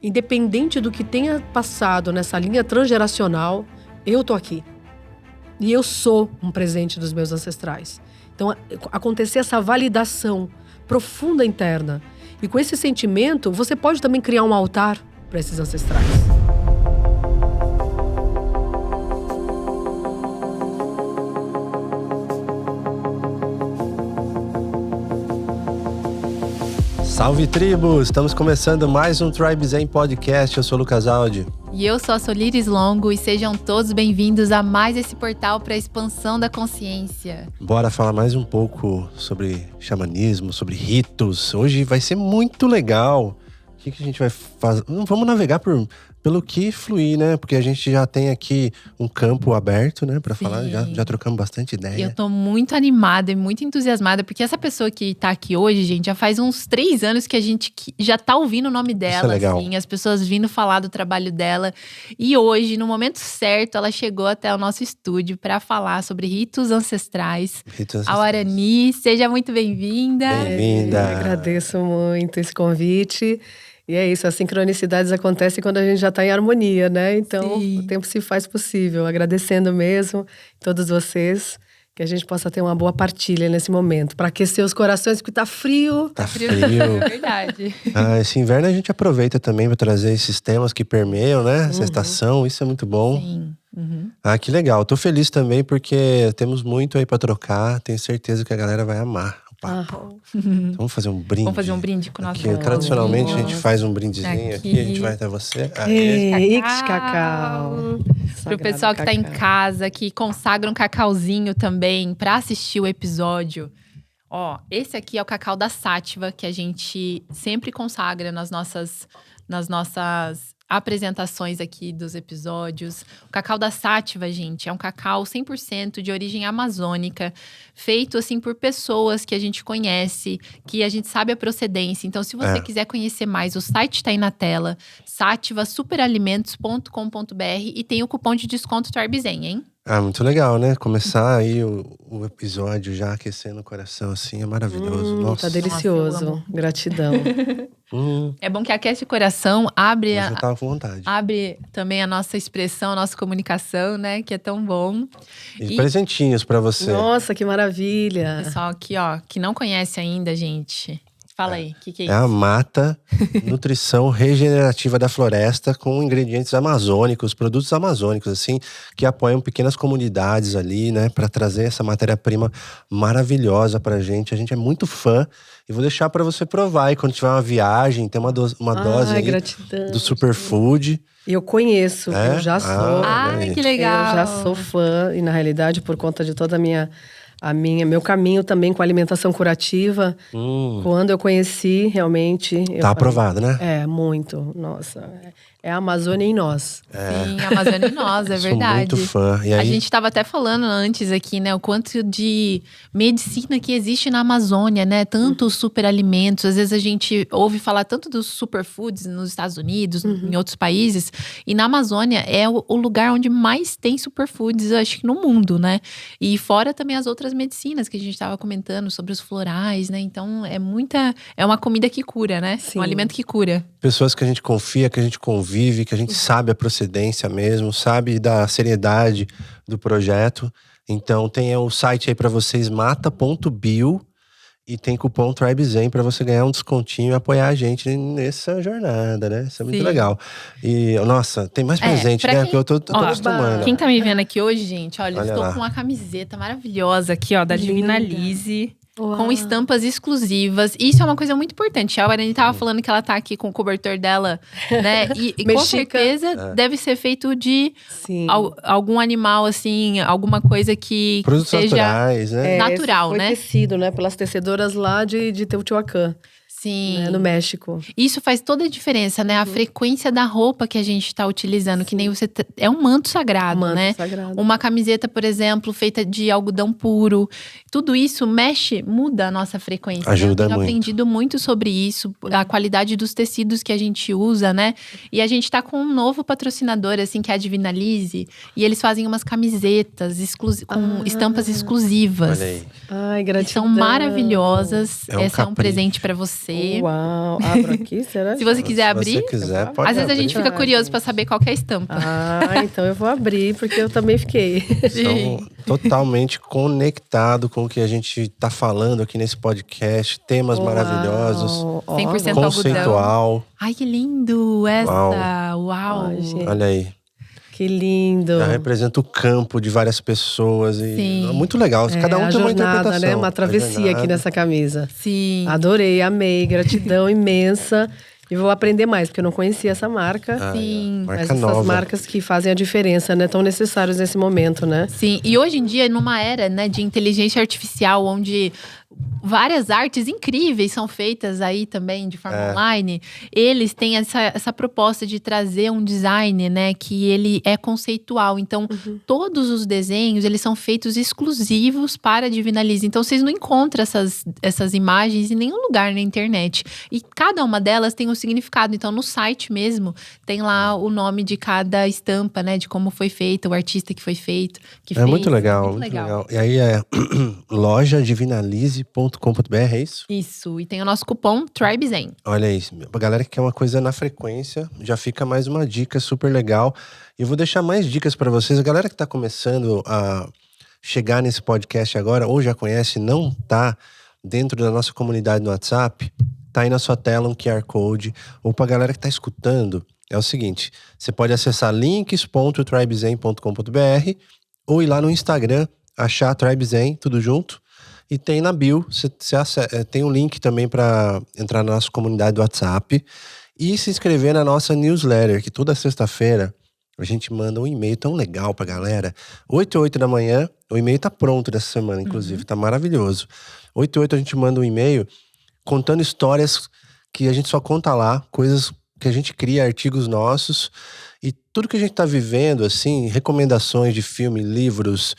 independente do que tenha passado nessa linha transgeracional, eu tô aqui. E eu sou um presente dos meus ancestrais. Então, acontecer essa validação profunda interna. E com esse sentimento, você pode também criar um altar para esses ancestrais. Salve tribo! Estamos começando mais um Tribe Zen Podcast. Eu sou o Lucas Aldi. E eu sou a Solires Longo e sejam todos bem-vindos a mais esse portal para a expansão da consciência. Bora falar mais um pouco sobre xamanismo, sobre ritos. Hoje vai ser muito legal. O que a gente vai fazer? Vamos navegar pelo que fluir, né? Porque a gente já tem aqui um campo aberto, né? Pra falar, já trocamos bastante ideia. Eu tô muito animada e muito entusiasmada, porque essa pessoa que tá aqui hoje, gente, já faz uns 3 anos que a gente já tá ouvindo o nome dela, isso é legal. Assim, as pessoas vindo falar do trabalho dela. E hoje, no momento certo, ela chegou até o nosso estúdio pra falar sobre ritos ancestrais. A Warani, seja muito bem-vinda. Bem-vinda. Eu agradeço muito esse convite. E é isso, as sincronicidades acontecem quando a gente já está em harmonia, né? Então, Sim. O tempo se faz possível. Agradecendo mesmo todos vocês, que a gente possa ter uma boa partilha nesse momento. Para aquecer os corações, porque tá frio. Tá frio. É verdade. Esse inverno a gente aproveita também para trazer esses temas que permeiam, né? Essa estação, isso é muito bom. Sim. Uhum. Que legal. Tô feliz também porque temos muito aí para trocar. Tenho certeza que a galera vai amar. Então, vamos fazer um brinde. Vamos fazer um brinde com o nosso aqui, tradicionalmente a gente faz um brindezinho aqui. A gente vai até você. Cacau. Pro pessoal que tá em casa, que consagra um cacauzinho também pra assistir o episódio. Ó, esse aqui é o cacau da Sátiva, que a gente sempre consagra nas nossas apresentações aqui dos episódios. O cacau da Sátiva, gente, é um cacau 100% de origem amazônica, feito assim por pessoas que a gente conhece, que a gente sabe a procedência. Então, se você quiser conhecer mais, o site tá aí na tela, sativasuperalimentos.com.br, e tem o cupom de desconto Tribe Zen, hein? Muito legal, né? Começar aí o episódio já aquecendo o coração, assim, é maravilhoso. Nossa. Tá delicioso. Gratidão. É bom que aquece o coração, abre eu tava com vontade. Abre também a nossa expressão, a nossa comunicação, né? Que é tão bom. E presentinhos pra você. Nossa, que maravilha. Pessoal aqui, ó, que não conhece ainda, gente. Fala aí, o que é isso? É a Mata Nutrição Regenerativa da Floresta, com ingredientes amazônicos, produtos amazônicos, assim, que apoiam pequenas comunidades ali, né? Pra trazer essa matéria-prima maravilhosa pra gente. A gente é muito fã. E vou deixar pra você provar. E quando tiver uma viagem, tem uma dose aí gratidão, do Superfood. Eu conheço, eu já sou. Que legal. Eu já sou fã. E na realidade, por conta de toda meu caminho também com a alimentação curativa, quando eu conheci, realmente… Tá aprovado, né? Muito. Nossa, é a Amazônia em nós. Sim, a Amazônia em nós, é verdade. Sou muito fã. E aí… A gente tava até falando antes aqui, né? O quanto de medicina que existe na Amazônia, né? Tantos superalimentos. Às vezes a gente ouve falar tanto dos superfoods nos Estados Unidos, em outros países. E na Amazônia é o lugar onde mais tem superfoods, eu acho que no mundo, né? E fora também as outras medicinas que a gente tava comentando sobre os florais, né? Então é uma comida que cura, né? Sim. Um alimento que cura. Pessoas que a gente confia, que a gente convive, que a gente sabe a procedência mesmo, sabe da seriedade do projeto. Então tem o site aí pra vocês, mata.bio, e tem cupom TribeZen pra você ganhar um descontinho e apoiar a gente nessa jornada, né? Isso é muito legal. E, nossa, tem mais presente, né? Porque eu tô acostumando. Quem tá me vendo aqui hoje, gente, olha, eu estou lá. com uma camiseta maravilhosa aqui, ó, da Divina Lise. Uau. Com estampas exclusivas. Isso é uma coisa muito importante. A Warani tava falando que ela tá aqui com o cobertor dela, né? E com certeza deve ser feito de algum animal, assim, alguma coisa que produtos seja naturais, né? natural, foi né? tecido, né? Pelas tecedoras lá de Teotihuacan. Sim. Né, no México. Isso faz toda a diferença, né? A frequência da roupa que a gente tá utilizando, que nem você… É um manto sagrado, né? Sagrado. Uma camiseta, por exemplo, feita de algodão puro. Tudo isso muda a nossa frequência. Ajuda Eu tenho muito. aprendido muito sobre isso, a qualidade dos tecidos que a gente usa, né? E a gente tá com um novo patrocinador, assim, que é a Divina Lise. E eles fazem umas camisetas com estampas exclusivas. Olha aí. Ai, Que gratidão. são maravilhosas. É um Essa é um capricho. presente pra você. você. Uau, abro aqui, será? Se você quiser abrir. Se você quiser, pode Às vezes a abrir. gente fica curioso pra saber qual que é a estampa. Ah, então eu vou abrir, porque eu também fiquei. São totalmente conectados com o que a gente tá falando aqui nesse podcast. Temas maravilhosos. Uau, ó, 100% algodão. Conceitual. Ai, que lindo essa! Uau! Ai, gente. Olha aí. Que lindo. Já representa o campo de várias pessoas. E Sim. é muito legal. Cada um a tem uma jornada, interpretação. né? Uma travessia A jornada. aqui nessa camisa. Sim. Adorei, amei. Gratidão imensa. E vou aprender mais, porque eu não conhecia essa marca. Sim. Mas Marca essas nova. marcas que fazem a diferença, né? Tão necessários nesse momento, né? Sim, e hoje em dia, numa era, né, de inteligência artificial, onde várias artes incríveis são feitas aí também de forma online, eles têm essa proposta de trazer um design, né, que ele é conceitual. Então, todos os desenhos, eles são feitos exclusivos para a Divinalize. Então, vocês não encontram essas imagens em nenhum lugar na internet. E cada uma delas tem um significado. Então, no site mesmo, tem lá o nome de cada estampa, né, de como foi feita, o artista que foi feito, que É fez. muito legal, muito muito legal. legal. E aí é lojadivinalize.com.br, é isso? Isso, e tem o nosso cupom TribeZen. Olha isso. A galera que quer uma coisa na frequência, já fica mais uma dica super legal. E eu vou deixar mais dicas para vocês. A galera que tá começando a chegar nesse podcast agora, ou já conhece, não tá dentro da nossa comunidade no WhatsApp, tá aí na sua tela um QR Code. Ou pra galera que tá escutando, é o seguinte: você pode acessar links.tribezen.com.br ou ir lá no Instagram, achar TribeZen, tudo junto. E tem na bio, tem um link também para entrar na nossa comunidade do WhatsApp e se inscrever na nossa newsletter, que toda sexta-feira a gente manda um e-mail tão legal pra galera. 8 da manhã, o e-mail tá pronto dessa semana, inclusive, tá maravilhoso. 8 a gente manda um e-mail contando histórias que a gente só conta lá, coisas que a gente cria, artigos nossos, e tudo que a gente tá vivendo, assim, recomendações de filme, livros,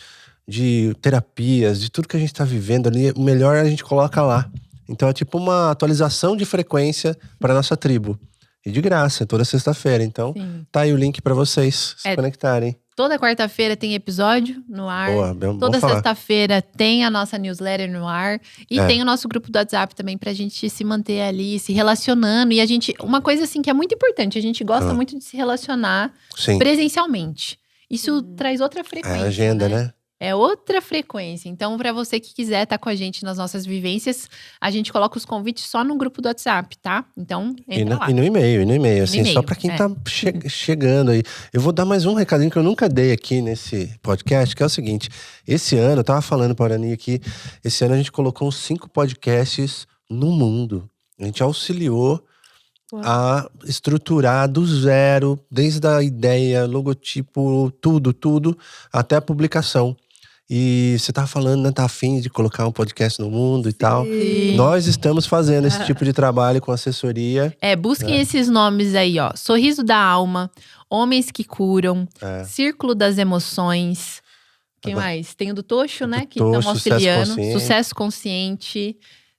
de terapias, de tudo que a gente tá vivendo ali, o melhor a gente coloca lá. Então é tipo uma atualização de frequência para nossa tribo. E de graça, toda sexta-feira. Então, Sim. tá aí o link para vocês se conectarem. Toda quarta-feira tem episódio no ar. Boa, bom Toda falar. sexta-feira tem a nossa newsletter no ar. E tem o nosso grupo do WhatsApp também pra gente se manter ali, se relacionando. E a gente… Uma coisa assim que é muito importante. A gente gosta muito de se relacionar Sim, presencialmente. Isso traz outra é frequência, a agenda, né? É outra frequência. Então, pra você que quiser estar com a gente nas nossas vivências, a gente coloca os convites só no grupo do WhatsApp, tá? Então, entra lá. E no e-mail, assim, e-mail, só pra quem tá chegando aí. Eu vou dar mais um recadinho que eu nunca dei aqui nesse podcast, que é o seguinte: esse ano, eu tava falando para a Arani aqui, esse ano a gente colocou uns 5 podcasts no mundo. A gente auxiliou a estruturar do zero, desde a ideia, logotipo, tudo, até a publicação. E você tá falando, né? Tá afim de colocar um podcast no mundo e tal. Sim. Nós estamos fazendo esse tipo de trabalho com assessoria. Busquem esses nomes aí, ó. Sorriso da Alma, Homens que Curam, Círculo das Emoções. Quem mais? Tem o do Tocho, né? Que estamos auxiliando. Sucesso Consciente.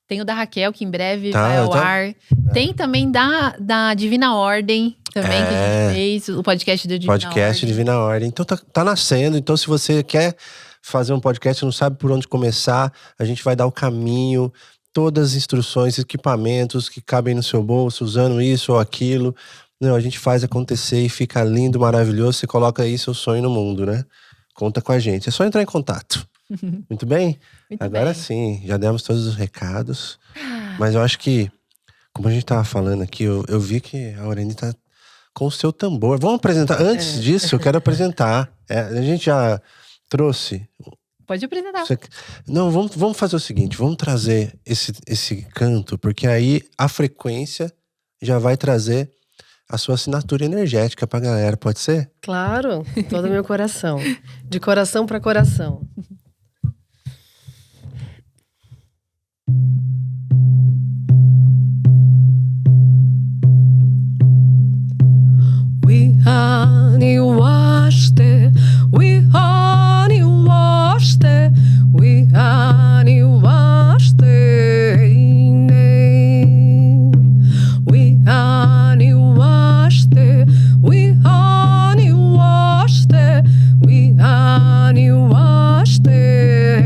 Tem o da Raquel, que em breve vai ao ar. Tem também da Divina Ordem, também, que a gente fez. O podcast do Divina Ordem. Podcast Divina Ordem. Então tá nascendo. Então se você quer fazer um podcast, não sabe por onde começar, a gente vai dar o caminho, todas as instruções, equipamentos que cabem no seu bolso, usando isso ou aquilo. Não, a gente faz acontecer e fica lindo, maravilhoso. Você coloca aí seu sonho no mundo, né? Conta com a gente. É só entrar em contato. Muito bem? Muito Agora bem. sim, já demos todos os recados. Mas eu acho que, como a gente tava falando aqui, eu vi que a Aureli tá com o seu tambor. Vamos apresentar. Antes disso, eu quero apresentar. A gente já trouxe. Pode apresentar. Não, vamos fazer o seguinte: vamos trazer esse canto, porque aí a frequência já vai trazer a sua assinatura energética pra galera, pode ser? Claro, todo o meu coração. De coração para coração. We honey washed it, we honey washed it, we honey washed it, we honey washed it, we honey washed it, we honey washed it,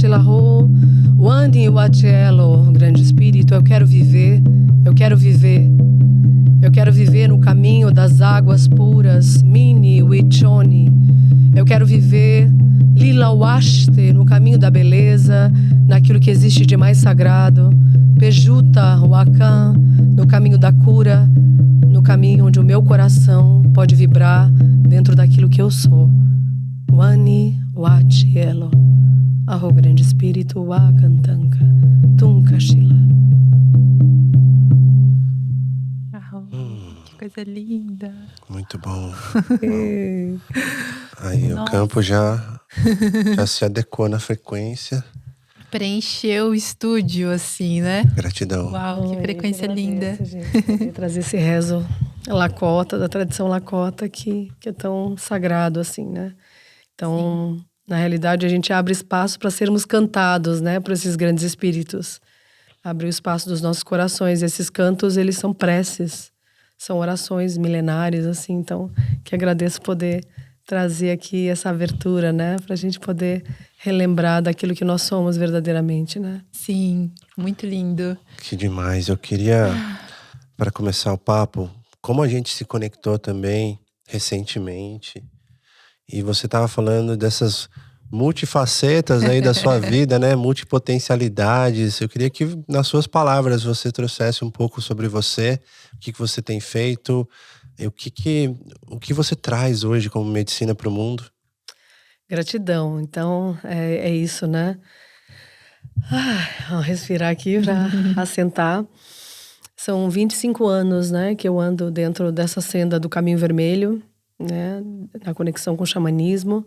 Laho, Wani Wachelo, grande espírito, eu quero viver, eu quero viver. Eu quero viver no caminho das águas puras, Mini Wichoni. Eu quero viver Lila Washte, no caminho da beleza, naquilo que existe de mais sagrado, Pejuta Wakan, no caminho da cura, no caminho onde o meu coração pode vibrar dentro daquilo que eu sou. Wani Wachielo, Arro grande espírito Wakantanka, Tunka Shila. Que coisa linda. Muito bom. Aí o campo já se adequou na frequência. Preencheu o estúdio, assim, né? Gratidão. Uau, que frequência linda. Gente, poder trazer esse rezo Lakota, da tradição Lakota, que é tão sagrado, assim, né? Então, na realidade, a gente abre espaço para sermos cantados, né? Por esses grandes espíritos. Abre o espaço dos nossos corações. E esses cantos, eles são preces. São orações milenares, assim. Então, que agradeço poder trazer aqui essa abertura, né? Pra gente poder relembrar daquilo que nós somos verdadeiramente, né? Sim, muito lindo. Que demais. Eu queria, para começar o papo, como a gente se conectou também recentemente, e você estava falando dessas multifacetas aí da sua vida, né? Multipotencialidades. Eu queria que, nas suas palavras, você trouxesse um pouco sobre você, o que você tem feito, o que você traz hoje como medicina para o mundo. Gratidão. Então, é isso, né? Vou respirar aqui para assentar. São 25 anos, né, que eu ando dentro dessa senda do Caminho Vermelho, né, na conexão com o xamanismo.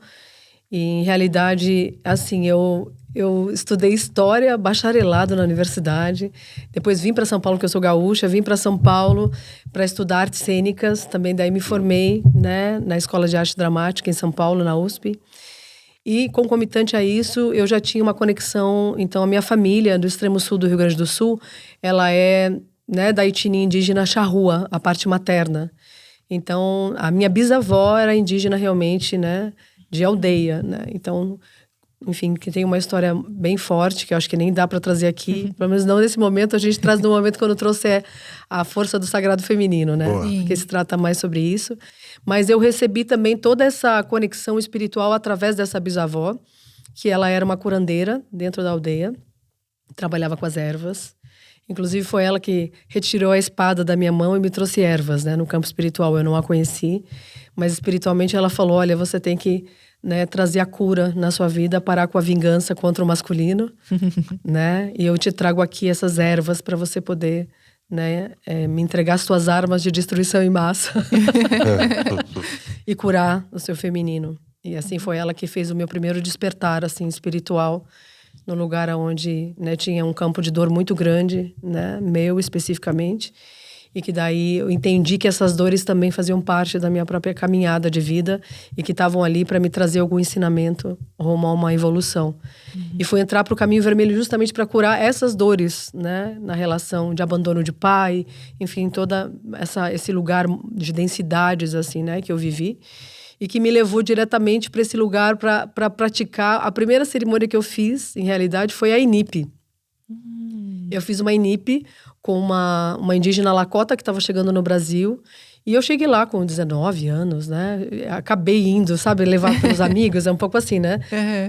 E, em realidade, assim, eu estudei História, bacharelado na universidade. Depois vim para São Paulo, que eu sou gaúcha, vim para São Paulo para estudar artes cênicas. Também daí me formei, né, na Escola de Arte Dramática em São Paulo, na USP. E, concomitante a isso, eu já tinha uma conexão. Então, a minha família do extremo sul do Rio Grande do Sul, ela é, né, da etnia indígena Charrua, a parte materna. Então, a minha bisavó era indígena realmente, né, de aldeia, né? Então, enfim, que tem uma história bem forte, que eu acho que nem dá para trazer aqui. Pelo menos não nesse momento, a gente traz no momento quando trouxe a força do sagrado feminino, né? Boa. Porque se trata mais sobre isso. Mas eu recebi também toda essa conexão espiritual através dessa bisavó, que ela era uma curandeira dentro da aldeia, trabalhava com as ervas. Inclusive, foi ela que retirou a espada da minha mão e me trouxe ervas, né? No campo espiritual, eu não a conheci. Mas espiritualmente ela falou, olha, você tem que, né, trazer a cura na sua vida, parar com a vingança contra o masculino, né? E eu te trago aqui essas ervas para você poder, né, me entregar as suas armas de destruição em massa e curar o seu feminino. E assim foi ela que fez o meu primeiro despertar, assim, espiritual, no lugar onde, né, tinha um campo de dor muito grande, né, meu especificamente, e que daí eu entendi que essas dores também faziam parte da minha própria caminhada de vida e que estavam ali para me trazer algum ensinamento rumo a uma evolução. E fui entrar para o Caminho Vermelho justamente para curar essas dores, né, na relação de abandono de pai, enfim, toda esse lugar de densidades, assim, né, que eu vivi. E que me levou diretamente para esse lugar para praticar. A primeira cerimônia que eu fiz, em realidade, foi a Inip. Eu fiz uma Inip com uma indígena Lakota que estava chegando no Brasil. E eu cheguei lá com 19 anos, né? Acabei indo, sabe? Levado pelos amigos, é um pouco assim, né?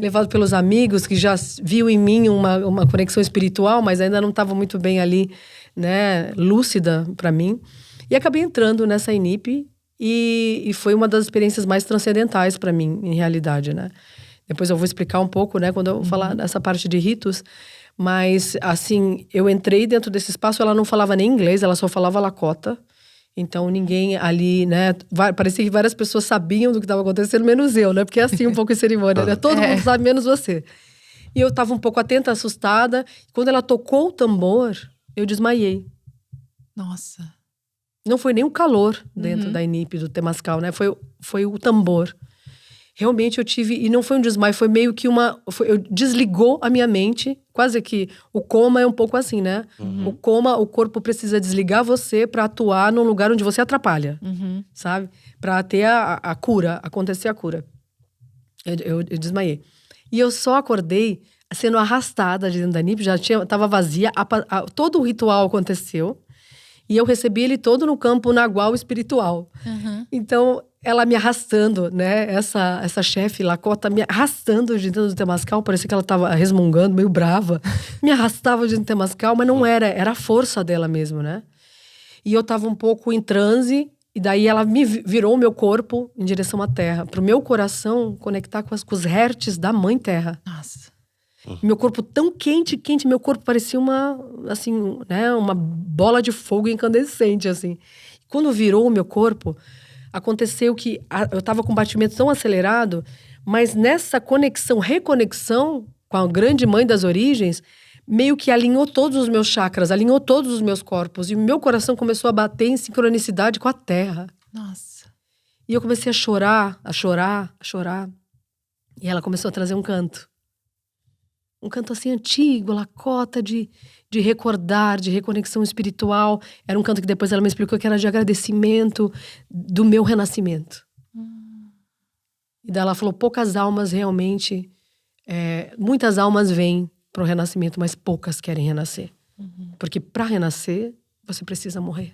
Levado pelos amigos que já viu em mim uma conexão espiritual, mas ainda não estava muito bem ali, né? Lúcida para mim. E acabei entrando nessa Inip. E foi uma das experiências mais transcendentais para mim, em realidade, né? Depois eu vou explicar um pouco, né? Quando eu falar dessa parte de ritos. Mas, assim, eu entrei dentro desse espaço, ela não falava nem inglês, ela só falava Lakota. Então, ninguém ali, né? Parecia que várias pessoas sabiam do que estava acontecendo, menos eu, né? Porque é assim um pouco em cerimônia, né? Todo mundo sabe, menos você. E eu estava um pouco atenta, assustada. Quando ela tocou o tambor, eu desmaiei. Nossa. Não foi nem o calor dentro da Inip, do Temascal, né? Foi o tambor. Realmente eu tive... E não foi um desmaio, foi meio que desligou a minha mente. Quase que o coma é um pouco assim, né? O coma, o corpo precisa desligar você para atuar num lugar onde você atrapalha. Sabe? Para ter a cura, acontecer a cura. Eu desmaiei. E eu só acordei, sendo arrastada de dentro da NIP, estava vazia, todo o ritual aconteceu. E eu recebi ele todo no campo nagual espiritual. Então, ela me arrastando, né? Essa chefe, Lakota, me arrastando de dentro do Temazcal. Parecia que ela estava resmungando, meio brava. Me arrastava de dentro do Temazcal, mas não era a força dela mesmo, né? E eu estava um pouco em transe. E daí ela me virou o meu corpo em direção à terra. Para o meu coração conectar com os hertz da Mãe Terra. Nossa. Meu corpo tão quente, meu corpo parecia uma bola de fogo incandescente, assim. Quando virou o meu corpo, aconteceu que eu estava com um batimento tão acelerado, mas nessa reconexão com a grande mãe das origens, meio que alinhou todos os meus chakras, alinhou todos os meus corpos. E o meu coração começou a bater em sincronicidade com a terra. Nossa. E eu comecei a chorar. E ela começou a trazer um canto. Um canto assim antigo, Lakota, de recordar, de reconexão espiritual. Era um canto que depois ela me explicou que era de agradecimento do meu renascimento. E daí ela falou, poucas almas realmente... muitas almas vêm para o renascimento, mas poucas querem renascer. Porque para renascer, você precisa morrer.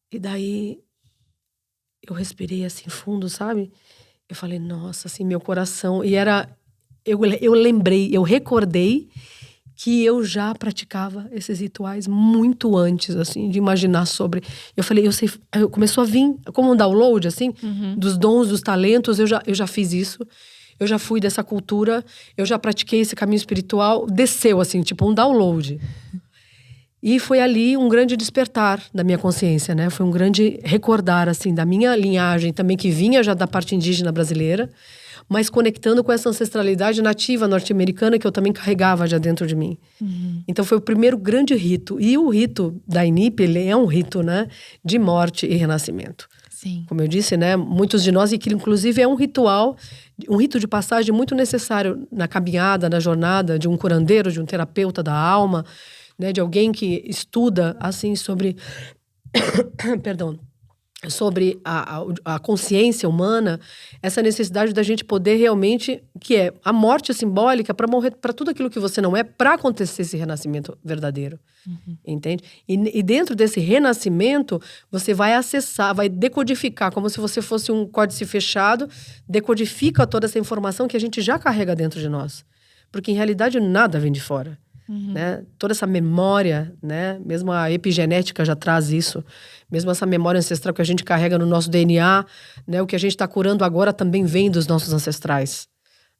E daí, eu respirei assim fundo, sabe? Eu falei, nossa, assim, meu coração... E eu lembrei, eu recordei que eu já praticava esses rituais muito antes, assim, de imaginar sobre... Eu falei, começou a vir, como um download, assim, dos dons, dos talentos, eu já fiz isso. Eu já fui dessa cultura, eu já pratiquei esse caminho espiritual. Desceu, assim, tipo um download. E foi ali um grande despertar da minha consciência, né? Foi um grande recordar, assim, da minha linhagem também, que vinha já da parte indígena brasileira, mas conectando com essa ancestralidade nativa norte-americana que eu também carregava já dentro de mim. Então foi o primeiro grande rito. E o rito da Inip, ele é um rito, né? De morte e renascimento. Sim. Como eu disse, né? Muitos de nós, e que inclusive é um ritual, um rito de passagem muito necessário na caminhada, na jornada de um curandeiro, de um terapeuta da alma, né, de alguém que estuda, assim, sobre... perdão. Sobre a consciência humana, essa necessidade da gente poder realmente... Que é a morte simbólica para morrer para tudo aquilo que você não é, para acontecer esse renascimento verdadeiro. Entende? E dentro desse renascimento, você vai acessar, vai decodificar, como se você fosse um códice fechado, decodifica toda essa informação que a gente já carrega dentro de nós. Porque, em realidade, nada vem de fora. Né? Toda essa memória, né? Mesmo a epigenética já traz isso, mesmo essa memória ancestral que a gente carrega no nosso DNA, né? O que a gente está curando agora também vem dos nossos ancestrais,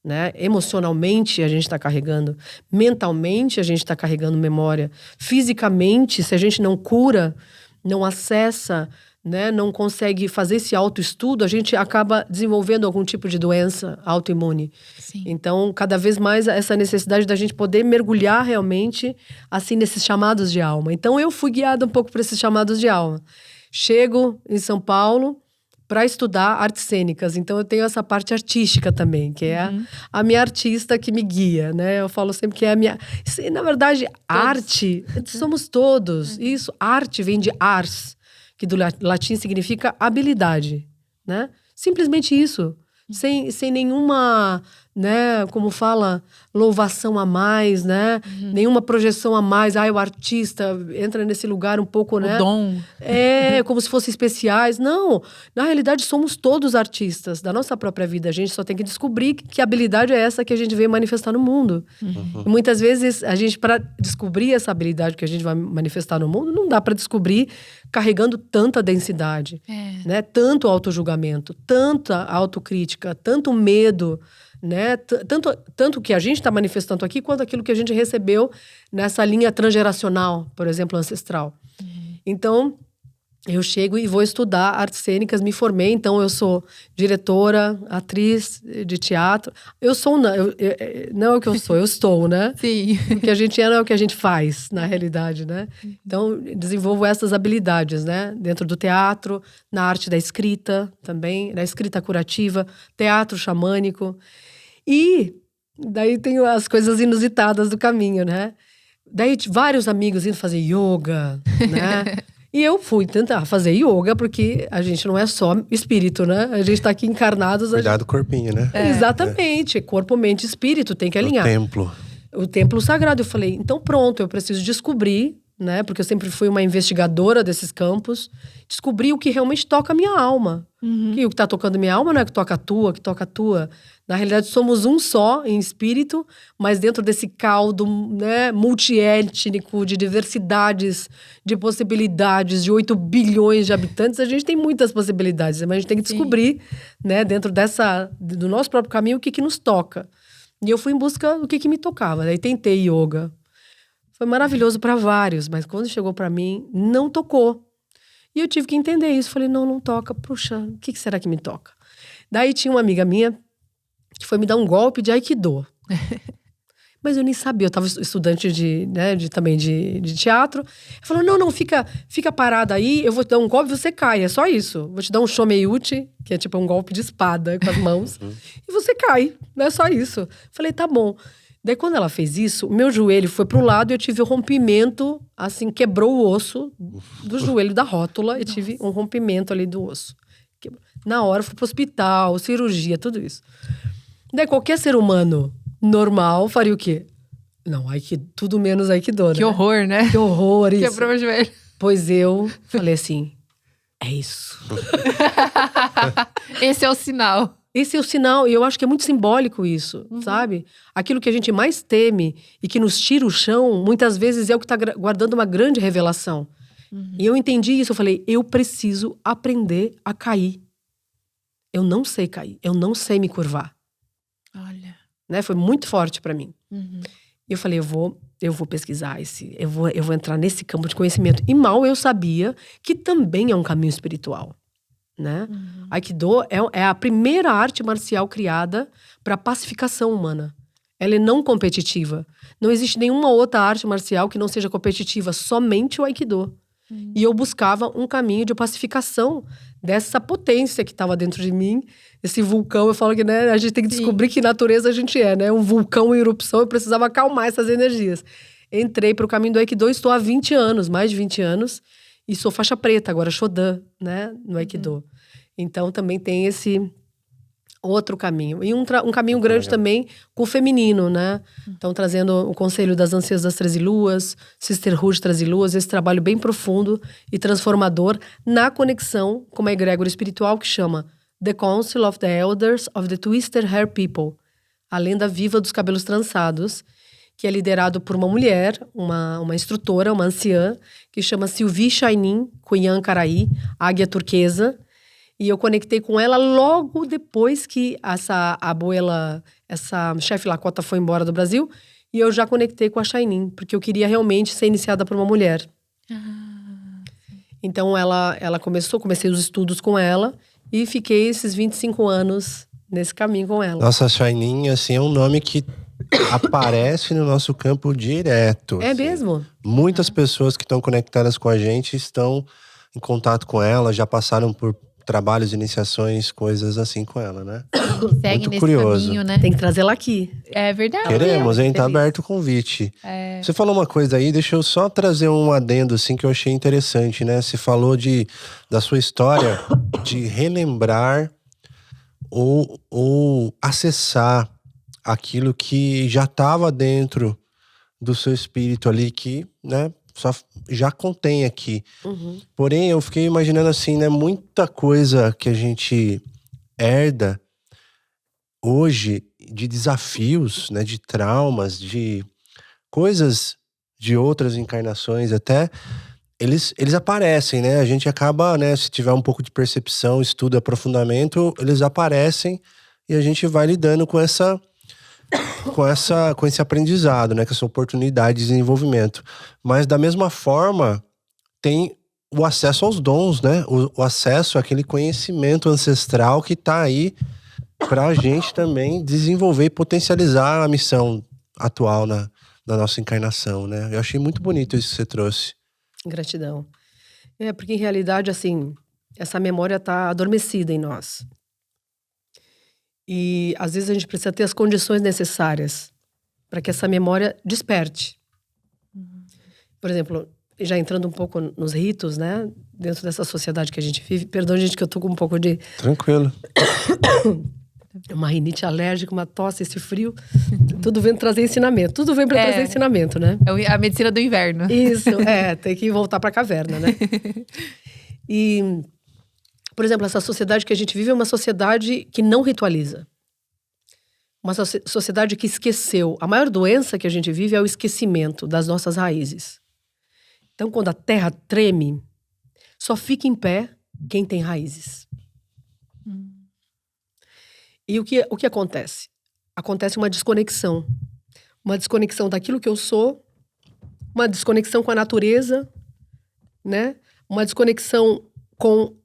né? Emocionalmente a gente está carregando, mentalmente a gente está carregando memória, fisicamente, se a gente não cura, não acessa, né, não consegue fazer esse autoestudo, a gente acaba desenvolvendo algum tipo de doença autoimune. Sim. Então, cada vez mais essa necessidade da gente poder mergulhar realmente, assim, nesses chamados de alma. Então, eu fui guiada um pouco por esses chamados de alma. Chego em São Paulo para estudar artes cênicas. Então, eu tenho essa parte artística também, que é a minha artista que me guia, né? Eu falo sempre que é a minha... Na verdade, arte, somos todos. Isso, arte vem de ars, que do latim significa habilidade, né? Simplesmente isso. Sem nenhuma, né, como fala, louvação a mais, né? Nenhuma projeção a mais. O artista entra nesse lugar um pouco, né? O dom. Como se fossem especiais. Não, na realidade somos todos artistas da nossa própria vida. A gente só tem que descobrir que habilidade é essa que a gente veio manifestar no mundo. E muitas vezes, a gente, para descobrir essa habilidade que a gente vai manifestar no mundo, não dá para descobrir carregando tanta densidade, né? Tanto autojulgamento, tanta autocrítica, tanto medo, né? Tanto que a gente está manifestando aqui, quanto aquilo que a gente recebeu nessa linha transgeracional, por exemplo, ancestral. Então, eu chego e vou estudar artes cênicas, me formei, então eu sou diretora, atriz de teatro. Eu sou, não é o que eu sou, eu estou, né? Sim. O que a gente é não é o que a gente faz, na realidade, né? Então, desenvolvo essas habilidades, né? Dentro do teatro, na arte da escrita também, da escrita curativa, teatro xamânico. E daí tem as coisas inusitadas do caminho, né? Daí vários amigos indo fazer yoga, né? E eu fui tentar fazer yoga, porque a gente não é só espírito, né? A gente tá aqui encarnados. Cuidar do corpinho, né? Exatamente. Corpo, mente e espírito, tem que alinhar. O templo sagrado. Eu falei, então pronto, eu preciso descobrir, né? Porque eu sempre fui uma investigadora desses campos. Descobrir o que realmente toca a minha alma. Que o que tá tocando minha alma não é o que toca a tua, que toca a tua. Na realidade, somos um só em espírito, mas dentro desse caldo, né, multiétnico, de diversidades, de possibilidades, de 8 bilhões de habitantes, a gente tem muitas possibilidades. Mas a gente tem que descobrir, né, dentro do nosso próprio caminho, o que nos toca. E eu fui em busca do que me tocava. Daí tentei yoga. Foi maravilhoso para vários, mas quando chegou para mim, não tocou. E eu tive que entender isso. Falei, não toca. Puxa, o que será que me toca? Daí tinha uma amiga minha que foi me dar um golpe de Aikido. Mas eu nem sabia, eu estava estudante também de teatro. Ela falou, não, fica parada aí, eu vou te dar um golpe e você cai, é só isso. Vou te dar um shomei-uchi, que é tipo um golpe de espada com as mãos, e você cai, não é só isso. Falei, tá bom. Daí quando ela fez isso, o meu joelho foi pro lado e eu tive um rompimento, assim, quebrou o osso do joelho da rótula, e tive um rompimento ali do osso. Na hora eu fui pro hospital, cirurgia, tudo isso. Daí qualquer ser humano normal faria o quê? Não, Aikido, tudo menos Aikido, né? Que horror, né? Que horror isso. Quebrou o joelho. Pois eu falei assim, é isso. Esse é o sinal. Esse é o sinal, e eu acho que é muito simbólico isso, sabe? Aquilo que a gente mais teme e que nos tira o chão, muitas vezes é o que está guardando uma grande revelação. E eu entendi isso, eu falei, eu preciso aprender a cair. Eu não sei cair, eu não sei me curvar. Olha. Né? Foi muito forte para mim. E eu falei, eu vou pesquisar eu vou entrar nesse campo de conhecimento. E mal eu sabia que também é um caminho espiritual, né? Aikido é a primeira arte marcial criada para pacificação humana. Ela é não competitiva. Não existe nenhuma outra arte marcial que não seja competitiva, somente o Aikido. E eu buscava um caminho de pacificação dessa potência que estava dentro de mim. Esse vulcão, eu falo que, né, a gente tem que descobrir que natureza a gente é, né? Um vulcão em erupção, eu precisava acalmar essas energias. Entrei para o caminho do Aikido, estou há 20 anos, mais de 20 anos. E sou faixa preta, agora Shodan, né, no Aikido. Então também tem esse outro caminho. E um caminho grande também com o feminino, né? Então trazendo o Conselho das Anciãs das 13 Luas, Sisterhood 13 Luas, esse trabalho bem profundo e transformador na conexão com uma egrégora espiritual que chama The Council of the Elders of the Twisted Hair People, a lenda viva dos cabelos trançados, que é liderado por uma mulher, uma instrutora, uma anciã, que chama Sylvie Shainin Kunyan Karai, águia turquesa. E eu conectei com ela logo depois que essa chefe Lakota foi embora do Brasil. E eu já conectei com a Shainin, porque eu queria realmente ser iniciada por uma mulher. Então comecei os estudos com ela e fiquei esses 25 anos nesse caminho com ela. Nossa, Shainin, assim, é um nome que aparece no nosso campo direto. É assim. mesmo? Muitas pessoas que estão conectadas com a gente estão em contato com ela, já passaram por trabalhos, iniciações, coisas assim com ela, né? Segue muito nesse curioso. caminho, né? Tem que trazer ela aqui. É verdade. Queremos, hein? Tá aberto o convite. Você falou uma coisa aí, deixa eu só trazer um adendo, assim, que eu achei interessante, né? Você falou da sua história de relembrar ou acessar aquilo que já estava dentro do seu espírito ali, que, né, só já contém aqui. Porém, eu fiquei imaginando assim, né, muita coisa que a gente herda hoje de desafios, né, de traumas, de coisas de outras encarnações até, eles aparecem, né? A gente acaba, né, se tiver um pouco de percepção, estudo, aprofundamento, eles aparecem e a gente vai lidando com esse aprendizado, né? Com essa oportunidade de desenvolvimento. Mas da mesma forma, tem o acesso aos dons, né? O acesso àquele conhecimento ancestral que tá aí pra gente também desenvolver e potencializar a missão atual na nossa encarnação, né? Eu achei muito bonito isso que você trouxe. Gratidão. Porque em realidade, assim, essa memória tá adormecida em nós. E às vezes a gente precisa ter as condições necessárias para que essa memória desperte. Por exemplo, já entrando um pouco nos ritos, né? Dentro dessa sociedade que a gente vive. Perdão, gente, que eu tô com um pouco de... Tranquilo. Uma rinite alérgica, uma tosse, esse frio. Tudo vem trazer ensinamento. Tudo vem para trazer ensinamento, né? É a medicina do inverno. Isso, tem que voltar para a caverna, né? E, por exemplo, essa sociedade que a gente vive é uma sociedade que não ritualiza. Uma sociedade que esqueceu. A maior doença que a gente vive é o esquecimento das nossas raízes. Então, quando a terra treme, só fica em pé quem tem raízes. E o que acontece? Acontece uma desconexão. Uma desconexão daquilo que eu sou, uma desconexão com a natureza, né? Uma desconexão com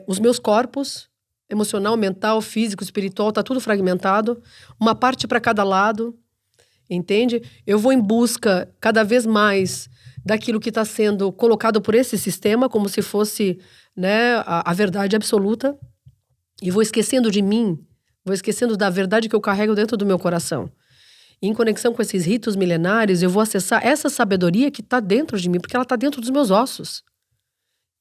os meus corpos, emocional, mental, físico, espiritual, tá tudo fragmentado. Uma parte para cada lado, entende? Eu vou em busca cada vez mais daquilo que está sendo colocado por esse sistema, como se fosse, né, a verdade absoluta. E vou esquecendo de mim, vou esquecendo da verdade que eu carrego dentro do meu coração. E em conexão com esses ritos milenares, eu vou acessar essa sabedoria que está dentro de mim, porque ela está dentro dos meus ossos.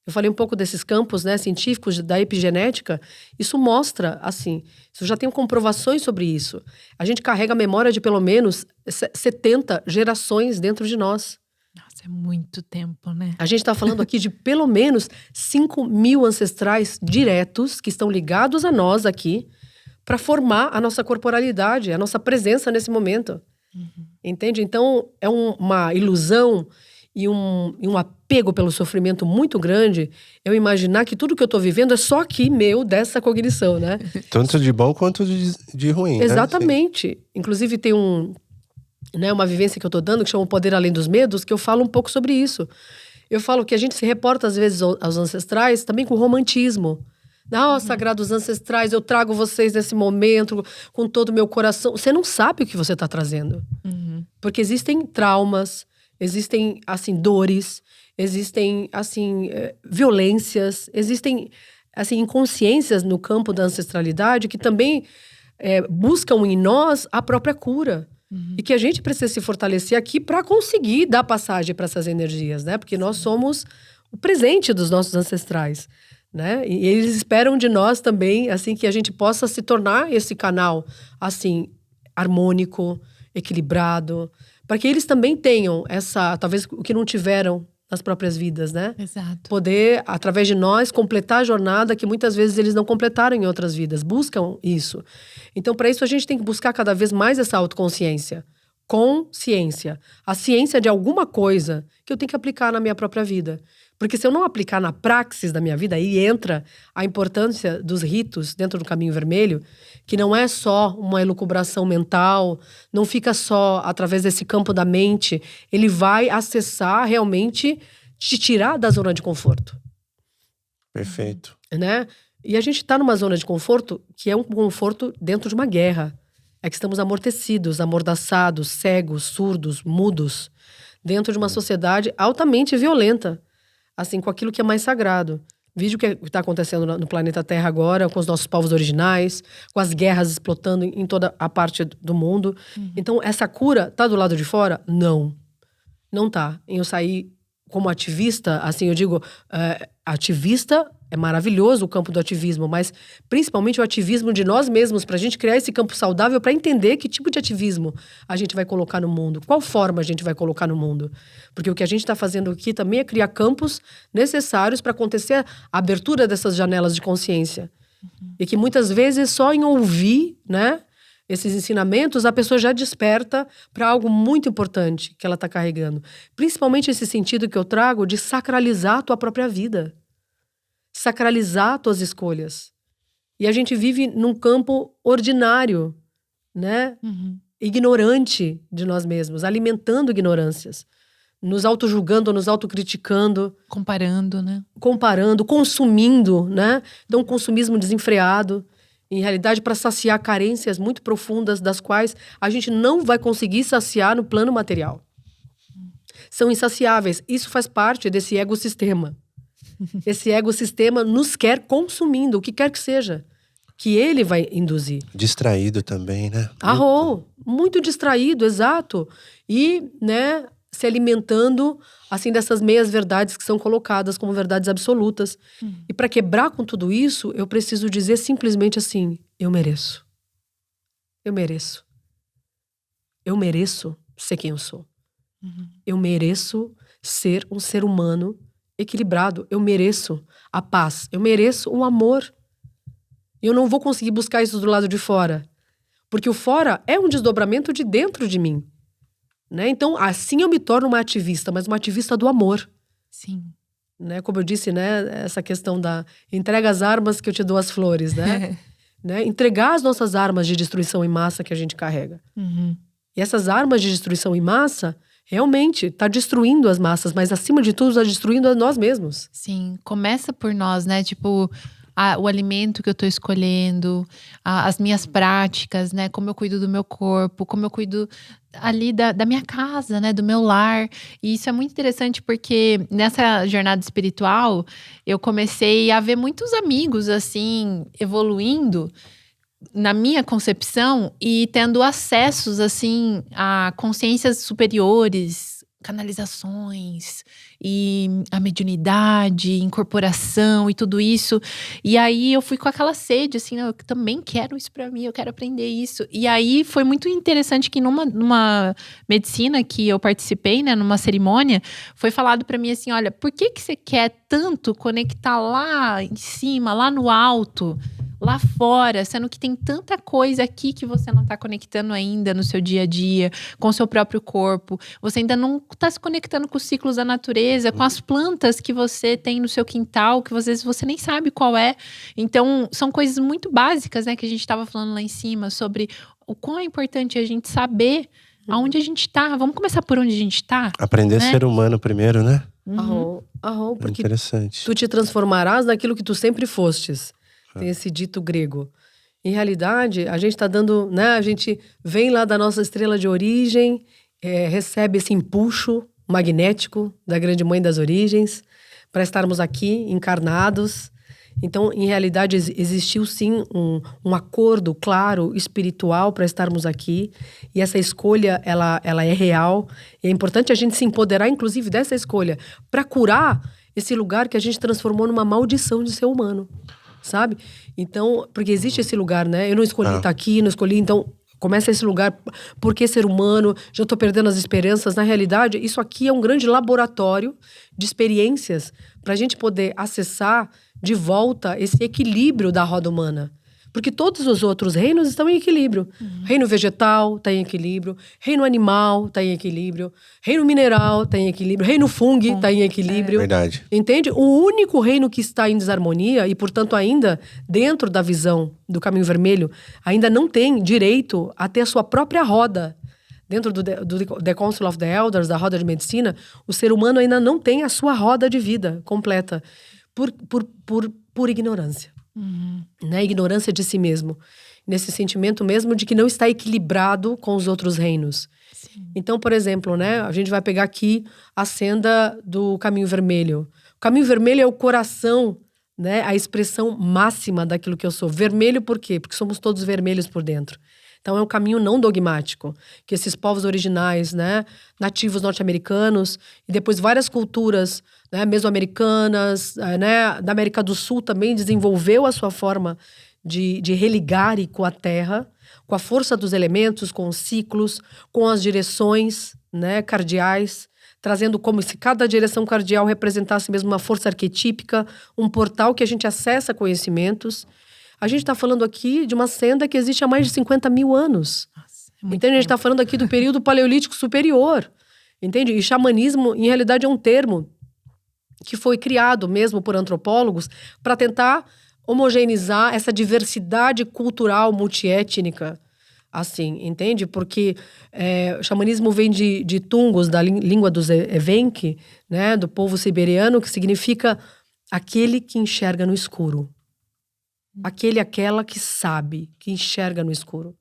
Eu falei um pouco desses campos, né, científicos da epigenética. Isso mostra, assim, eu já tenho comprovações sobre isso. A gente carrega a memória de pelo menos 70 gerações dentro de nós. Nossa, é muito tempo, né? A gente está falando aqui de pelo menos 5.000 ancestrais diretos que estão ligados a nós aqui para formar a nossa corporalidade, a nossa presença nesse momento. Entende? Então, é uma ilusão e um apego pelo sofrimento muito grande eu imaginar que tudo que eu tô vivendo é só aqui meu, dessa cognição, né? Tanto de bom quanto de ruim, Exatamente. Né? Inclusive tem uma vivência que eu tô dando que chama O Poder Além dos Medos, que eu falo um pouco sobre isso. Eu falo que a gente se reporta às vezes aos ancestrais também com romantismo. Sagrados ancestrais, eu trago vocês nesse momento com todo o meu coração. Você não sabe o que você tá trazendo. Porque existem traumas, existem, assim, dores, existem, assim, violências, existem, assim, inconsciências no campo da ancestralidade que também buscam em nós a própria cura. E que a gente precisa se fortalecer aqui para conseguir dar passagem para essas energias, né? Porque nós somos o presente dos nossos ancestrais, né? E eles esperam de nós também, assim, que a gente possa se tornar esse canal, assim, harmônico, equilibrado, para que eles também tenham talvez o que não tiveram nas próprias vidas, né? Exato. Poder, através de nós, completar a jornada que muitas vezes eles não completaram em outras vidas. Buscam isso. Então, para isso, a gente tem que buscar cada vez mais essa autoconsciência. Consciência. A ciência de alguma coisa que eu tenho que aplicar na minha própria vida. Porque se eu não aplicar na praxis da minha vida, aí entra a importância dos ritos dentro do caminho vermelho, que não é só uma elucubração mental, não fica só através desse campo da mente, ele vai acessar realmente, te tirar da zona de conforto. Perfeito. Né? E a gente está numa zona de conforto que é um conforto dentro de uma guerra. É que estamos amortecidos, amordaçados, cegos, surdos, mudos, dentro de uma sociedade altamente violenta. Assim, com aquilo que é mais sagrado. Vídeo que está acontecendo no planeta Terra agora, com os nossos povos originais, com as guerras explotando em toda a parte do mundo. Então, essa cura tá do lado de fora? Não. Não tá. Eu saí como ativista, assim, eu digo, ativista é maravilhoso o campo do ativismo, mas principalmente o ativismo de nós mesmos, pra gente criar esse campo saudável para entender que tipo de ativismo a gente vai colocar no mundo, qual forma a gente vai colocar no mundo. Porque o que a gente está fazendo aqui também é criar campos necessários para acontecer a abertura dessas janelas de consciência. E que muitas vezes só em ouvir, né, esses ensinamentos, a pessoa já desperta para algo muito importante que ela está carregando. Principalmente esse sentido que eu trago de sacralizar a tua própria vida. Sacralizar tuas escolhas. E a gente vive num campo ordinário, né? Ignorante de nós mesmos, alimentando ignorâncias. Nos auto-julgando, nos autocriticando. Comparando, né? Comparando, consumindo, né? Então, um consumismo desenfreado. Em realidade, para saciar carências muito profundas, das quais a gente não vai conseguir saciar no plano material. São insaciáveis. Isso faz parte desse ecossistema. Esse ecossistema nos quer consumindo, o que quer que seja. Que ele vai induzir. Distraído também, né? Muito distraído, exato. E, né, se alimentando, assim, dessas meias verdades que são colocadas como verdades absolutas. E para quebrar com tudo isso, eu preciso dizer simplesmente assim, eu mereço. Eu mereço. Eu mereço ser quem eu sou. Eu mereço ser um ser humano equilibrado. Eu mereço a paz. Eu mereço o amor. Eu não vou conseguir buscar isso do lado de fora. Porque o fora é um desdobramento de dentro de mim. Né? Então, assim eu me torno uma ativista, mas uma ativista do amor. Sim. Né? Como eu disse, né? Essa questão da entrega as armas que eu te dou as flores, né? Né? Entregar as nossas armas de destruição em massa que a gente carrega. E essas armas de destruição em massa, realmente, tá destruindo as massas, mas acima de tudo, tá destruindo a nós mesmos. Sim, começa por nós, né? Tipo, o alimento que eu tô escolhendo, as minhas práticas, né? Como eu cuido do meu corpo, como eu cuido ali da minha casa, né? Do meu lar. E isso é muito interessante porque nessa jornada espiritual, eu comecei a ver muitos amigos, assim, evoluindo na minha concepção e tendo acessos, assim, a consciências superiores, canalizações e a mediunidade, incorporação e tudo isso. E aí eu fui com aquela sede, assim, eu também quero isso pra mim, eu quero aprender isso. E aí foi muito interessante que numa medicina que eu participei, né, numa cerimônia, foi falado pra mim assim, olha, por que você quer tanto conectar lá em cima, lá no alto, lá fora, sendo que tem tanta coisa aqui que você não tá conectando ainda no seu dia a dia, com o seu próprio corpo. Você ainda não tá se conectando com os ciclos da natureza, com as plantas que você tem no seu quintal, que às vezes você nem sabe qual é. Então, são coisas muito básicas, né, que a gente tava falando lá em cima, sobre o quão é importante a gente saber aonde a gente tá. Vamos começar por onde a gente tá? Aprender a né? ser humano primeiro, né? Porque Interessante. tu te transformarás naquilo que tu sempre fostes. Tem esse dito grego. Em realidade, a gente está dando, né? A gente vem lá da nossa estrela de origem, recebe esse empuxo magnético da grande mãe das origens para estarmos aqui encarnados. Então, em realidade, existiu sim um acordo claro, espiritual para estarmos aqui. E essa escolha, ela é real. E é importante a gente se empoderar, inclusive, dessa escolha para curar esse lugar que a gente transformou numa maldição de ser humano. Sabe? Então, porque existe esse lugar, né? Eu não escolhi estar aqui, não escolhi, então começa esse lugar, por que ser humano? Já tô perdendo as esperanças. Na realidade, isso aqui é um grande laboratório de experiências para a gente poder acessar de volta esse equilíbrio da roda humana. Porque todos os outros reinos estão em equilíbrio. Reino vegetal está em equilíbrio. Reino animal está em equilíbrio. Reino mineral está em equilíbrio. Reino fungo está em equilíbrio. Verdade. Entende? O único reino que está em desarmonia e, portanto, ainda dentro da visão do caminho vermelho, ainda não tem direito a ter a sua própria roda. Dentro do The Council of the Elders, da roda de medicina, o ser humano ainda não tem a sua roda de vida completa. Por ignorância. Né? Ignorância de si mesmo. Nesse sentimento mesmo de que não está equilibrado com os outros reinos. Sim. Então, por exemplo, né, a gente vai pegar aqui a senda do caminho vermelho. O caminho vermelho é o coração, né, a expressão máxima daquilo que eu sou. Vermelho por quê? Porque somos todos vermelhos por dentro. Então é um caminho não dogmático, que esses povos originais, né, nativos norte-americanos, e depois várias culturas, né, mesoamericanas, né, da América do Sul também desenvolveu a sua forma de religar com a terra, com a força dos elementos, com os ciclos, com as direções, né, cardeais, trazendo como se cada direção cardeal representasse mesmo uma força arquetípica, um portal que a gente acessa conhecimentos. A gente está falando aqui de uma senda que existe há mais de 50 mil anos. Nossa, entende? A gente está falando aqui do período paleolítico superior. Entende? E xamanismo, em realidade, é um termo que foi criado mesmo por antropólogos para tentar homogeneizar essa diversidade cultural multiétnica. Assim, entende? Porque o xamanismo vem de Tungos, da língua dos Evenki, né? Do povo siberiano, que significa aquele que enxerga no escuro. Aquela que sabe, que enxerga no escuro.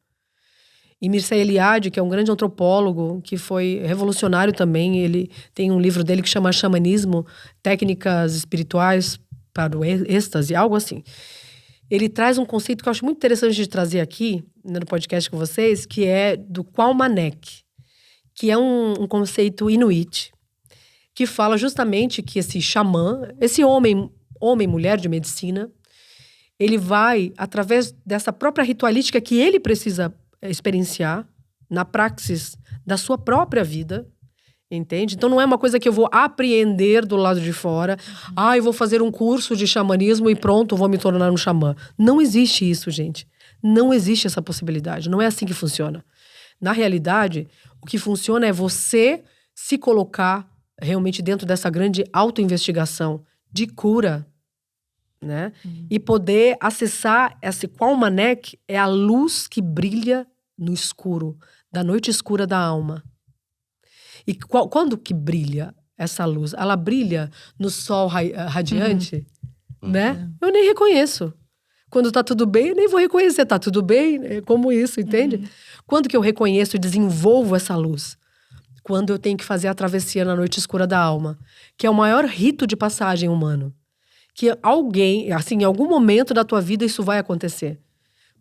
E Mircea Eliade, que é um grande antropólogo, que foi revolucionário também, ele tem um livro dele que chama Xamanismo, Técnicas Espirituais para o Êxtase, algo assim. Ele traz um conceito que eu acho muito interessante de trazer aqui, no podcast com vocês, que é do Qualmanek, que é um conceito inuit, que fala justamente que esse xamã, esse homem e mulher de medicina, ele vai, através dessa própria ritualística que ele precisa experienciar na praxis da sua própria vida, entende? Então não é uma coisa que eu vou apreender do lado de fora. Eu vou fazer um curso de xamanismo e pronto, vou me tornar um xamã. Não existe isso, gente. Não existe essa possibilidade. Não é assim que funciona. Na realidade, o que funciona é você se colocar realmente dentro dessa grande autoinvestigação de cura, né? E poder acessar esse Qualmanek é a luz que brilha no escuro, da noite escura da alma. E quando que brilha essa luz? Ela brilha no sol radiante, né? Eu nem reconheço. Quando tá tudo bem, eu nem vou reconhecer. Tá tudo bem? É como isso, entende? Quando que eu reconheço e desenvolvo essa luz? Quando eu tenho que fazer a travessia na noite escura da alma, que é o maior rito de passagem humano. Que alguém, assim, em algum momento da tua vida isso vai acontecer.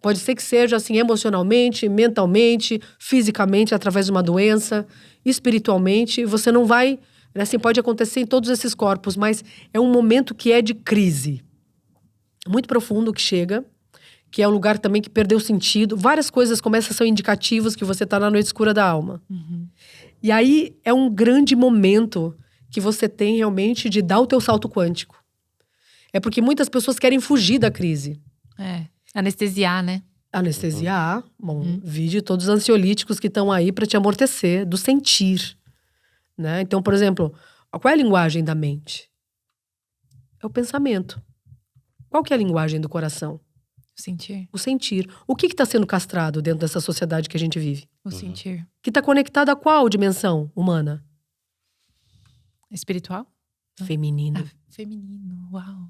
Pode ser que seja assim emocionalmente, mentalmente, fisicamente, através de uma doença, espiritualmente. Você não vai, assim, pode acontecer em todos esses corpos, mas é um momento que é de crise. Muito profundo que chega, que é um lugar também que perdeu sentido. Várias coisas começam a ser indicativas que você está na noite escura da alma. E aí é um grande momento que você tem realmente de dar o teu salto quântico. É porque muitas pessoas querem fugir da crise. Anestesiar, né? Anestesiar, vide todos os ansiolíticos que estão aí para te amortecer, do sentir, né? Então, por exemplo, qual é a linguagem da mente? É o pensamento. Qual que é a linguagem do coração? Sentir. O sentir. O que está sendo castrado dentro dessa sociedade que a gente vive? O sentir. Que está conectado a qual dimensão humana? Espiritual? Feminino. Feminino, uau.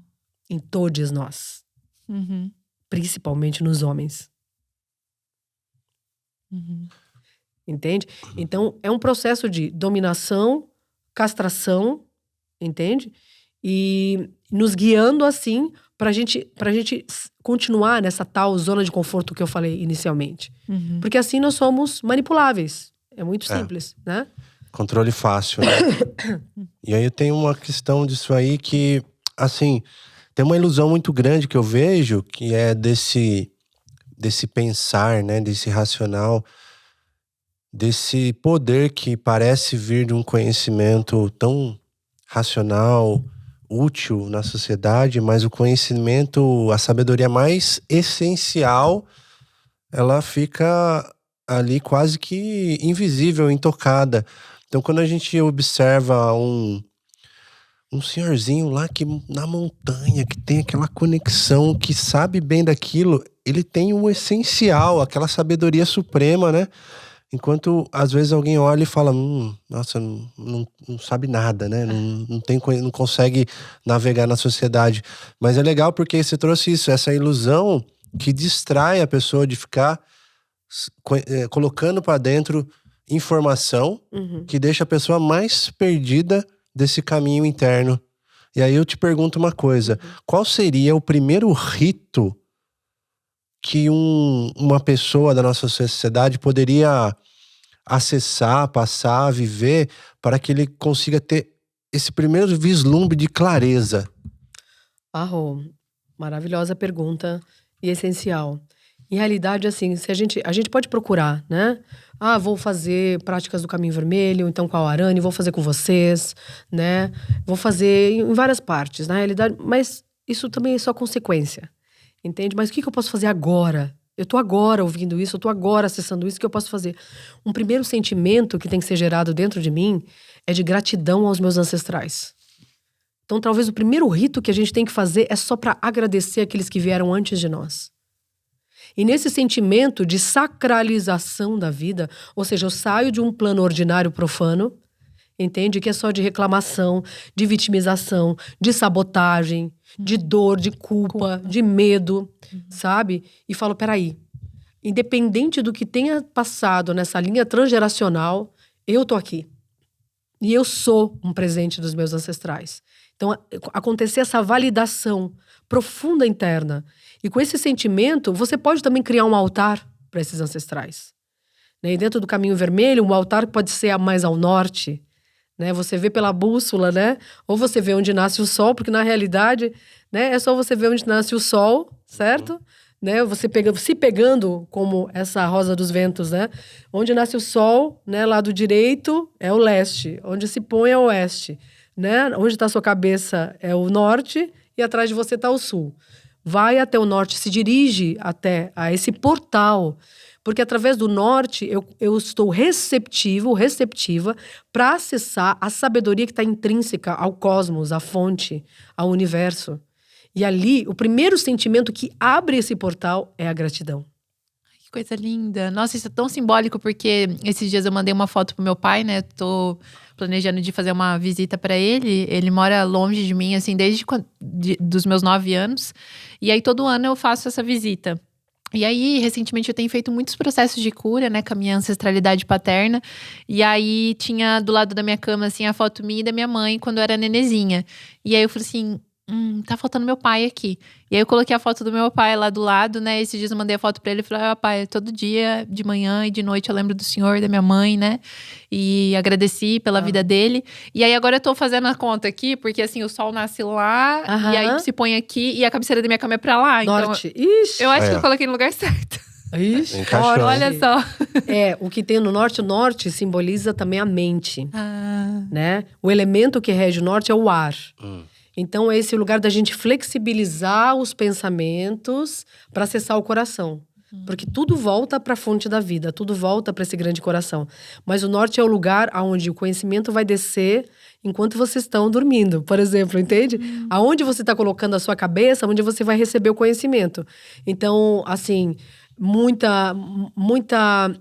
Em todos nós. Principalmente nos homens. Entende? Então, é um processo de dominação, castração, entende? E nos guiando assim pra gente continuar nessa tal zona de conforto que eu falei inicialmente. Porque assim nós somos manipuláveis. É muito simples, né? Controle fácil, né? E aí eu tenho uma questão disso aí que, assim, tem uma ilusão muito grande que eu vejo, que é desse pensar, né? Desse racional, desse poder que parece vir de um conhecimento tão racional, útil na sociedade, mas o conhecimento, a sabedoria mais essencial, ela fica ali quase que invisível, intocada. Então, quando a gente observa um senhorzinho lá que na montanha, que tem aquela conexão, que sabe bem daquilo, ele tem o essencial, aquela sabedoria suprema, né? Enquanto, às vezes, alguém olha e fala, nossa, não sabe nada, né? Não consegue navegar na sociedade. Mas é legal porque você trouxe isso, essa ilusão que distrai a pessoa de ficar colocando para dentro informação que deixa a pessoa mais perdida desse caminho interno. E aí eu te pergunto uma coisa, qual seria o primeiro rito que uma pessoa da nossa sociedade poderia acessar, passar, viver, para que ele consiga ter esse primeiro vislumbre de clareza? Rô, maravilhosa pergunta e essencial. Em realidade, assim, se a gente pode procurar, né? Vou fazer práticas do Caminho Vermelho, então com a Arani, vou fazer com vocês, né? Vou fazer em várias partes, na realidade, mas isso também é só consequência, entende? Mas o que eu posso fazer agora? Eu tô agora ouvindo isso, eu tô agora acessando isso, o que eu posso fazer? Um primeiro sentimento que tem que ser gerado dentro de mim é de gratidão aos meus ancestrais. Então, talvez o primeiro rito que a gente tem que fazer é só para agradecer aqueles que vieram antes de nós. E nesse sentimento de sacralização da vida, ou seja, eu saio de um plano ordinário profano, entende? Que é só de reclamação, de vitimização, de sabotagem, de dor, de culpa, de medo, sabe? E falo, peraí, independente do que tenha passado nessa linha transgeracional, eu tô aqui. E eu sou um presente dos meus ancestrais. Então, acontecer essa validação profunda interna. E com esse sentimento, você pode também criar um altar para esses ancestrais. né? E dentro do caminho vermelho, um altar pode ser mais ao norte, né? Você vê pela bússola, né? Ou você vê onde nasce o sol, porque na realidade, né, é só você ver onde nasce o sol, certo? Né? Você se pegando como essa rosa dos ventos, né? Onde nasce o sol, né? Lado direito é o leste, onde se põe é o oeste, né? Onde está a sua cabeça é o norte e atrás de você está o sul. Vai até o norte, se dirige até a esse portal, porque através do norte eu estou receptiva para acessar a sabedoria que está intrínseca ao cosmos, à fonte, ao universo. E ali, o primeiro sentimento que abre esse portal é a gratidão. Que coisa linda. Nossa, isso é tão simbólico, porque esses dias eu mandei uma foto pro meu pai, né? Tô planejando de fazer uma visita para ele. Ele mora longe de mim, assim, desde dos meus 9 anos. E aí, todo ano eu faço essa visita. E aí, recentemente, eu tenho feito muitos processos de cura, né? Com a minha ancestralidade paterna. E aí, tinha do lado da minha cama, assim, a foto minha e da minha mãe, quando eu era nenezinha. E aí, eu falei assim... tá faltando meu pai aqui. E aí eu coloquei a foto do meu pai lá do lado, né? Esses dias eu mandei a foto pra ele e falei, pai, todo dia, de manhã e de noite eu lembro do senhor, da minha mãe, né? E agradeci pela vida dele. E aí agora eu tô fazendo a conta aqui, porque assim, o sol nasce lá, e aí se põe aqui, e a cabeceira da minha cama é pra lá. Norte. Então, Ixi. eu acho que eu coloquei no lugar certo. Ixi. Encaixou. Olha só. O que tem no norte, o norte simboliza também a mente, né? O elemento que rege o norte é o ar. Então, é esse lugar da gente flexibilizar os pensamentos para acessar o coração. Porque tudo volta para a fonte da vida, tudo volta para esse grande coração. Mas o norte é o lugar onde o conhecimento vai descer enquanto vocês estão dormindo, por exemplo, entende? Aonde você está colocando a sua cabeça, onde você vai receber o conhecimento. Então, assim... muita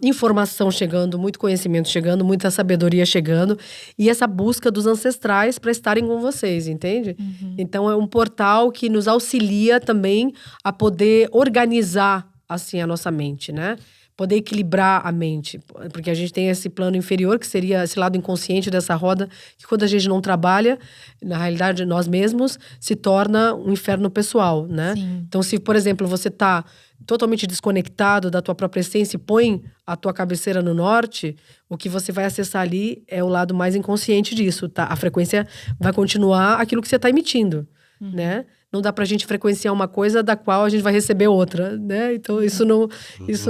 informação chegando, muito conhecimento chegando, muita sabedoria chegando. E essa busca dos ancestrais para estarem com vocês, entende? Então, é um portal que nos auxilia também a poder organizar, assim, a nossa mente, né? Poder equilibrar a mente. Porque a gente tem esse plano inferior, que seria esse lado inconsciente dessa roda, que quando a gente não trabalha, na realidade, nós mesmos, se torna um inferno pessoal, né? Sim. Então, se, por exemplo, você está totalmente desconectado da tua própria essência e põe a tua cabeceira no norte, o que você vai acessar ali é o lado mais inconsciente disso, tá? A frequência vai continuar aquilo que você está emitindo, né? Não dá pra gente frequenciar uma coisa da qual a gente vai receber outra, né? Então, isso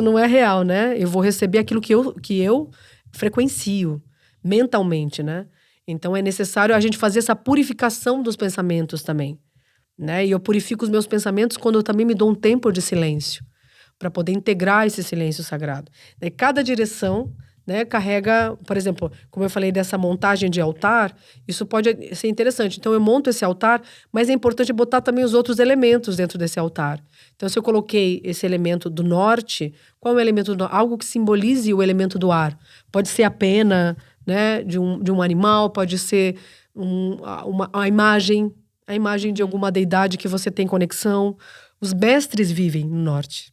não é real, né? Eu vou receber aquilo que eu frequencio mentalmente, né? Então, é necessário a gente fazer essa purificação dos pensamentos também, né? E eu purifico os meus pensamentos quando eu também me dou um tempo de silêncio, para poder integrar esse silêncio sagrado. E cada direção, né, carrega, por exemplo, como eu falei dessa montagem de altar, isso pode ser interessante. Então, eu monto esse altar, mas é importante botar também os outros elementos dentro desse altar. Então, se eu coloquei esse elemento do norte, qual é o elemento do norte? Algo que simbolize o elemento do ar. Pode ser a pena, né, de um animal, pode ser a imagem de alguma deidade que você tem conexão. Os mestres vivem no norte.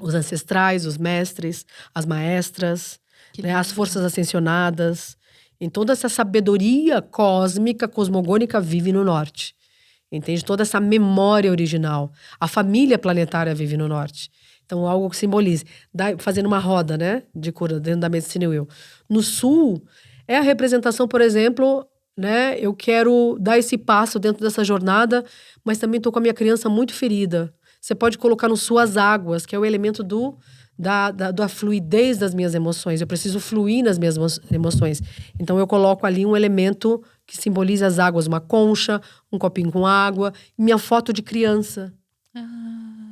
Os ancestrais, os mestres, as maestras, né, as forças ascensionadas. Em toda essa sabedoria cósmica, cosmogônica vive no norte. Entende? Toda essa memória original. A família planetária vive no norte. Então, algo que simbolize. Fazendo uma roda, né, de cura dentro da medicina Will. No sul, é a representação, por exemplo... né? Eu quero dar esse passo dentro dessa jornada, mas também estou com a minha criança muito ferida. Você pode colocar no suas águas, que é o elemento da fluidez das minhas emoções. Eu preciso fluir nas minhas emoções. Então, eu coloco ali um elemento que simboliza as águas, uma concha, um copinho com água, minha foto de criança.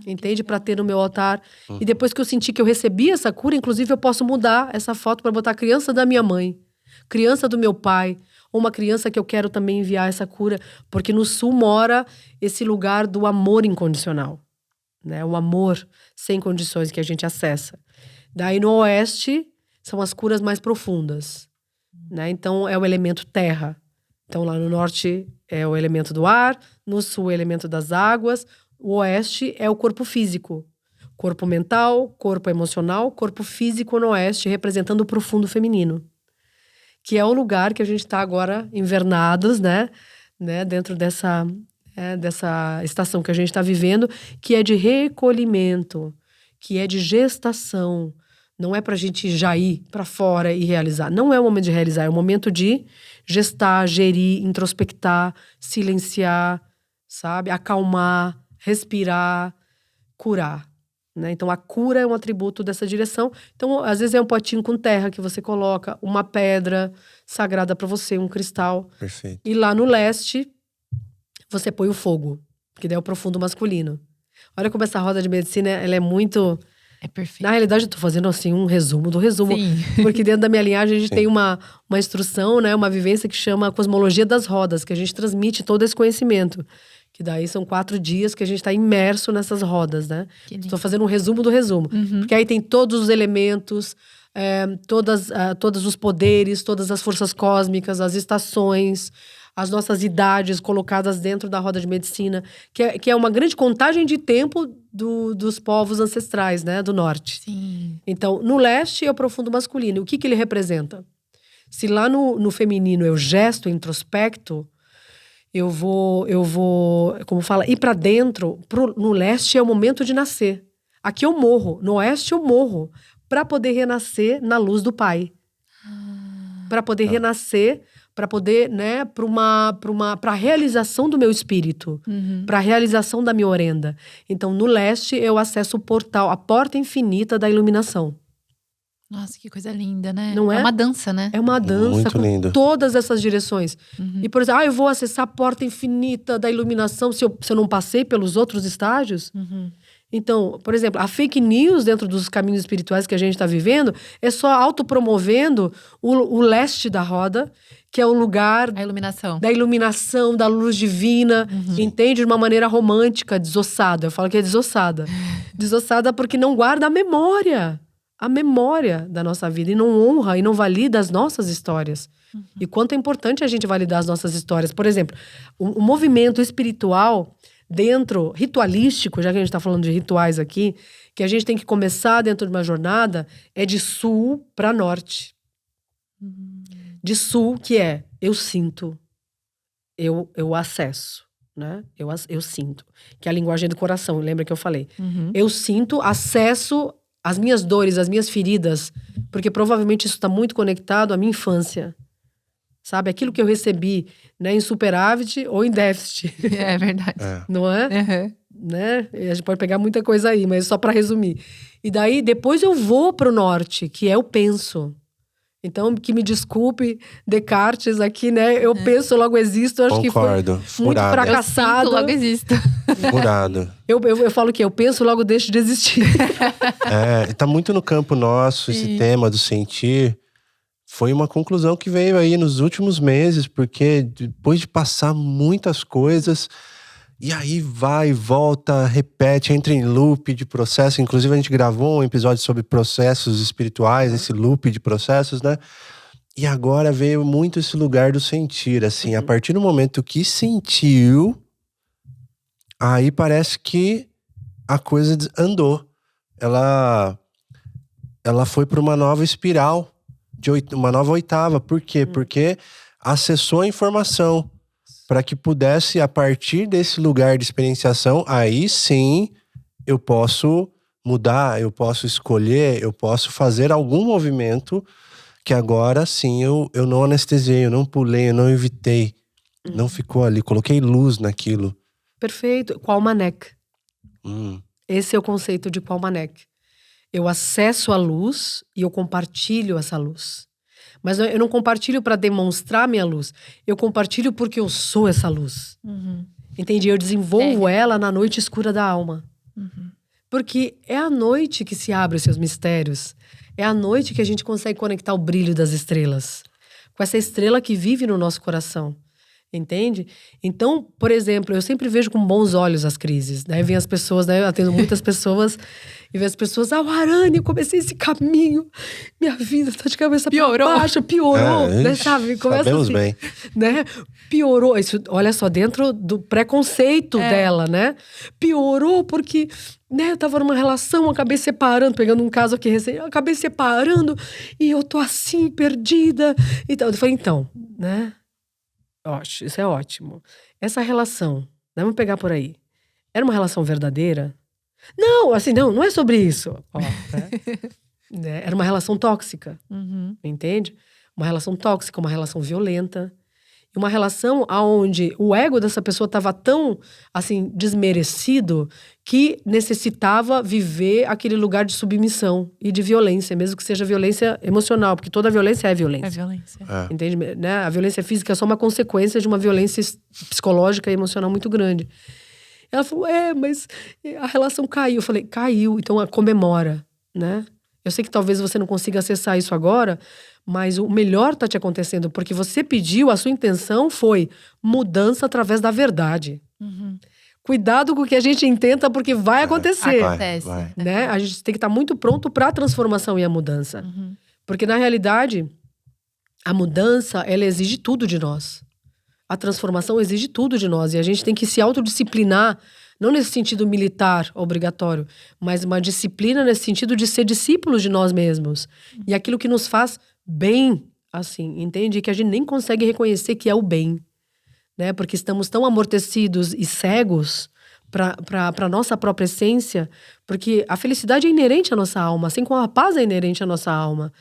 Entende? Para ter no meu altar. E depois que eu senti que eu recebi essa cura, inclusive eu posso mudar essa foto para botar a criança da minha mãe, criança do meu pai, ou uma criança que eu quero também enviar essa cura, porque no sul mora esse lugar do amor incondicional, né? O amor sem condições que a gente acessa. Daí no oeste são as curas mais profundas, né? Então é o elemento terra. Então lá no norte é o elemento do ar, no sul é o elemento das águas, o oeste é o corpo físico. Corpo mental, corpo emocional, corpo físico no oeste, representando o profundo feminino. Que é o lugar que a gente está agora invernados, né? Dentro dessa estação que a gente está vivendo, que é de recolhimento, que é de gestação, Não é pra gente já ir pra fora e realizar. Não é o momento de realizar, é o momento de gestar, gerir, introspectar, silenciar, sabe? Acalmar, respirar, curar. Né? Então, a cura é um atributo dessa direção. Então, às vezes é um potinho com terra que você coloca, uma pedra sagrada para você, um cristal. Perfeito. E lá no leste, você põe o fogo, que daí é o profundo masculino. Olha como essa roda de medicina, ela é muito... É perfeito. Na realidade, eu tô fazendo assim um resumo do resumo. Sim. Porque dentro da minha linhagem a gente Sim. tem uma instrução, né? Uma vivência que chama Cosmologia das Rodas, que a gente transmite todo esse conhecimento. Que daí são 4 dias que a gente está imerso nessas rodas, né? Estou fazendo um resumo do resumo. Porque aí tem todos os elementos, todos os poderes, todas as forças cósmicas, as estações, as nossas idades colocadas dentro da roda de medicina, que é uma grande contagem de tempo dos povos ancestrais, né? Do norte. Sim. Então, no leste é o profundo masculino. O que ele representa? Se lá no feminino eu gesto, introspecto, eu vou, como fala, ir para dentro. No leste é o momento de nascer. Aqui eu morro, no oeste eu morro, para poder renascer na luz do Pai. Para poder renascer, para poder, né, para a realização do meu espírito, para a realização da minha orenda. Então, no leste eu acesso o portal, a porta infinita da iluminação. Nossa, que coisa linda, né? Não é? É uma dança, né? É uma dança Muito com lindo. todas essas direções. E, por exemplo, eu vou acessar a porta infinita da iluminação se eu não passei pelos outros estágios. Então, por exemplo, a fake news dentro dos caminhos espirituais que a gente está vivendo é só autopromovendo o leste da roda, que é o lugar A iluminação. da iluminação, da luz divina, entende? De uma maneira romântica, desossada. Eu falo que é desossada. Desossada porque não guarda a memória da nossa vida, e não honra e não valida as nossas histórias. E quanto é importante a gente validar as nossas histórias. Por exemplo, o movimento espiritual dentro, ritualístico, já que a gente está falando de rituais aqui, que a gente tem que começar dentro de uma jornada, é de sul para norte. De sul, que é eu sinto, eu acesso, né? Eu sinto. Que é a linguagem do coração, lembra que eu falei? Eu sinto, acesso as minhas dores, as minhas feridas, porque provavelmente isso está muito conectado à minha infância. Sabe? Aquilo que eu recebi, né, em superávit ou em déficit. É verdade. Não é? Uhum. Né? E a gente pode pegar muita coisa aí, mas só para resumir. E daí, depois eu vou pro norte, que é o penso. Então, que me desculpe, Descartes aqui, né? Eu penso, logo existo. Eu acho Concordo. que foi muito Furado. fracassado. Eu sinto, logo existo. Furado. Eu falo que eu penso, logo deixo de existir. Tá muito no campo nosso esse tema do sentir. Foi uma conclusão que veio aí nos últimos meses, porque depois de passar muitas coisas, e aí vai, volta, repete, entra em loop de processo. Inclusive a gente gravou um episódio sobre processos espirituais, esse loop de processos, né? E agora veio muito esse lugar do sentir, assim, a partir do momento que sentiu, aí parece que a coisa andou. Ela foi para uma nova espiral, uma nova oitava. Por quê? Porque acessou a informação para que pudesse, a partir desse lugar de experienciação, aí sim eu posso mudar, eu posso escolher, eu posso fazer algum movimento que agora sim eu não anestesiei, eu não pulei, eu não evitei. Não ficou ali, coloquei luz naquilo. Perfeito. Qualmanek. Esse é o conceito de Qualmanek. Eu acesso a luz e eu compartilho essa luz. Mas eu não compartilho para demonstrar minha luz. Eu compartilho porque eu sou essa luz. Entendi? Eu desenvolvo ela na noite escura da alma. Porque é a noite que se abre os seus mistérios. É a noite que a gente consegue conectar o brilho das estrelas. Com essa estrela que vive no nosso coração. Entende? Então, por exemplo, eu sempre vejo com bons olhos as crises, né? Vem as pessoas, né? Eu atendo muitas pessoas e vejo as pessoas, Arani, eu comecei esse caminho, minha vida tá de cabeça pra baixo, piorou, né? Sabe? Começa sabemos assim, bem. né? Piorou, isso, olha só, dentro do preconceito dela, né? Piorou porque, né, eu tava numa relação, acabei separando, pegando um caso aqui recente, eu acabei separando e eu tô assim, perdida. Então, eu falei, então, né? Isso é ótimo. Essa relação, vamos pegar por aí. Era uma relação verdadeira? Não, assim, não é sobre isso. Ó, né? né? Era uma relação tóxica, Uhum. entende? Uma relação tóxica, uma relação violenta. Uma relação onde o ego dessa pessoa estava tão, assim, desmerecido que necessitava viver aquele lugar de submissão e de violência, mesmo que seja violência emocional, porque toda violência é violência. É violência. É. Entende? Né? A violência física é só uma consequência de uma violência psicológica e emocional muito grande. Ela falou, mas a relação caiu. Eu falei, caiu, então comemora, né? Eu sei que talvez você não consiga acessar isso agora, mas o melhor está te acontecendo, porque você pediu, a sua intenção foi mudança através da verdade. Uhum. Cuidado com o que a gente intenta, porque vai acontecer. Acontece. vai. Né? A gente tem que estar muito pronto para a transformação e a mudança. Uhum. Porque, na realidade, a mudança, ela exige tudo de nós. A transformação exige tudo de nós. E a gente tem que se autodisciplinar, não nesse sentido militar obrigatório, mas uma disciplina nesse sentido de ser discípulos de nós mesmos. E aquilo que nos faz bem, assim, entende? Que a gente nem consegue reconhecer que é o bem. Né? Porque estamos tão amortecidos e cegos para a nossa própria essência, porque a felicidade é inerente à nossa alma, assim como a paz é inerente à nossa alma.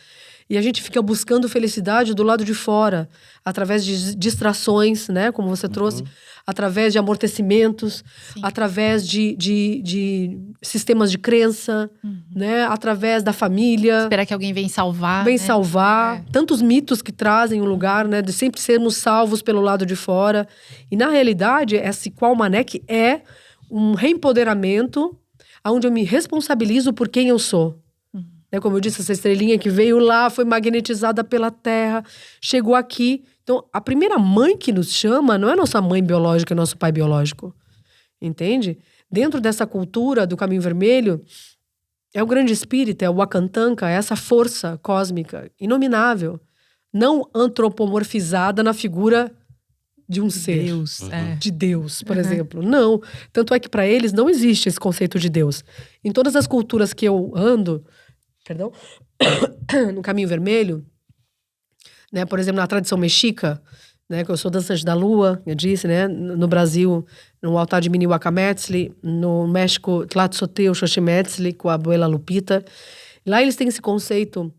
E a gente fica buscando felicidade do lado de fora, através de distrações, né? Como você trouxe, através de amortecimentos, Sim. através de sistemas de crença, né? Através da família. Esperar que alguém venha salvar. Vem né? salvar. Tantos mitos que trazem o lugar, né? De sempre sermos salvos pelo lado de fora. E na realidade, esse Qual Manek é um reempoderamento onde eu me responsabilizo por quem eu sou. Como eu disse, essa estrelinha que veio lá, foi magnetizada pela Terra, chegou aqui. Então, a primeira mãe que nos chama não é nossa mãe biológica, é nosso pai biológico. Entende? Dentro dessa cultura do caminho vermelho, é o grande espírito, é o Wakantanka, é essa força cósmica inominável, não antropomorfizada na figura de um ser. Deus. De Deus, por exemplo. Não. Tanto é que para eles não existe esse conceito de Deus. Em todas as culturas que eu ando, no caminho vermelho, né? Por exemplo, na tradição mexica, né? Que eu sou dançante da lua, eu disse, né? No Brasil, no altar de Minihuacametzli, no México, Tlatzoteu Xochimetzli, com a abuela Lupita. Lá eles têm esse conceito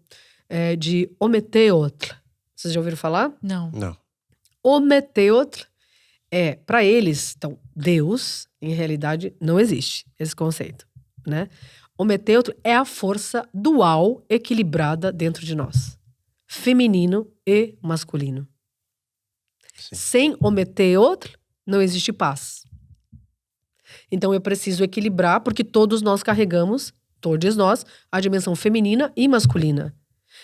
de Ometeotl. Vocês já ouviram falar? Não. Não. Ometeotl para eles, então, Deus, em realidade, não existe esse conceito, né? Ometeotl é a força dual equilibrada dentro de nós. Feminino e masculino. Sim. Sem Ometeotl, não existe paz. Então eu preciso equilibrar, porque todos nós carregamos, todos nós, a dimensão feminina e masculina.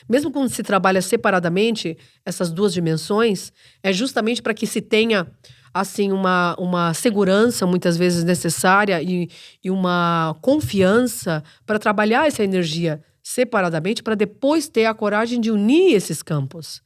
Mesmo quando se trabalha separadamente, essas duas dimensões, é justamente para que se tenha, assim, uma segurança, muitas vezes necessária, e uma confiança para trabalhar essa energia separadamente, para depois ter a coragem de unir esses campos.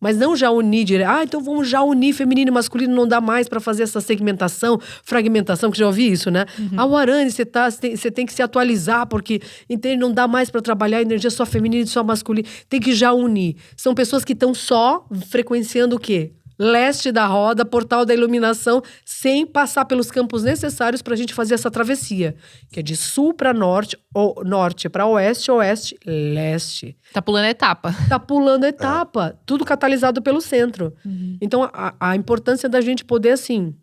Mas não já unir direto. Então vamos já unir feminino e masculino, não dá mais para fazer essa segmentação, fragmentação, que já ouvi isso, né? O Arani, você tem que se atualizar, porque entende, não dá mais para trabalhar a energia só feminina e só masculina. Tem que já unir. São pessoas que estão só frequenciando o quê? Leste da roda, portal da iluminação, sem passar pelos campos necessários para a gente fazer essa travessia, que é de sul para norte, norte para oeste, oeste, leste. Tá pulando a etapa. Tá pulando etapa, tudo catalisado pelo centro. Então, a importância da gente poder, assim,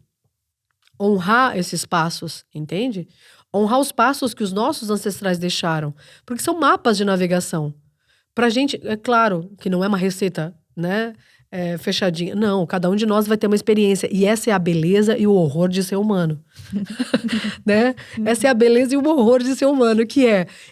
honrar esses passos, entende? Honrar os passos que os nossos ancestrais deixaram, porque são mapas de navegação. Pra gente, é claro que não é uma receita, né? Fechadinha. Não, cada um de nós vai ter uma experiência. E essa é a beleza e o horror de ser humano. Né? Essa é a beleza e o horror de ser humano, que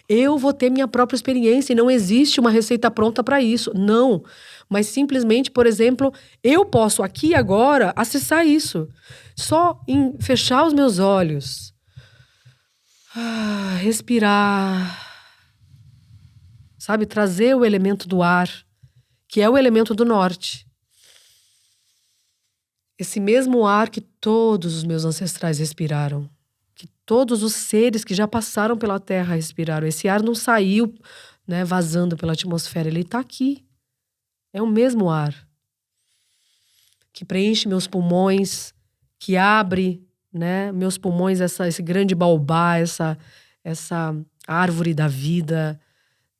eu vou ter minha própria experiência e não existe uma receita pronta para isso. Não. Mas simplesmente, por exemplo, eu posso aqui agora acessar isso. Só em fechar os meus olhos. Respirar. Sabe? Trazer o elemento do ar, que é o elemento do norte. Esse mesmo ar que todos os meus ancestrais respiraram. Que todos os seres que já passaram pela Terra respiraram. Esse ar não saiu, né, vazando pela atmosfera. Ele está aqui. É o mesmo ar. Que preenche meus pulmões, que abre, né, meus pulmões, esse grande baobá, essa árvore da vida,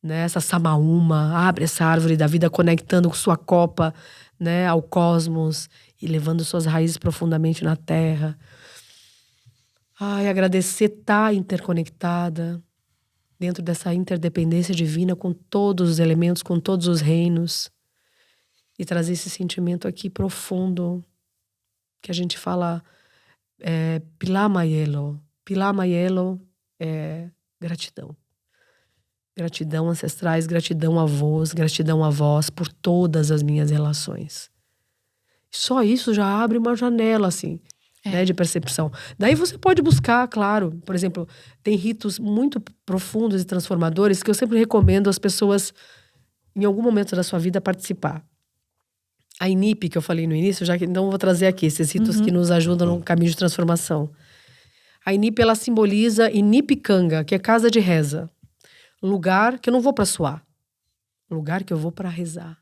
né? Essa samaúma, abre essa árvore da vida conectando com sua copa, né, ao cosmos e levando suas raízes profundamente na terra. Ai, agradecer estar interconectada dentro dessa interdependência divina com todos os elementos, com todos os reinos. E trazer esse sentimento aqui profundo, que a gente fala Pilamayelo. Pilamayelo é gratidão. Gratidão ancestrais, gratidão avós, gratidão a vós por todas as minhas relações. Só isso já abre uma janela, assim, né, de percepção. Daí você pode buscar, claro, por exemplo, tem ritos muito profundos e transformadores que eu sempre recomendo às pessoas, em algum momento da sua vida, participar. A Inip, que eu falei no início, então eu vou trazer aqui esses ritos que nos ajudam no caminho de transformação. A Inip, ela simboliza Inipikanga, que é casa de reza. Lugar que eu não vou para suar. Lugar que eu vou para rezar.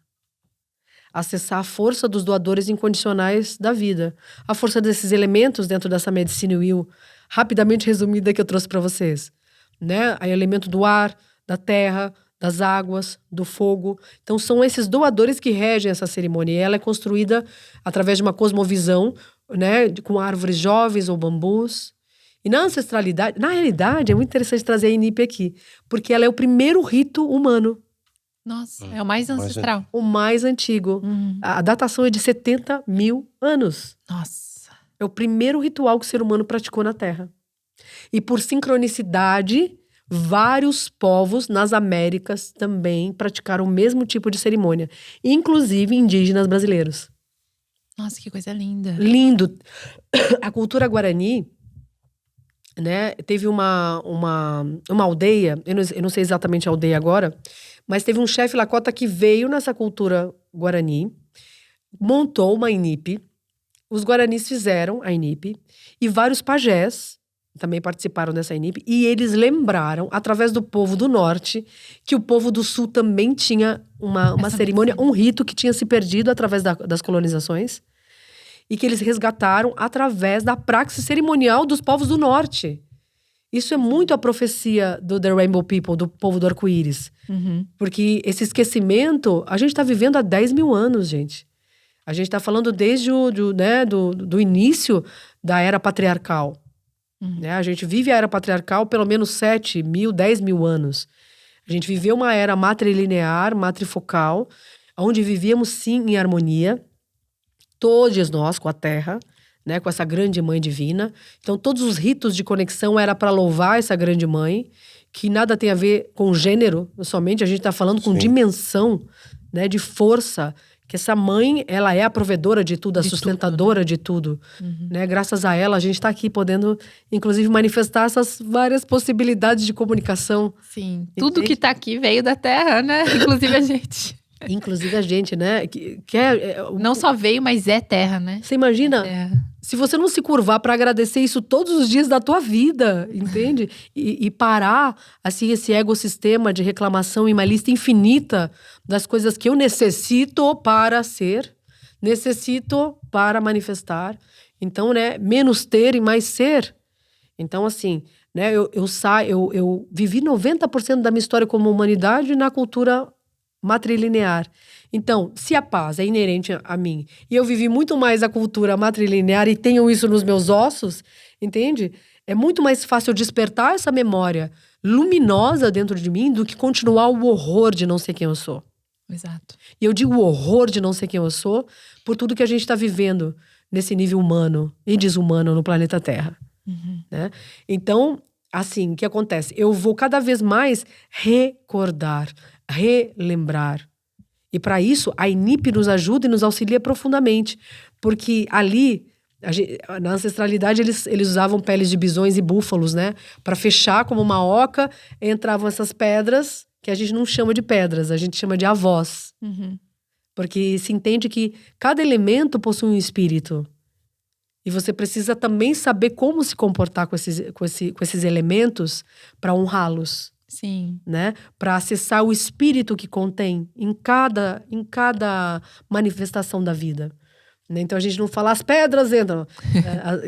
Acessar a força dos doadores incondicionais da vida. A força desses elementos dentro dessa Medicine Wheel, rapidamente resumida, que eu trouxe para vocês. Né? O elemento do ar, da terra, das águas, do fogo. Então são esses doadores que regem essa cerimônia. E ela é construída através de uma cosmovisão, né, com árvores jovens ou bambus. E na ancestralidade, na realidade, é muito interessante trazer a Inip aqui, porque ela é o primeiro rito humano. Nossa, é o mais ancestral. O mais antigo. A datação é de 70 mil anos. Nossa. É o primeiro ritual que o ser humano praticou na Terra. E por sincronicidade, vários povos nas Américas também praticaram o mesmo tipo de cerimônia. Inclusive indígenas brasileiros. Nossa, que coisa linda. Lindo. A cultura guarani, né, teve uma aldeia, eu não sei exatamente a aldeia agora, mas teve um chefe Lakota que veio nessa cultura guarani, montou uma Inip, os guaranis fizeram a Inip, e vários pajés também participaram dessa Inip, e eles lembraram, através do povo do norte, que o povo do sul também tinha uma cerimônia, um rito que tinha se perdido através das colonizações, e que eles resgataram através da praxis cerimonial dos povos do norte. Isso é muito a profecia do The Rainbow People, do povo do arco-íris. Porque esse esquecimento, a gente está vivendo há 10 mil anos, gente. A gente está falando desde do início da era patriarcal. Né? A gente vive a era patriarcal pelo menos 7 mil, 10 mil anos. A gente viveu uma era matrilinear, matrifocal, onde vivíamos sim em harmonia, todos nós com a terra, né, com essa grande mãe divina. Então todos os ritos de conexão era para louvar essa grande mãe, que nada tem a ver com gênero, somente a gente está falando com dimensão, né, de força, que essa mãe, ela é a provedora de tudo, a sustentadora de tudo. Né? Graças a ela, a gente está aqui podendo, inclusive, manifestar essas várias possibilidades de comunicação. Sim, tudo que está aqui veio da Terra, né? Inclusive a gente. Inclusive a gente, né? Não só veio, mas é terra, né? Você imagina, se você não se curvar para agradecer isso todos os dias da tua vida, entende? E parar, assim, esse ecossistema de reclamação e uma lista infinita das coisas que eu necessito para ser, necessito para manifestar. Então, né? Menos ter e mais ser. Então, assim, né? Eu vivi 90% da minha história como humanidade na cultura matrilinear. Então, se a paz é inerente a mim e eu vivi muito mais a cultura matrilinear e tenho isso nos meus ossos, entende? É muito mais fácil despertar essa memória luminosa dentro de mim do que continuar o horror de não ser quem eu sou. Exato. E eu digo o horror de não ser quem eu sou por tudo que a gente está vivendo nesse nível humano e desumano no planeta Terra. Né? Então, assim, o que acontece? Eu vou cada vez mais recordar, relembrar. E para isso, a Inip nos ajuda e nos auxilia profundamente. Porque ali, na ancestralidade, eles usavam peles de bisões e búfalos, né? Para fechar como uma oca, entravam essas pedras, que a gente não chama de pedras, a gente chama de avós. Porque se entende que cada elemento possui um espírito. E você precisa também saber como se comportar com esses elementos para honrá-los. Sim. Né? Para acessar o espírito que contém em cada manifestação da vida. né? Então a gente não fala as pedras entram,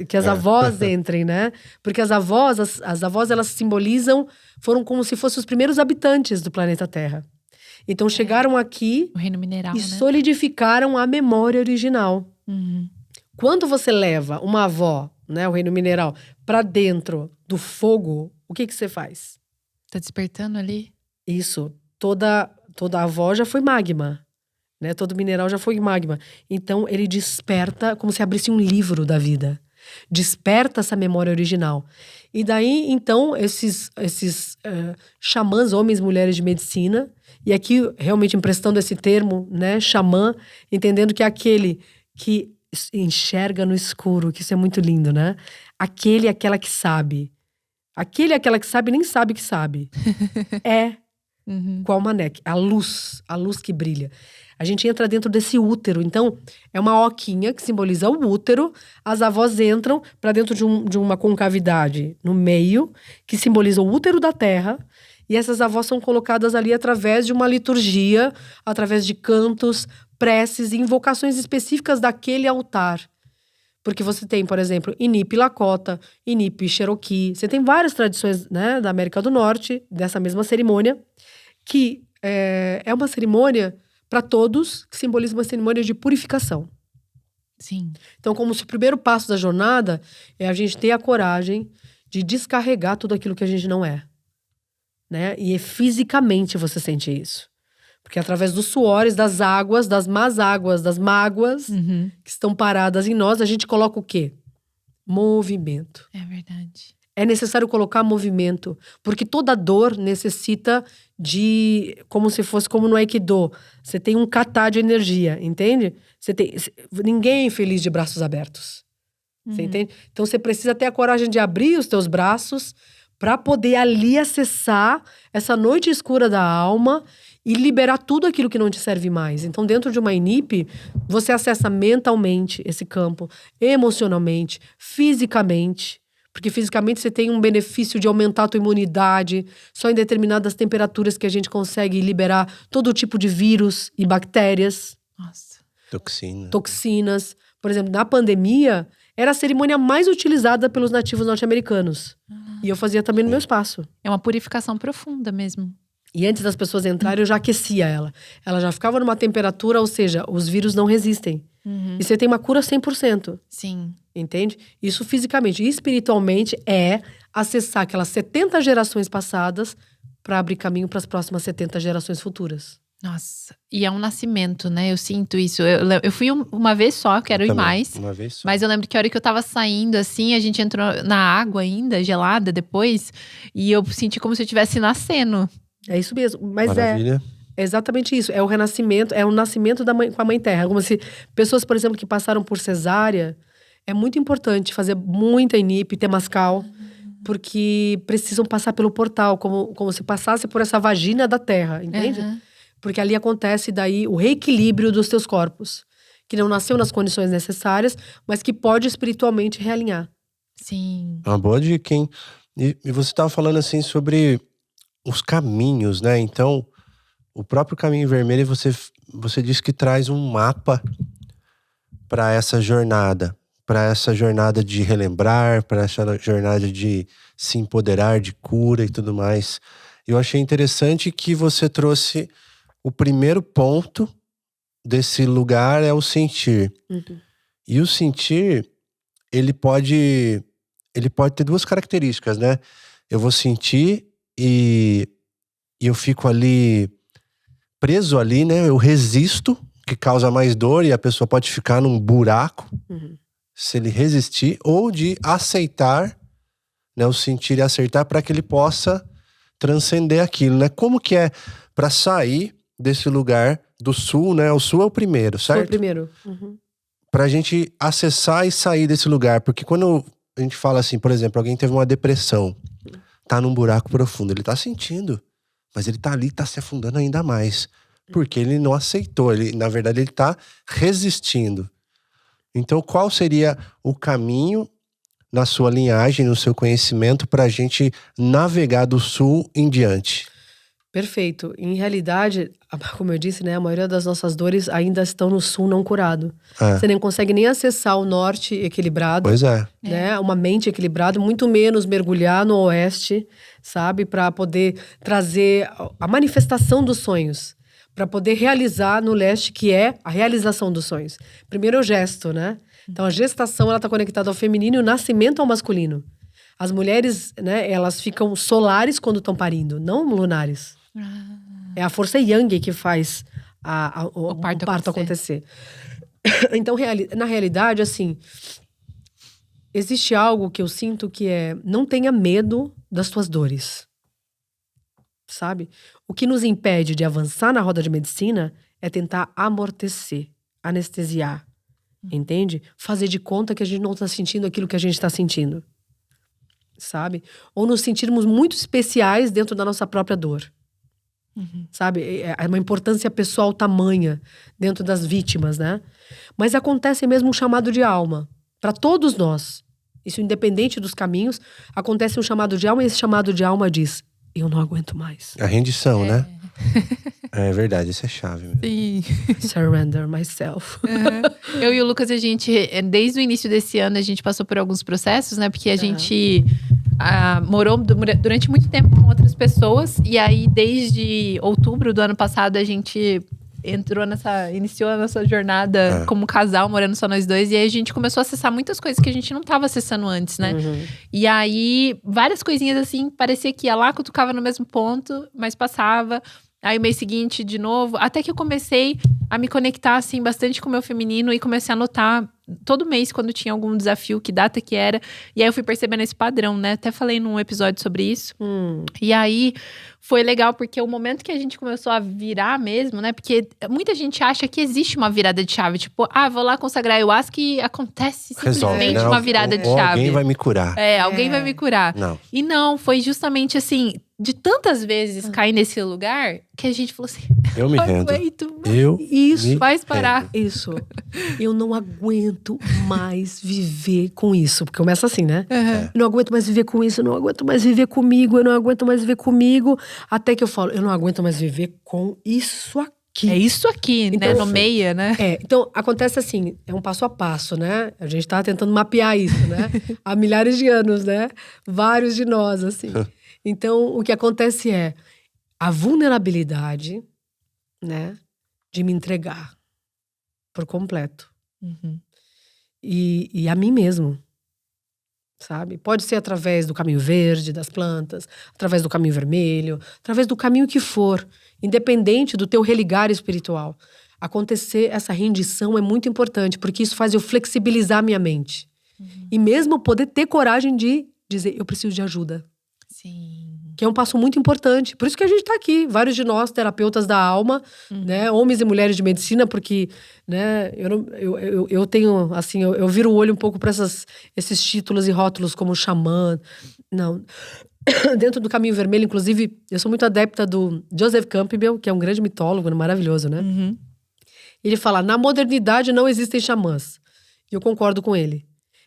que as avós entrem, né? Porque as avós elas simbolizam, foram como se fossem os primeiros habitantes do planeta Terra. Então chegaram aqui O reino mineral, e né? solidificaram a memória original. Quando você leva uma avó, né, o reino mineral, para dentro do fogo, o que você faz? Tá despertando ali? Isso, toda avó já foi magma, né? Todo mineral já foi magma. Então ele desperta como se abrisse um livro da vida. Desperta essa memória original. E daí, então, esses xamãs, homens e mulheres de medicina, e aqui realmente emprestando esse termo, né, xamã, entendendo que é aquele que enxerga no escuro, que isso é muito lindo, né? Aquele e aquela que sabe. Aquele e aquela que sabe nem sabe que sabe. É qual Manek, a luz que brilha. A gente entra dentro desse útero, então é uma oquinha que simboliza o útero. As avós entram para dentro de uma concavidade no meio, que simboliza o útero da terra. E essas avós são colocadas ali através de uma liturgia, através de cantos, preces e invocações específicas daquele altar. Porque você tem, por exemplo, Inipi Lakota, Inipi Cherokee. Você tem várias tradições, né, da América do Norte, dessa mesma cerimônia, que é uma cerimônia para todos, que simboliza uma cerimônia de purificação. Sim. Então, como se o primeiro passo da jornada é a gente ter a coragem de descarregar tudo aquilo que a gente não é. Né? E fisicamente você sente isso. Porque através dos suores, das águas, das más águas, das mágoas que estão paradas em nós, a gente coloca o quê? Movimento. É verdade. É necessário colocar movimento, porque toda dor necessita de, como se fosse como no Aikido, você tem um kata de energia, entende? Ninguém é feliz de braços abertos, você entende? Então você precisa ter a coragem de abrir os teus braços para poder ali acessar essa noite escura da alma e liberar tudo aquilo que não te serve mais. Então, dentro de uma Inipi, você acessa mentalmente esse campo, emocionalmente, fisicamente. Porque fisicamente você tem um benefício de aumentar a tua imunidade. Só em determinadas temperaturas que a gente consegue liberar todo tipo de vírus e bactérias. Nossa. Toxinas. Por exemplo, na pandemia, era a cerimônia mais utilizada pelos nativos norte-americanos. E eu fazia também no meu espaço. É uma purificação profunda mesmo. E antes das pessoas entrarem, eu já aquecia ela. Ela já ficava numa temperatura, ou seja, os vírus não resistem. E você tem uma cura 100%. Sim. Entende? Isso fisicamente. E espiritualmente é acessar aquelas 70 gerações passadas para abrir caminho para as próximas 70 gerações futuras. Nossa. E é um nascimento, né? Eu sinto isso. Eu fui uma vez só, quero ir mais. Uma vez só. Mas eu lembro que a hora que eu tava saindo, assim, a gente entrou na água ainda, gelada depois. E eu senti como se eu estivesse nascendo. É isso mesmo. Mas Maravilha. é exatamente isso. É o renascimento, é o nascimento da mãe, com a mãe terra. Como se pessoas, por exemplo, que passaram por cesárea, é muito importante fazer muita Inipi, temascal, porque precisam passar pelo portal, como se passasse por essa vagina da terra, entende? Porque ali acontece daí o reequilíbrio dos teus corpos, que não nasceu nas condições necessárias, mas que pode espiritualmente realinhar. Sim. Uma boa dica, hein? E você estava falando assim sobre os caminhos, né? Então, o próprio Caminho Vermelho, você disse que traz um mapa para essa jornada de relembrar, para essa jornada de se empoderar, de cura e tudo mais. Eu achei interessante que você trouxe o primeiro ponto desse lugar é o sentir. E o sentir, ele pode ter duas características, né? Eu vou sentir e eu fico ali preso ali, né? Eu resisto, que causa mais dor, e a pessoa pode ficar num buraco se ele resistir, ou de aceitar, né? O sentir e aceitar para que ele possa transcender aquilo, né? Como que é para sair desse lugar do sul, né? O sul é o primeiro, certo? Foi o primeiro. Pra gente acessar e sair desse lugar, porque quando a gente fala assim, por exemplo, alguém teve uma depressão, tá num buraco profundo, ele tá sentindo, mas ele tá ali, tá se afundando ainda mais, porque ele não aceitou, na verdade ele tá resistindo. Então qual seria o caminho na sua linhagem, no seu conhecimento, pra gente navegar do sul em diante? Perfeito. Em realidade, como eu disse, né, a maioria das nossas dores ainda estão no sul não curado. Você nem consegue nem acessar o norte equilibrado. Pois é. Né? Uma mente equilibrada, muito menos mergulhar no oeste, sabe? Para poder trazer a manifestação dos sonhos. Para poder realizar no leste, que é a realização dos sonhos. Primeiro é o gesto, né? Então a gestação, ela está conectada ao feminino e o nascimento ao masculino. As mulheres, né, elas ficam solares quando estão parindo, não lunares. É a força yang que faz o parto acontecer. Então, na realidade, assim, existe algo que eu sinto que é: não tenha medo das tuas dores. Sabe? O que nos impede de avançar na roda de medicina é tentar amortecer, anestesiar. Entende? Fazer de conta que a gente não está sentindo aquilo que a gente está sentindo. Sabe? Ou nos sentirmos muito especiais dentro da nossa própria dor. Sabe? É uma importância pessoal tamanha dentro das vítimas, né? Mas acontece mesmo um chamado de alma. Para todos nós. Isso independente dos caminhos. Acontece um chamado de alma e esse chamado de alma diz: eu não aguento mais. A rendição, né? É verdade, isso é chave mesmo. Sim. Surrender myself. Eu e o Lucas, a gente, desde o início desse ano, a gente passou por alguns processos, né? Porque a gente morou durante muito tempo com outras pessoas. E aí, desde outubro do ano passado, a gente iniciou a nossa jornada como casal, morando só nós dois. E aí a gente começou a acessar muitas coisas que a gente não estava acessando antes, né? E aí, várias coisinhas assim, parecia que ia lá, cutucava no mesmo ponto, mas passava. Aí o mês seguinte, de novo. Até que eu comecei a me conectar, assim, bastante com o meu feminino. E comecei a notar, todo mês, quando tinha algum desafio, que data que era. E aí eu fui percebendo esse padrão, né? Até falei num episódio sobre isso. E aí foi legal, porque o momento que a gente começou a virar mesmo, né? Porque muita gente acha que existe uma virada de chave. Tipo, vou lá consagrar ayahuasca e acontece simplesmente né? uma virada de chave. Alguém vai me curar. Alguém vai me curar. Não. E não, foi justamente assim, de tantas vezes cair nesse lugar, que a gente falou assim: eu me rendo. Isso faz parar. Isso. Eu não aguento mais viver com isso. Porque começa assim, né? Eu não aguento mais viver com isso, eu não aguento mais viver comigo, eu não aguento mais viver comigo. Até que eu falo: eu não aguento mais viver com isso aqui. É isso aqui, então, né? Nomeia, né? Então, acontece assim, é um passo a passo, né? A gente tá tentando mapear isso, né? Há milhares de anos, né? Vários de nós, assim. Então, o que acontece é a vulnerabilidade, né? De me entregar por completo. E a mim mesmo. Sabe? Pode ser através do caminho verde, das plantas, através do caminho vermelho, através do caminho que for, independente do teu religar espiritual. Acontecer essa rendição é muito importante, porque isso faz eu flexibilizar a minha mente. E mesmo poder ter coragem de dizer: eu preciso de ajuda. Sim. Que é um passo muito importante. Por isso que a gente tá aqui. Vários de nós, terapeutas da alma, né? Homens e mulheres de medicina, porque, né? Eu tenho, assim, eu viro o olho um pouco para esses títulos e rótulos como xamã. Não. Dentro do Caminho Vermelho, inclusive, eu sou muito adepta do Joseph Campbell, que é um grande mitólogo, maravilhoso, né? Ele fala: na modernidade não existem xamãs. E eu concordo com ele.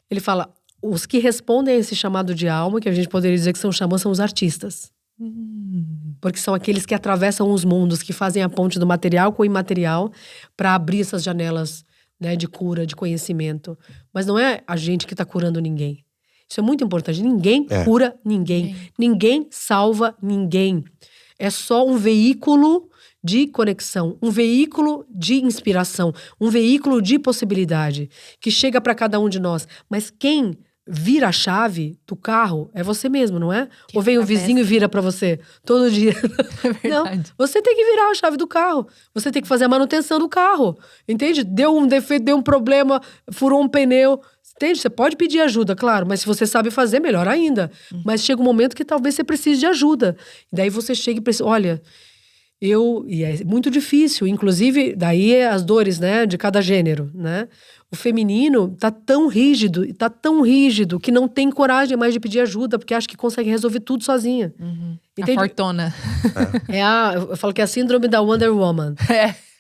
Ele fala: os que respondem a esse chamado de alma, que a gente poderia dizer que são xamãs, são os artistas. Porque são aqueles que atravessam os mundos, que fazem a ponte do material com o imaterial para abrir essas janelas, né, de cura, de conhecimento. Mas não é a gente que está curando ninguém. Isso é muito importante. Ninguém cura ninguém. Ninguém salva ninguém. É só um veículo de conexão, um veículo de inspiração, um veículo de possibilidade que chega para cada um de nós. Mas quem vira a chave do carro é você mesmo, não é? Ou vem o vizinho e vira pra você todo dia. Não, você tem que virar a chave do carro. Você tem que fazer a manutenção do carro. Entende? Deu um defeito, deu um problema, furou um pneu. Entende? Você pode pedir ajuda, claro, mas se você sabe fazer, melhor ainda. Mas chega um momento que talvez você precise de ajuda. E daí você chega e pensa: olha, e é muito difícil, inclusive, daí as dores, né, de cada gênero, né? O feminino tá tão rígido que não tem coragem mais de pedir ajuda, porque acha que consegue resolver tudo sozinha. A fortuna. Eu falo que é a síndrome da Wonder Woman.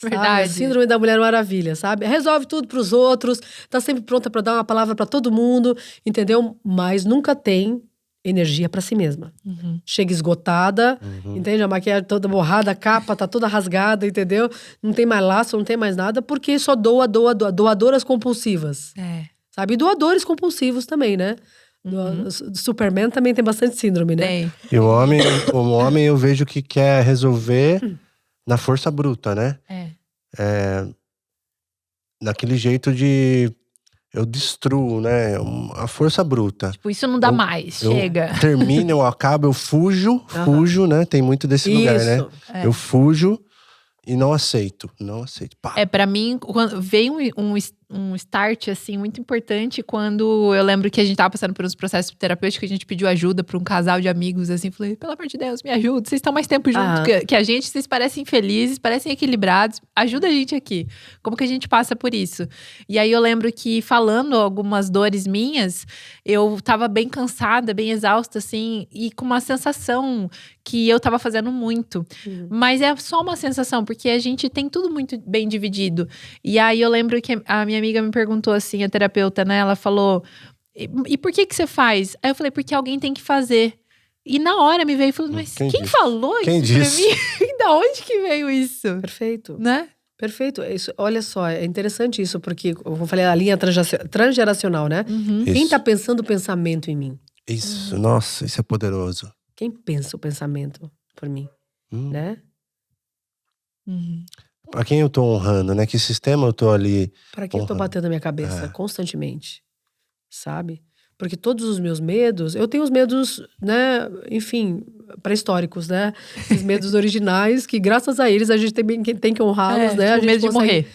Verdade. A síndrome da Mulher Maravilha, sabe? Resolve tudo pros outros, tá sempre pronta para dar uma palavra para todo mundo, entendeu? Mas nunca tem energia para si mesma. Chega esgotada, entende? A maquiagem toda borrada, a capa tá toda rasgada, entendeu? Não tem mais laço, não tem mais nada, porque só doa. Doadoras compulsivas. Sabe? E doadores compulsivos também, né? Superman também tem bastante síndrome, né? Tem. E o homem eu vejo que quer resolver na força bruta, né? Naquele jeito de… Eu destruo, né? A força bruta. Tipo, isso não dá mais, chega. Eu termino, eu acabo, eu fujo, né? Tem muito desse lugar, né? Eu fujo e não aceito. Pá. Pra mim, quando veio um start, assim, muito importante quando eu lembro que a gente tava passando por uns processos terapêuticos, a gente pediu ajuda pra um casal de amigos, assim, falei, pelo amor de Deus, me ajuda, vocês estão mais tempo juntos que a gente, vocês parecem felizes, parecem equilibrados, ajuda a gente aqui. Como que a gente passa por isso? E aí eu lembro que falando algumas dores minhas, eu tava bem cansada, bem exausta, assim, e com uma sensação que eu tava fazendo muito. Mas é só uma sensação, porque a gente tem tudo muito bem dividido. E aí eu lembro que a minha amiga me perguntou assim, a terapeuta, né? Ela falou, e por que você faz? Aí eu falei, porque alguém tem que fazer. E na hora me veio e falou, mas quem falou isso pra mim? Da onde que veio isso? Perfeito. Né? Perfeito. Isso, olha só, é interessante isso, porque eu falei a linha transgeracional, né? Quem tá pensando o pensamento em mim? Isso, nossa, isso é poderoso. Quem pensa o pensamento por mim, né? Pra quem eu tô honrando, né? Que sistema eu tô ali Pra quem eu tô batendo a minha cabeça constantemente, sabe? Porque todos os meus medos, eu tenho os medos, né, enfim, pré-históricos, né? Os medos originais, que graças a eles a gente tem que honrá-los, né? A gente medo de morrer.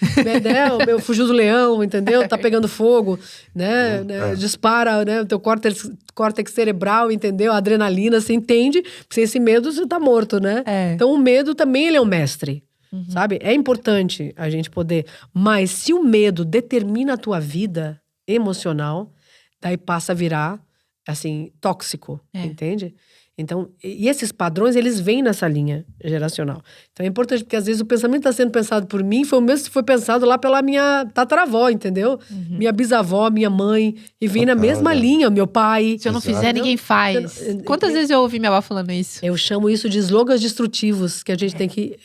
Né? O meu fugiu do leão, entendeu? Tá pegando fogo, né? Dispara, né? O teu córtex cerebral, entendeu? A adrenalina, você entende? Sem esse medo, você tá morto, né? Então o medo também, ele é um mestre. Sabe? É importante a gente poder… Mas se o medo determina a tua vida emocional, daí passa a virar, assim, tóxico, entende? Então, e esses padrões, eles vêm nessa linha geracional. Então é importante, porque às vezes o pensamento está sendo pensado por mim, foi o mesmo que foi pensado lá pela minha tataravó, entendeu? Minha bisavó, minha mãe, e vem na mesma linha, meu pai. Se eu não fizer, ninguém faz. Quantas vezes eu ouvi minha avó falando isso? Eu chamo isso de slogans destrutivos, que a gente tem que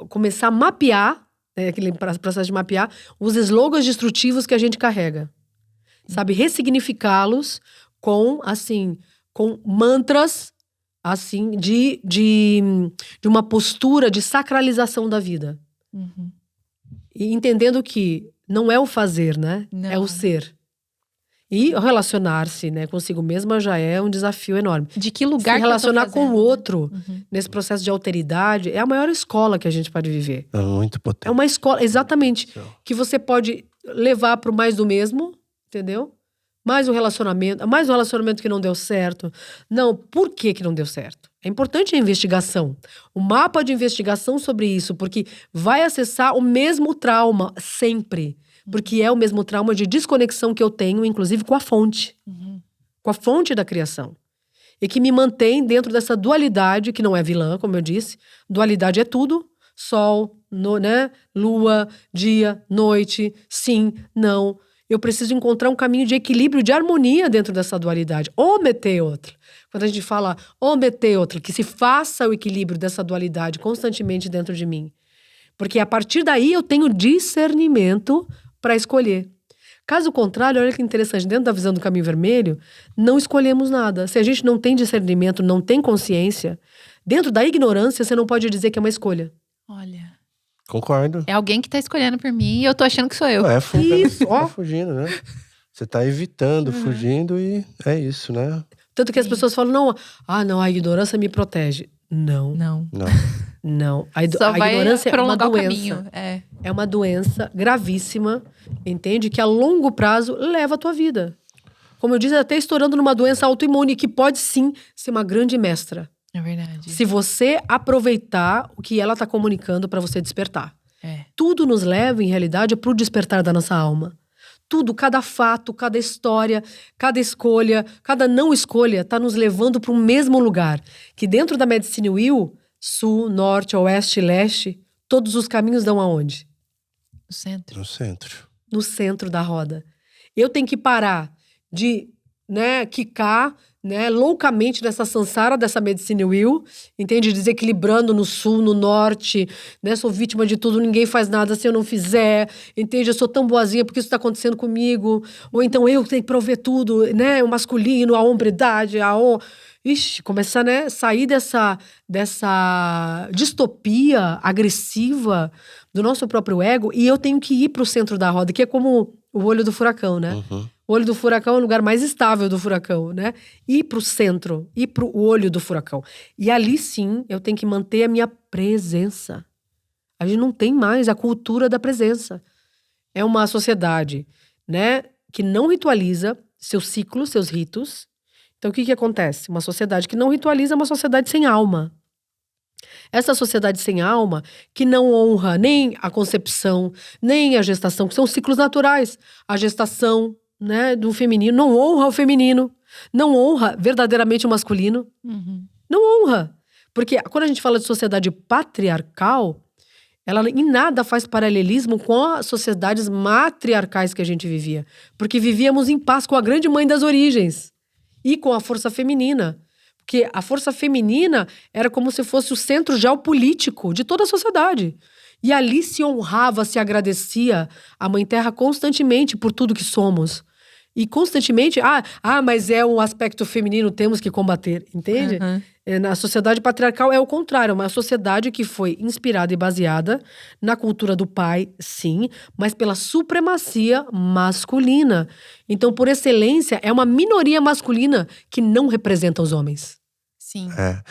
começar a mapear, aquele processo de mapear, os slogans destrutivos que a gente carrega. Sabe? Ressignificá-los com mantras, assim, de uma postura de sacralização da vida. E entendendo que não é o fazer, né? Não. É o ser. E relacionar-se, né, consigo mesma já é um desafio enorme. De que lugar se relacionar que eu tô com o outro, nesse processo de alteridade, é a maior escola que a gente pode viver. É muito potente. É uma escola, exatamente, que você pode levar pro mais do mesmo, entendeu? Mais um relacionamento que não deu certo. Não, por que não deu certo? É importante a investigação. O mapa de investigação sobre isso, porque vai acessar o mesmo trauma sempre. Porque é o mesmo trauma de desconexão que eu tenho, inclusive com a fonte. Com a fonte da criação. E que me mantém dentro dessa dualidade, que não é vilã, como eu disse. Dualidade é tudo. Sol, né? Lua, dia, noite, sim, não. Eu preciso encontrar um caminho de equilíbrio, de harmonia dentro dessa dualidade. Ou meter outra. Quando a gente fala ou meter outra, que se faça o equilíbrio dessa dualidade constantemente dentro de mim. Porque a partir daí eu tenho discernimento para escolher. Caso contrário, olha que interessante, dentro da visão do caminho vermelho, não escolhemos nada. Se a gente não tem discernimento, não tem consciência, dentro da ignorância você não pode dizer que é uma escolha. Olha… Concordo. É alguém que tá escolhendo por mim e eu tô achando que sou eu. Isso, ó. Tá fugindo, né? Você tá evitando, fugindo e é isso, né? Tanto que as pessoas falam, não, a ignorância me protege. Não. A ignorância é uma doença. É uma doença gravíssima, entende? Que a longo prazo leva a tua vida. Como eu disse, até estourando numa doença autoimune, que pode sim ser uma grande mestra. É verdade. Se você aproveitar o que ela está comunicando para você despertar. Tudo nos leva, em realidade, para o despertar da nossa alma. Tudo, cada fato, cada história, cada escolha, cada não escolha está nos levando para o mesmo lugar. Que dentro da Medicine Wheel, sul, norte, oeste, leste, todos os caminhos dão aonde? No centro. No centro. No centro da roda. Eu tenho que parar de, quicar né, loucamente nessa sansara dessa medicine wheel, entende? Desequilibrando no sul, no norte, né? Sou vítima de tudo, ninguém faz nada se eu não fizer, entende? Eu sou tão boazinha porque isso tá acontecendo comigo. Ou então eu tenho que prover tudo, né? O masculino, a hombridade, Ixi, começar, né, sair dessa distopia agressiva do nosso próprio ego, e eu tenho que ir pro centro da roda, que é como o olho do furacão, né? O olho do furacão é o lugar mais estável do furacão, né? Ir pro centro, ir pro olho do furacão. E ali sim, eu tenho que manter a minha presença. A gente não tem mais a cultura da presença. É uma sociedade, né, que não ritualiza seus ciclos, seus ritos. Então, o que acontece? Uma sociedade que não ritualiza é uma sociedade sem alma. Essa sociedade sem alma, que não honra nem a concepção, nem a gestação, que são ciclos naturais. A gestação, né, do feminino não honra o feminino, não honra verdadeiramente o masculino. Não honra. Porque quando a gente fala de sociedade patriarcal, ela em nada faz paralelismo com as sociedades matriarcais que a gente vivia. Porque vivíamos em paz com a grande mãe das origens. E com a força feminina. Porque a força feminina era como se fosse o centro geopolítico de toda a sociedade. E ali se honrava, se agradecia a Mãe Terra constantemente por tudo que somos. E constantemente, mas é um aspecto feminino, temos que combater, entende? Na sociedade patriarcal é o contrário, uma sociedade que foi inspirada e baseada na cultura do pai, sim, mas pela supremacia masculina. Então, por excelência, é uma minoria masculina que não representa os homens. Sim.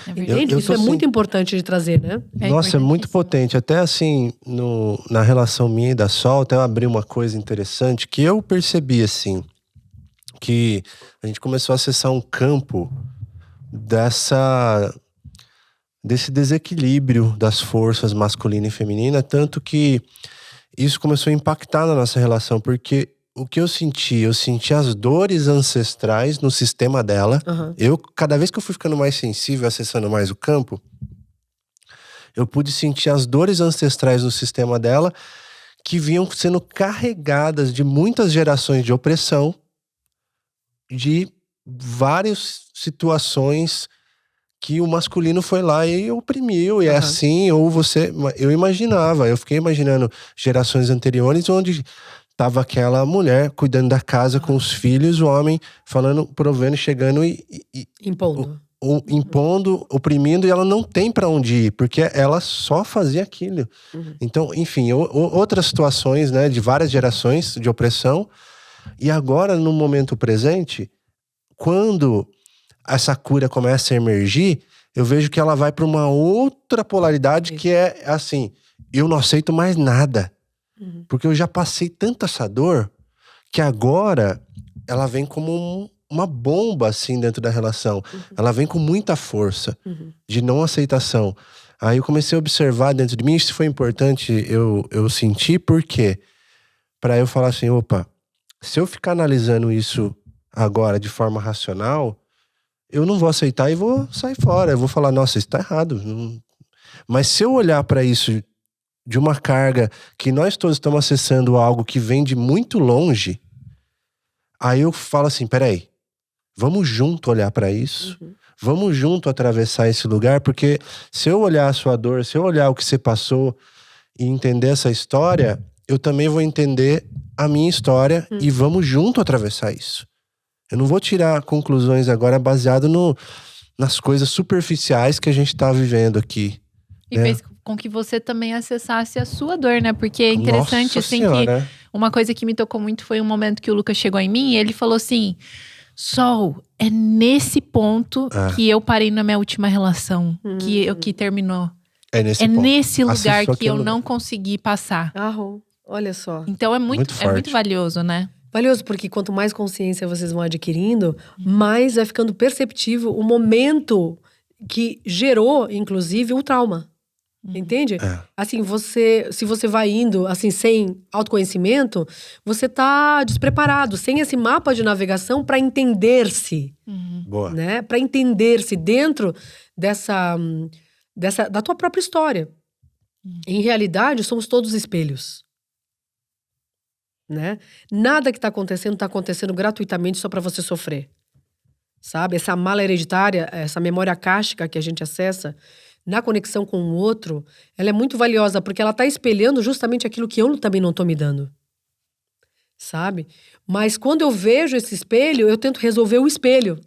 Entende? Isso é muito importante de trazer, né? Nossa, é muito potente. Até assim, na relação minha e da Sol, até eu abri uma coisa interessante que eu percebi assim, que a gente começou a acessar um campo desse desequilíbrio das forças masculina e feminina, tanto que isso começou a impactar na nossa relação, porque o que eu senti as dores ancestrais no sistema dela. Cada vez que eu fui ficando mais sensível, acessando mais o campo, eu pude sentir as dores ancestrais no sistema dela, que vinham sendo carregadas de muitas gerações de opressão, de várias situações que o masculino foi lá e oprimiu, e é assim, eu imaginava, eu fiquei imaginando gerações anteriores onde tava aquela mulher cuidando da casa com os filhos, o homem falando, provendo, chegando e impondo, oprimindo, e ela não tem pra onde ir, porque ela só fazia aquilo. Então, enfim, outras situações, né, de várias gerações de opressão. E agora, no momento presente, quando essa cura começa a emergir, eu vejo que ela vai para uma outra polaridade, que é assim, eu não aceito mais nada. Porque eu já passei tanta essa dor, que agora ela vem como uma bomba, assim, dentro da relação. Ela vem com muita força de não aceitação. Aí eu comecei a observar dentro de mim, isso foi importante eu sentir, por quê? Pra eu falar assim, opa, se eu ficar analisando isso agora de forma racional, eu não vou aceitar e vou sair fora. Eu vou falar, nossa, isso tá errado. Mas se eu olhar pra isso de uma carga que nós todos estamos acessando algo que vem de muito longe, aí eu falo assim, peraí, vamos junto olhar pra isso, vamos junto atravessar esse lugar, porque se eu olhar a sua dor, se eu olhar o que você passou e entender essa história, eu também vou entender a minha história e vamos junto atravessar isso. Eu não vou tirar conclusões agora baseado nas coisas superficiais que a gente tá vivendo aqui. E fez com que você também acessasse a sua dor, né? Porque é interessante, Nossa assim, Senhora. que uma coisa que me tocou muito foi um momento que o Lucas chegou em mim e ele falou assim, Sol, é nesse ponto que eu parei na minha última relação, que terminou. É nesse ponto. nesse lugar que eu não consegui passar. Olha só. Então é muito valioso, né? Valioso, porque quanto mais consciência vocês vão adquirindo, mais vai ficando perceptível o momento que gerou, inclusive, o trauma. Entende? Assim, se você vai indo, assim, sem autoconhecimento, você tá despreparado, sem esse mapa de navegação para entender-se. Boa. Né? Para entender-se dentro da tua própria história. Em realidade, somos todos espelhos. Né? Nada que tá acontecendo gratuitamente só para você sofrer. sabe? Essa mala hereditária, essa memória akáshica que a gente acessa na conexão com o outro, ela é muito valiosa porque ela tá espelhando justamente aquilo que eu também não tô me dando, sabe? Mas quando eu vejo esse espelho, eu tento resolver o espelho.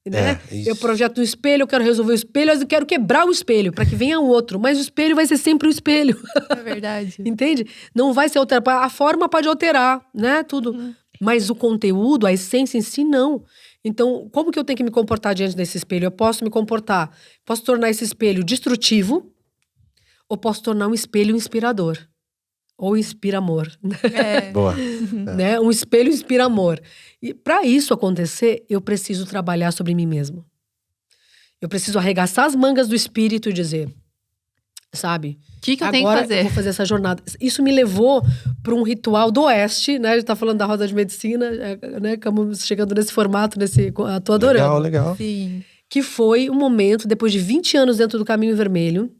Né? Isso. Eu projeto um espelho, eu quero resolver o espelho, mas eu quero quebrar o espelho para que venha o outro. Mas o espelho vai ser sempre o espelho. É verdade. Entende? Não vai ser alterado. A forma pode alterar, né? Tudo. Mas o conteúdo, a essência em si, não. Então, como que eu tenho que me comportar diante desse espelho? Eu posso me comportar, posso tornar esse espelho destrutivo ou posso tornar um espelho inspirador. Ou inspira amor. Boa. Né? Um espelho inspira amor. E para isso acontecer, eu preciso trabalhar sobre mim mesmo. Eu preciso arregaçar as mangas do espírito e dizer, sabe? O que eu tenho que fazer? Eu vou fazer essa jornada. Isso me levou para um ritual do Oeste, né? A gente tá falando da roda de medicina, né? Estamos chegando nesse formato, tô adorando. Legal. Sim. Que foi um momento, depois de 20 anos dentro do Caminho Vermelho,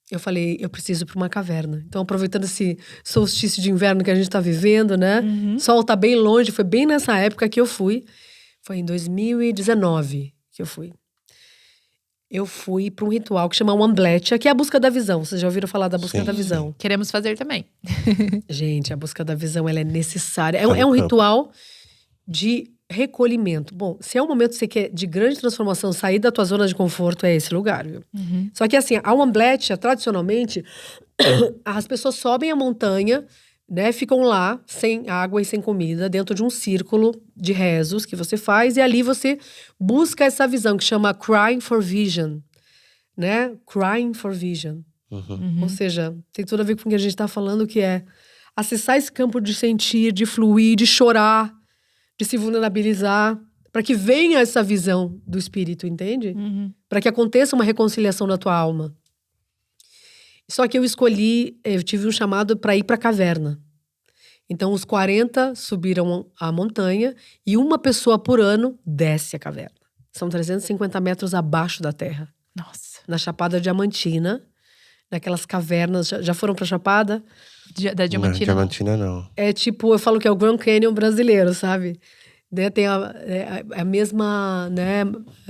eu falei, eu preciso ir para uma caverna. Então, aproveitando esse solstício de inverno que a gente tá vivendo, né? O sol tá bem longe, foi bem nessa época que eu fui. Foi em 2019 que eu fui. Eu fui para um ritual que chama Wambletia, que é a busca da visão. Vocês já ouviram falar da busca da visão? Queremos fazer também. Gente, a busca da visão, ela é necessária. É um ritual de recolhimento. Bom, se é um momento que você quer de grande transformação, sair da tua zona de conforto, é esse lugar, viu? Só que assim, a Wambletia, tradicionalmente, as pessoas sobem a montanha, né? Ficam lá, sem água e sem comida, dentro de um círculo de rezos que você faz. E ali você busca essa visão, que chama Crying for Vision, né? Crying for Vision. Ou seja, tem tudo a ver com o que a gente tá falando, que é acessar esse campo de sentir, de fluir, de chorar, de se vulnerabilizar, para que venha essa visão do espírito, entende? Para que aconteça uma reconciliação na tua alma. Só que eu tive um chamado para ir para a caverna. Então, os 40 subiram a montanha e uma pessoa por ano desce a caverna. São 350 metros abaixo da terra. Nossa. Na Chapada Diamantina, naquelas cavernas. Já foram pra Chapada? Da Diamantina. Diamantina não. É tipo, eu falo que é o Grand Canyon brasileiro, sabe? Né? Tem a mesma, né,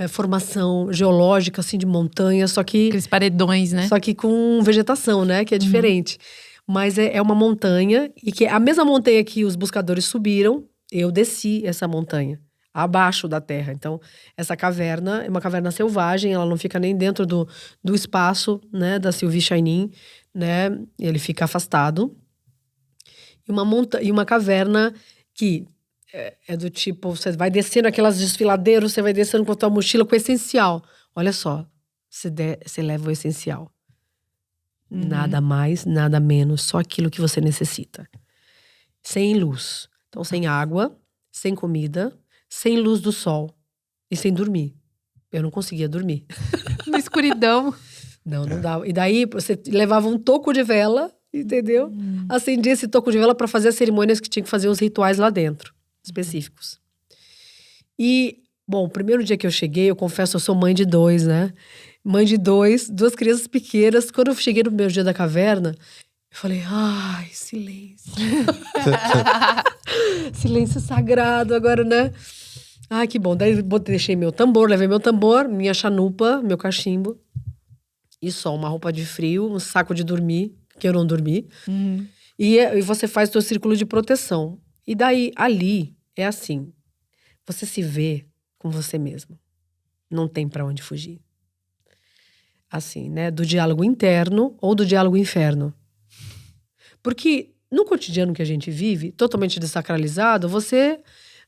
formação geológica, assim, de montanha, só que... Aqueles paredões, né? Só que com vegetação, né? Que é diferente. Mas é uma montanha, e que é a mesma montanha que os buscadores subiram, eu desci essa montanha, abaixo da terra. Então, essa caverna é uma caverna selvagem, ela não fica nem dentro do espaço, né, da Sylvie Chainin, né? Ele fica afastado. E uma caverna que é do tipo, você vai descendo aquelas desfiladeiros, você vai descendo com a tua mochila com o essencial. Olha só, você leva o essencial. Nada mais, nada menos, só aquilo que você necessita. Sem luz. Então, sem água, sem comida, sem luz do sol e sem dormir. Eu não conseguia dormir. Na escuridão. Não dava. E daí, você levava um toco de vela, entendeu? Acendia esse toco de vela para fazer as cerimônias que tinha que fazer, os rituais lá dentro, específicos. E, bom, o primeiro dia que eu cheguei, eu confesso, eu sou mãe de 2, né? Mãe de 2, 2 crianças pequenas. Quando eu cheguei no meu dia da caverna, eu falei, ai, silêncio. Silêncio sagrado agora, né? Ai, que bom. Daí deixei meu tambor, levei meu tambor, minha chanupa, meu cachimbo. E só uma roupa de frio, um saco de dormir, que eu não dormi. E você faz o seu círculo de proteção. E daí, ali, é assim. Você se vê com você mesmo. Não tem pra onde fugir. Assim, né? Do diálogo interno ou do diálogo inferno. Porque no cotidiano que a gente vive, totalmente desacralizado, você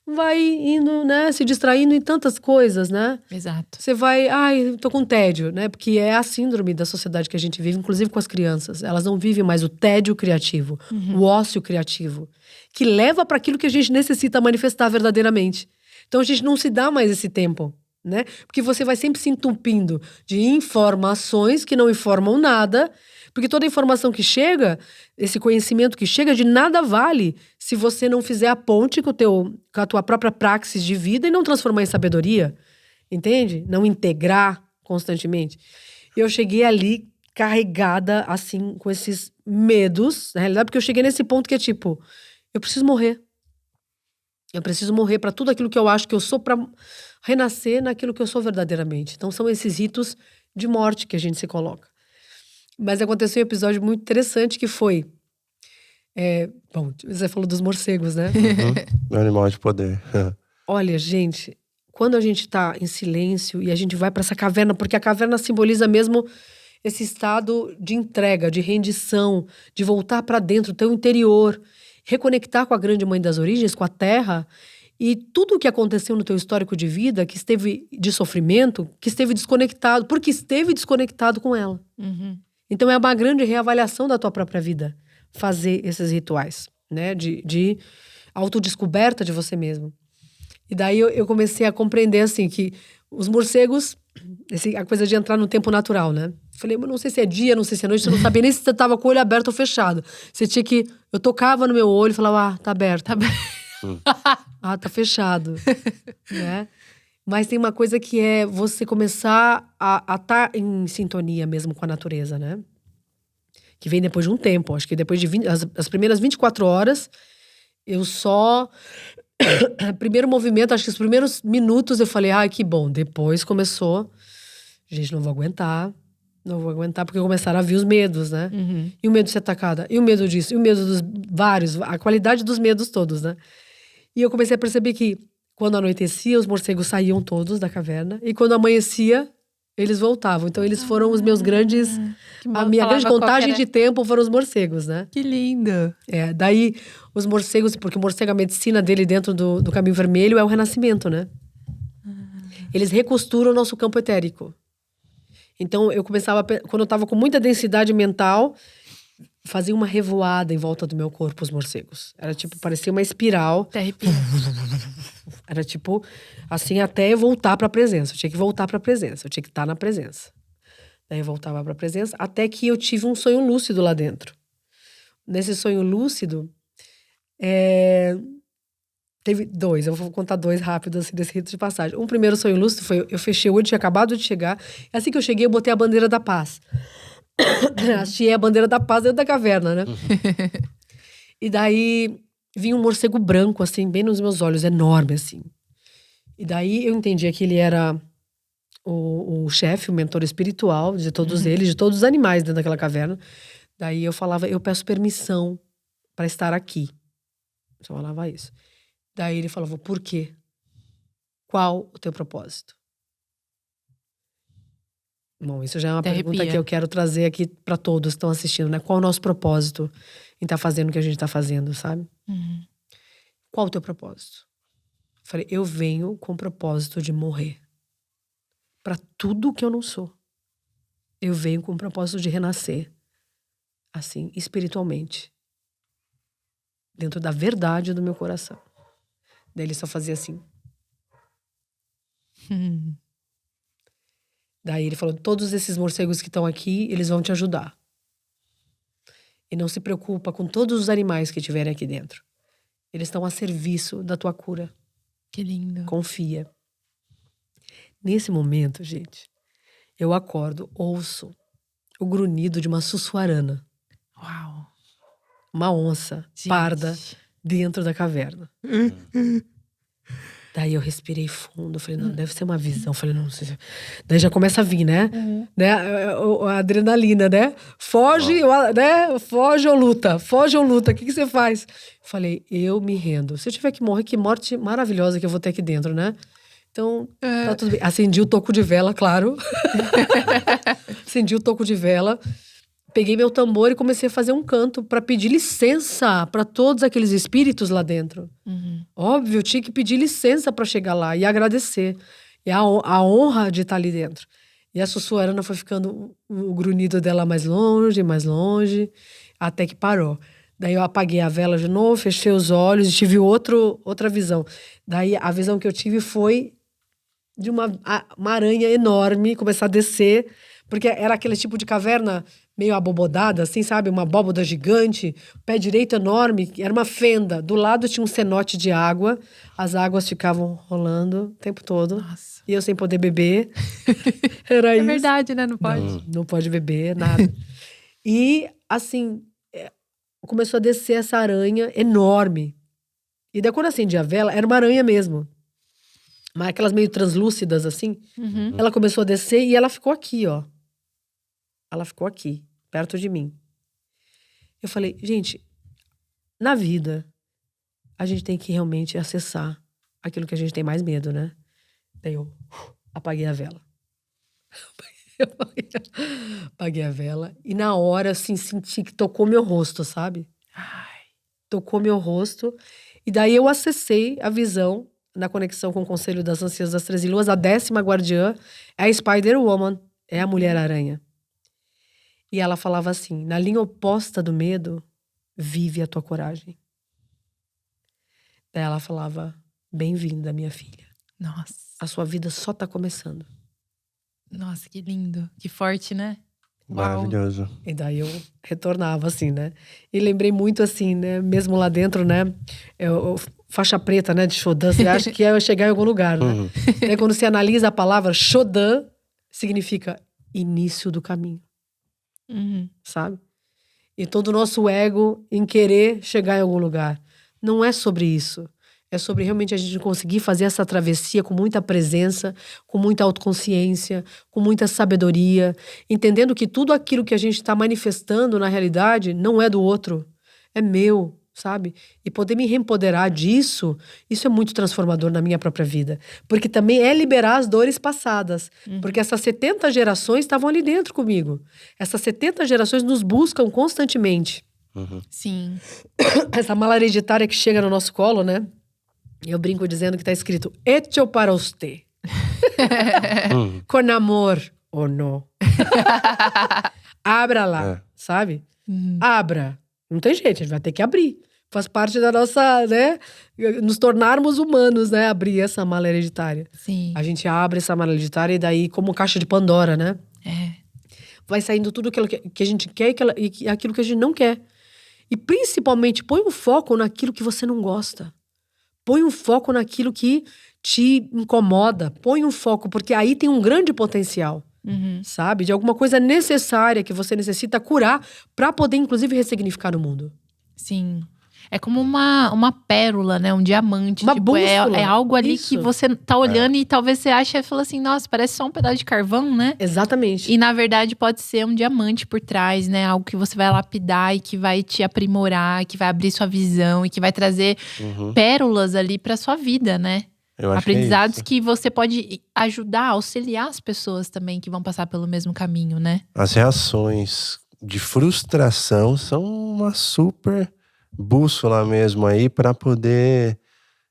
vai indo, né? Se distraindo em tantas coisas, né? Exato. Você vai, ai, tô com tédio, né? Porque é a síndrome da sociedade que a gente vive, inclusive com as crianças. Elas não vivem mais o tédio criativo, o ócio criativo, que leva para aquilo que a gente necessita manifestar verdadeiramente. Então a gente não se dá mais esse tempo, né? Porque você vai sempre se entupindo de informações que não informam nada, porque toda informação que chega, esse conhecimento que chega, de nada vale se você não fizer a ponte com a tua própria praxis de vida e não transformar em sabedoria, entende? Não integrar constantemente. Eu cheguei ali carregada, assim, com esses medos, na realidade, porque eu cheguei nesse ponto que é tipo, eu preciso morrer. Eu preciso morrer para tudo aquilo que eu acho que eu sou, para renascer naquilo que eu sou verdadeiramente. Então são esses ritos de morte que a gente se coloca. Mas aconteceu um episódio muito interessante que foi... bom, você falou dos morcegos, né? Meu animal de poder. Olha, gente, quando a gente tá em silêncio e a gente vai para essa caverna, porque a caverna simboliza mesmo esse estado de entrega, de rendição, de voltar para dentro, teu interior, reconectar com a grande mãe das origens, com a terra, e tudo o que aconteceu no teu histórico de vida, que esteve de sofrimento, que esteve desconectado, porque esteve desconectado com ela. Então é uma grande reavaliação da tua própria vida, fazer esses rituais, né? De autodescoberta de você mesmo. E daí eu comecei a compreender, assim, que os morcegos, a coisa de entrar no tempo natural, né? Falei, mas não sei se é dia, não sei se é noite, você não sabia nem se você tava com o olho aberto ou fechado. Você tinha que... Eu tocava no meu olho e falava, tá aberto. Tá aberto. Tá fechado. Né? Mas tem uma coisa que é você começar a estar em sintonia mesmo com a natureza, né? Que vem depois de um tempo. Acho que depois de as primeiras 24 horas, eu só... Primeiro movimento, acho que os primeiros minutos eu falei, ai, que bom. Depois começou, gente, não vou aguentar, porque começaram a vir os medos, né? E o medo de ser atacada, e o medo disso, e o medo dos vários, a qualidade dos medos todos, né? E eu comecei a perceber que quando anoitecia, os morcegos saíam todos da caverna, e quando amanhecia, eles voltavam. Então eles foram os meus grandes... A minha grande contagem de tempo foram os morcegos, né? Que lindo! Daí os morcegos, porque o morcego, a medicina dele dentro do caminho vermelho é o renascimento, né? Eles recosturam o nosso campo etérico. Então eu começava, quando eu tava com muita densidade mental, fazia uma revoada em volta do meu corpo os morcegos. Era tipo, parecia uma espiral. Até arrepia. Era tipo, assim, até eu voltar pra presença. Eu tinha que voltar pra presença, eu tinha que estar na presença. Daí eu voltava pra presença, até que eu tive um sonho lúcido lá dentro. Nesse sonho lúcido, teve dois, eu vou contar dois rápidos, assim, desse rito de passagem. Um primeiro sonho lúcido foi, eu fechei o olho, tinha acabado de chegar, e assim que eu cheguei, eu botei a bandeira da paz. Achei a bandeira da paz dentro da caverna, né? E daí, vinha um morcego branco, assim, bem nos meus olhos, enorme, assim. E daí, eu entendia que ele era... o chefe, o mentor espiritual de todos eles, de todos os animais dentro daquela caverna. Daí eu falava, eu peço permissão para estar aqui. Eu só falava isso. Daí ele falava, por quê? Qual o teu propósito? Bom, isso já é uma pergunta que eu quero trazer aqui para todos que estão assistindo, né? Qual o nosso propósito em estar fazendo o que a gente está fazendo, sabe? Qual o teu propósito? Eu falei, eu venho com o propósito de morrer. Para tudo que eu não sou. Eu venho com o propósito de renascer. Assim, espiritualmente. Dentro da verdade do meu coração. Daí ele só fazia assim. Daí ele falou, todos esses morcegos que estão aqui, eles vão te ajudar. E não se preocupa com todos os animais que estiverem aqui dentro. Eles estão a serviço da tua cura. Que lindo. Confia. Nesse momento, gente, eu acordo, ouço o grunhido de uma sussuarana. Uau! Uma onça parda dentro da caverna. Daí eu respirei fundo, falei, não, deve ser uma visão. Falei, não sei. Daí já começa a vir, né? Né? A adrenalina, né? Foge, né? Foge ou luta? Foge ou luta? O que você faz? Falei, eu me rendo. Se eu tiver que morrer, que morte maravilhosa que eu vou ter aqui dentro, né? Então, tá tudo bem. Acendi o toco de vela, claro. Acendi o toco de vela. Peguei meu tambor e comecei a fazer um canto para pedir licença para todos aqueles espíritos lá dentro. Óbvio, eu tinha que pedir licença para chegar lá e agradecer. E a honra de estar ali dentro. E a sussuarana foi ficando o grunhido dela mais longe, até que parou. Daí eu apaguei a vela de novo, fechei os olhos e tive outra visão. Daí a visão que eu tive foi de uma aranha enorme começar a descer, porque era aquele tipo de caverna meio abobodada, assim, sabe? Uma abóboda gigante, pé direito enorme, era uma fenda. Do lado tinha um cenote de água, as águas ficavam rolando o tempo todo. Nossa. E eu sem poder beber. Era isso. É verdade, né? Não pode. Não pode beber, nada. E, assim, começou a descer essa aranha enorme. E daí quando eu acendi a vela, era uma aranha mesmo. Mas aquelas meio translúcidas, assim. Uhum. Ela começou a descer e ela ficou aqui, ó. Ela ficou aqui, perto de mim. Eu falei, gente, na vida, a gente tem que realmente acessar aquilo que a gente tem mais medo, né? Daí eu apaguei a vela. Apaguei a vela. E na hora, assim, senti que tocou meu rosto, sabe? Tocou meu rosto. E daí eu acessei a visão, na conexão com o Conselho das Anciãs das 13 Luas, a 10ª guardiã é a Spider-Woman, é a Mulher-Aranha. E ela falava assim, na linha oposta do medo, vive a tua coragem. Daí ela falava, bem-vinda, minha filha. Nossa. A sua vida só tá começando. Nossa, que lindo. Que forte, né? Maravilhoso. E daí eu retornava, assim, né? E lembrei muito, assim, né? Mesmo lá dentro, né? Faixa preta, né? De Shodan, você acha que é chegar em algum lugar, né? Uhum. Daí quando você analisa a palavra Shodan, significa início do caminho, Uhum. sabe? E todo o nosso ego em querer chegar em algum lugar. Não é sobre isso. É sobre realmente a gente conseguir fazer essa travessia com muita presença, com muita autoconsciência, com muita sabedoria, entendendo que tudo aquilo que a gente está manifestando na realidade não é do outro, é meu, sabe? E poder me reempoderar disso, isso é muito transformador na minha própria vida. Porque também é liberar as dores passadas. Porque essas 70 gerações estavam ali dentro comigo. Essas 70 gerações nos buscam constantemente. Sim. Essa mala hereditária que chega no nosso colo, né? Eu brinco dizendo que tá escrito Hecho para usted. Com amor ou não. Abra lá, sabe? Abra. Não tem jeito, a gente vai ter que abrir. Faz parte da nossa, né? Nos tornarmos humanos, né? Abrir essa mala hereditária. Sim. A gente abre essa mala hereditária e daí, como caixa de Pandora, né? É. Vai saindo tudo aquilo que a gente quer e aquilo que a gente não quer. E principalmente, põe um foco naquilo que você não gosta. Põe um foco naquilo que te incomoda. Põe um foco, porque aí tem um grande potencial, sabe? De alguma coisa necessária que você necessita curar para poder, inclusive, ressignificar o mundo. Sim. É como uma pérola, né? Um diamante. Uma tipo, bússola. é algo ali Isso. que você tá olhando e talvez você ache e fala assim, nossa, parece só um pedaço de carvão, né? Exatamente. E na verdade pode ser um diamante por trás, né? Algo que você vai lapidar e que vai te aprimorar, que vai abrir sua visão e que vai trazer pérolas ali pra sua vida, né? Eu acho Aprendizados que é isso. que você pode ajudar, auxiliar as pessoas também que vão passar pelo mesmo caminho, né? As reações de frustração são uma super bússola mesmo aí para poder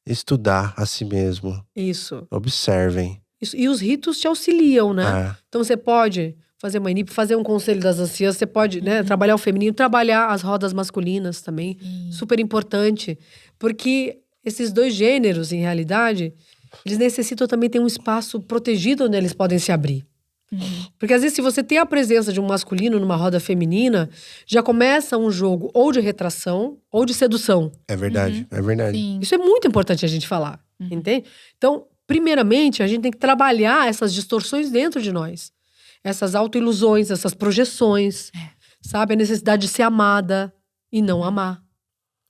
estudar a si mesmo. Isso. Observem. Isso. E os ritos te auxiliam, né? É. Então você pode fazer uma INIP, fazer um conselho das anciãs, você pode, né, trabalhar o feminino, trabalhar as rodas masculinas também. Super importante. Porque esses dois gêneros, em realidade, eles necessitam também ter um espaço protegido onde eles podem se abrir. Porque às vezes se você tem a presença de um masculino numa roda feminina, já começa um jogo ou de retração ou de sedução. É verdade, é verdade. Sim. Isso é muito importante a gente falar, entende? Então, primeiramente, a gente tem que trabalhar essas distorções dentro de nós. Essas autoilusões, essas projeções, sabe? A necessidade de ser amada e não amar.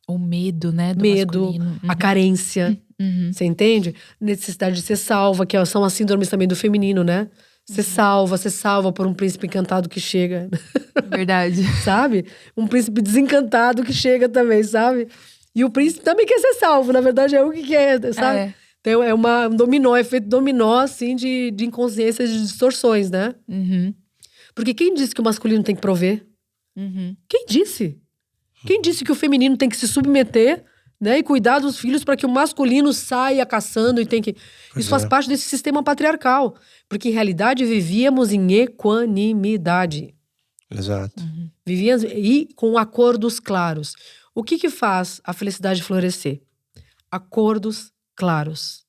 O medo, né? Do Medo, masculino. a carência, você entende? Necessidade de ser salva, que são as síndromes também do feminino, né? Ser salva por um príncipe encantado que chega, Verdade. sabe? Um príncipe desencantado que chega também, sabe? E o príncipe também quer ser salvo, na verdade é o que quer, sabe? É. Então é um dominó, efeito dominó, assim, de inconsciências, de distorções, né? Porque quem disse que o masculino tem que prover? Quem disse? Quem disse que o feminino tem que se submeter, né? E cuidar dos filhos para que o masculino saia caçando e tem que… Isso faz parte desse sistema patriarcal. Porque, em realidade, vivíamos em equanimidade. Exato. Vivíamos e com acordos claros. O que faz a felicidade florescer? Acordos claros.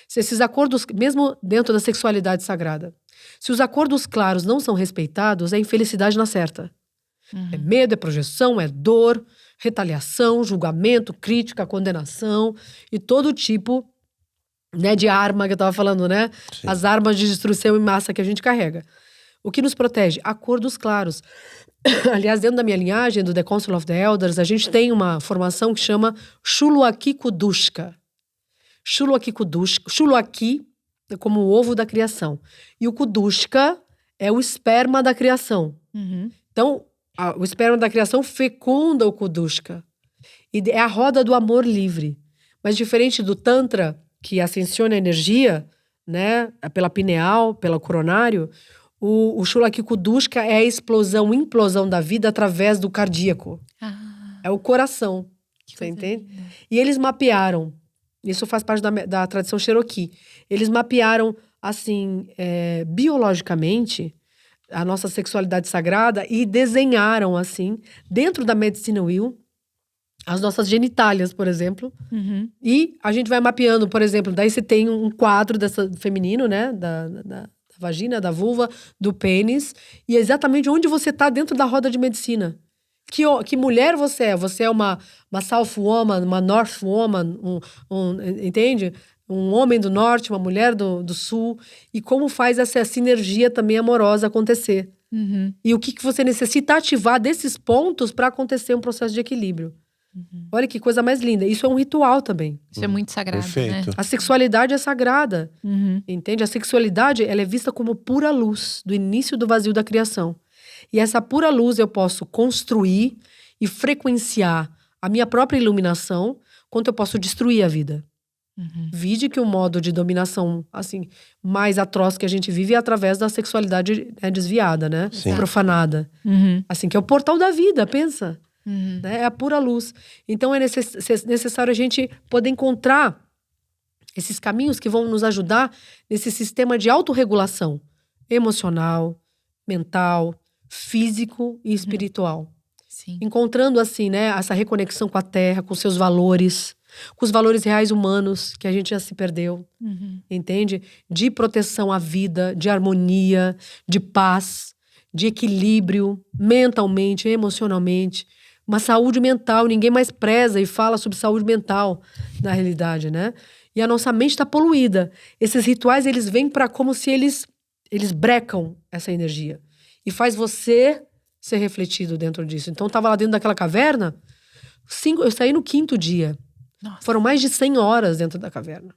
Se esses acordos, mesmo dentro da sexualidade sagrada, se os acordos claros não são respeitados, é infelicidade na certa. É medo, é projeção, é dor, retaliação, julgamento, crítica, condenação e todo tipo, né, de arma que eu tava falando, né? Sim. As armas de destruição em massa que a gente carrega. O que nos protege? Acordos claros. aliás, dentro da minha linhagem, do The Council of the Elders, a gente tem uma formação que chama Shuluaki Kudushka. Shuluaki é como o ovo da criação. E o Kudushka é o esperma da criação. Então, o esperma da criação fecunda o Kudushka. E é a roda do amor livre. Mas diferente do Tantra, que ascensiona a energia, né, pela pineal, pelo coronário, o Shulaki Kudushka é a implosão da vida através do cardíaco. É o coração. Você entende? E eles mapearam. Isso faz parte da tradição Cherokee. Eles mapearam, assim, biologicamente, a nossa sexualidade sagrada e desenharam, assim, dentro da medicina Will, as nossas genitálias, por exemplo. E a gente vai mapeando, por exemplo, daí você tem um quadro feminino, né? Da vagina, da vulva, do pênis. E é exatamente onde você está dentro da roda de medicina. Que mulher você é? Você é uma South Woman, uma North Woman, entende? Um homem do norte, uma mulher do sul. E como faz essa sinergia também amorosa acontecer. E o que você necessita ativar desses pontos para acontecer um processo de equilíbrio. Olha que coisa mais linda. Isso é um ritual também. Isso é muito sagrado, Perfeito. né? A sexualidade é sagrada. Entende? A sexualidade, ela é vista como pura luz do início do vazio da criação. E essa pura luz eu posso construir e frequenciar a minha própria iluminação, quanto eu posso destruir a vida. Vide que o modo de dominação, assim, mais atroz que a gente vive é através da sexualidade desviada, né? Sim. Profanada. Assim, que é o portal da vida, pensa. Né? É a pura luz. Então é necessário a gente poder encontrar esses caminhos que vão nos ajudar nesse sistema de autorregulação emocional, mental, físico e espiritual. Sim. Encontrando, assim, né, essa reconexão com a terra, com seus valores, com os valores reais humanos que a gente já se perdeu, entende? De proteção à vida, de harmonia, de paz, de equilíbrio mentalmente, emocionalmente. Uma saúde mental, ninguém mais preza e fala sobre saúde mental, na realidade, né? E a nossa mente está poluída. Esses rituais, eles vêm para como se eles brecam essa energia. E faz você ser refletido dentro disso. Então, eu estava lá dentro daquela caverna, eu saí no 5º dia. Nossa. Foram mais de 100 horas dentro da caverna.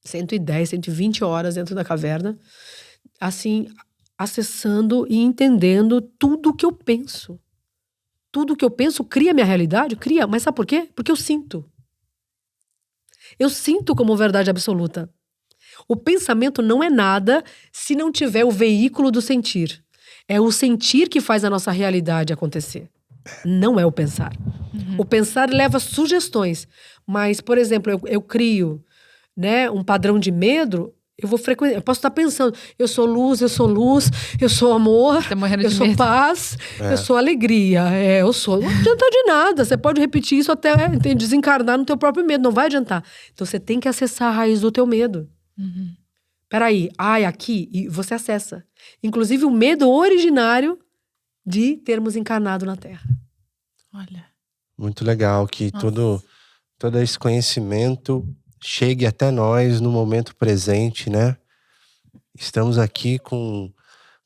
110, 120 horas dentro da caverna. Assim, acessando e entendendo tudo o que eu penso. Tudo que eu penso cria minha realidade? Cria. Mas sabe por quê? Porque eu sinto. Eu sinto como verdade absoluta. O pensamento não é nada se não tiver o veículo do sentir. É o sentir que faz a nossa realidade acontecer. Não é o pensar. O pensar leva sugestões. Mas, por exemplo, eu crio, né, um padrão de medo. Eu posso estar pensando, eu sou luz, eu sou amor, Tá morrendo eu de sou medo. paz, eu sou alegria, eu sou. Não adianta de nada. Você pode repetir isso até desencarnar no teu próprio medo, não vai adiantar. Então você tem que acessar a raiz do teu medo. Peraí, aqui, e você acessa. Inclusive o medo originário de termos encarnado na Terra. Olha. Muito legal que todo esse conhecimento chegue até nós no momento presente, né? Estamos aqui com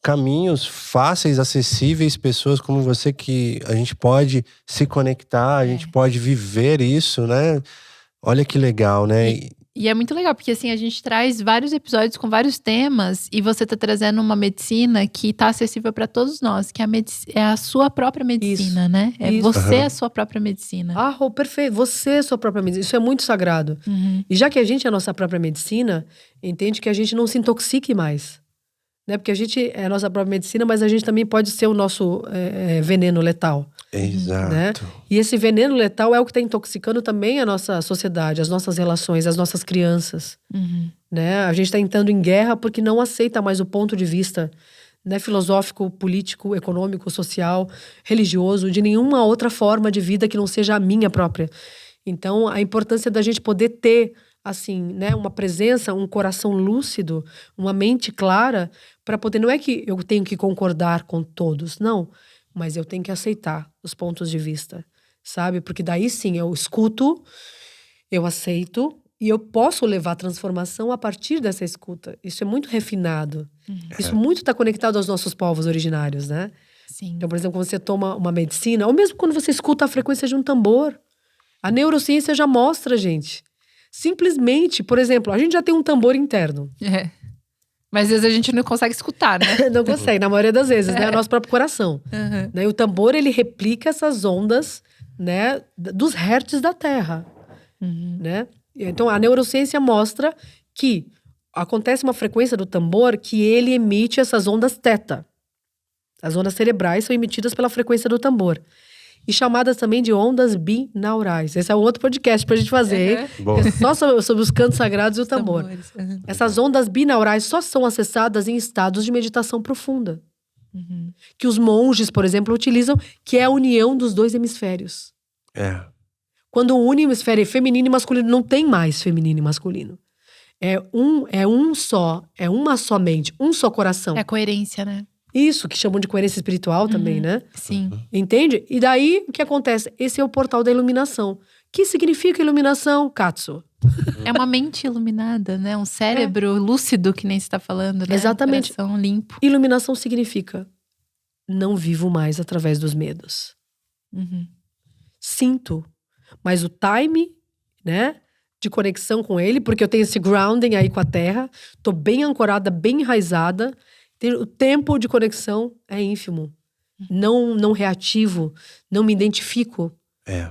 caminhos fáceis, acessíveis, pessoas como você que a gente pode se conectar, a gente pode viver isso, né? Olha que legal, né? E é muito legal, porque assim, a gente traz vários episódios com vários temas e você tá trazendo uma medicina que tá acessível para todos nós, que é a sua própria medicina, Isso. né? É Isso. você a sua própria medicina. Perfeito. Você é sua própria medicina. Isso é muito sagrado. E já que a gente é a nossa própria medicina, entende que a gente não se intoxique mais. Né? Porque a gente é a nossa própria medicina, mas a gente também pode ser o nosso veneno letal. Exato. Né? E esse veneno letal é o que está intoxicando também a nossa sociedade, as nossas relações, as nossas crianças. Né? A gente está entrando em guerra porque não aceita mais o ponto de vista, né, filosófico, político, econômico, social, religioso, de nenhuma outra forma de vida que não seja a minha própria. Então, a importância da gente poder ter, assim, né, uma presença, um coração lúcido, uma mente clara, para poder. Não é que eu tenho que concordar com todos, não. Mas eu tenho que aceitar os pontos de vista, sabe? Porque daí sim, eu escuto, eu aceito e eu posso levar a transformação a partir dessa escuta. Isso é muito refinado. Isso muito está conectado aos nossos povos originários, né? Sim. Então, por exemplo, quando você toma uma medicina, ou mesmo quando você escuta a frequência de um tambor, a neurociência já mostra, gente. Simplesmente, por exemplo, a gente já tem um tambor interno. É. Mas às vezes a gente não consegue escutar, né? Não consegue, na maioria das vezes, né? É o nosso próprio coração. Uhum. Né? E o tambor, ele replica essas ondas, né? Dos hertz da Terra. Uhum. Né? Então, a neurociência mostra que acontece uma frequência do tambor que ele emite essas ondas teta. As ondas cerebrais são emitidas pela frequência do tambor. E chamadas também de ondas binaurais. Esse é um outro podcast pra gente fazer, hein? Boa. É só sobre os cantos sagrados e o tambor. Tambores. Uhum. Essas ondas binaurais só são acessadas em estados de meditação profunda. Uhum. Que os monges, por exemplo, utilizam, que é a união dos dois hemisférios. É. Quando une o hemisfério feminino e masculino, não tem mais feminino e masculino. É um só, é uma só mente, um só coração. É a coerência, né? Isso, que chamam de coerência espiritual também, né? Sim. Entende? E daí, o que acontece? Esse é o portal da iluminação. O que significa iluminação, Katsu? É uma mente iluminada, né? Um cérebro lúcido, que nem você tá falando, né? Exatamente. Um coração limpo. Iluminação significa não vivo mais através dos medos. Uhum. Sinto, mas o time, né, de conexão com ele, porque eu tenho esse grounding aí com a terra, tô bem ancorada, bem enraizada, o tempo de conexão é ínfimo, não reativo, não me identifico,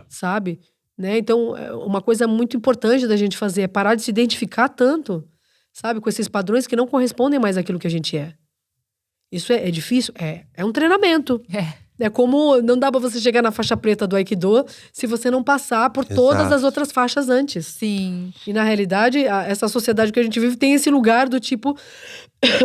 sabe? Né? Então, uma coisa muito importante da gente fazer é parar de se identificar tanto, sabe, com esses padrões que não correspondem mais àquilo que a gente é. Isso é difícil? É um treinamento. É como não dá pra você chegar na faixa preta do Aikido se você não passar por todas as outras faixas antes. Sim. E na realidade, essa sociedade que a gente vive tem esse lugar do tipo…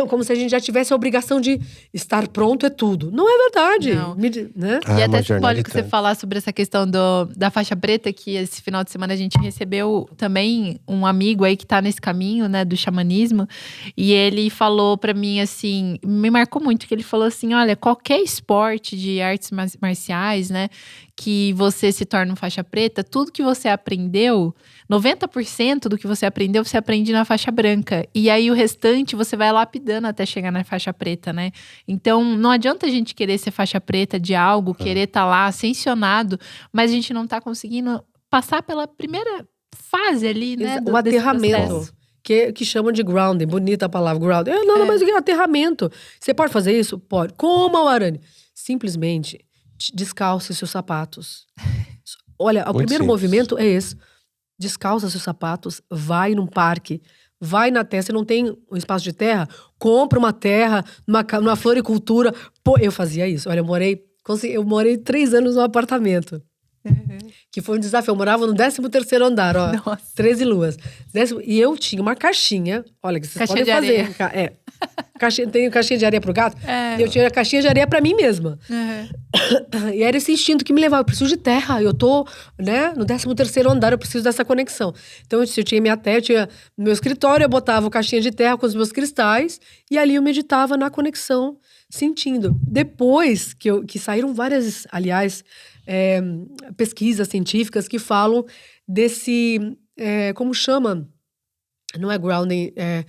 como se a gente já tivesse a obrigação de estar pronto é tudo. Não é verdade. Não. Né? E até simbólico você falar sobre essa questão da faixa preta, que esse final de semana a gente recebeu também um amigo aí que tá nesse caminho, né, do xamanismo. E ele falou pra mim assim, me marcou muito, que ele falou assim, olha, qualquer esporte de artes marciais, né, que você se torna um faixa preta, tudo que você aprendeu, 90% do que você aprendeu, você aprende na faixa branca. E aí o restante você vai lapidando até chegar na faixa preta, né? Então não adianta a gente querer ser faixa preta de algo, querer estar lá ascensionado, mas a gente não tá conseguindo passar pela primeira fase ali, né? O aterramento. Que chamam de grounding. Bonita a palavra, grounding. Não, mas o que é aterramento? Você pode fazer isso? Pode. Como a Warani? Simplesmente descalce seus sapatos. Olha, o primeiro movimento é esse. Descalça seus sapatos, vai num parque, vai na terra. Você não tem um espaço de terra? Compra uma terra, numa floricultura. Pô, eu fazia isso. Olha, eu morei 3 anos num apartamento. Que foi um desafio. Eu morava no 13º andar, ó. Nossa. 13 luas. E eu tinha uma caixinha. Olha, que vocês podem fazer. Tenho caixinha de areia pro gato. E eu tinha a caixinha de areia pra mim mesma. E era esse instinto que me levava. Eu preciso de terra. Eu tô, né, no 13º andar. Eu preciso dessa conexão. Então, eu tinha minha terra, eu tinha meu escritório. Eu botava caixinha de terra com os meus cristais. E ali eu meditava na conexão, sentindo. Depois que saíram várias, aliás… pesquisas científicas que falam desse, como chama? Não é grounding, é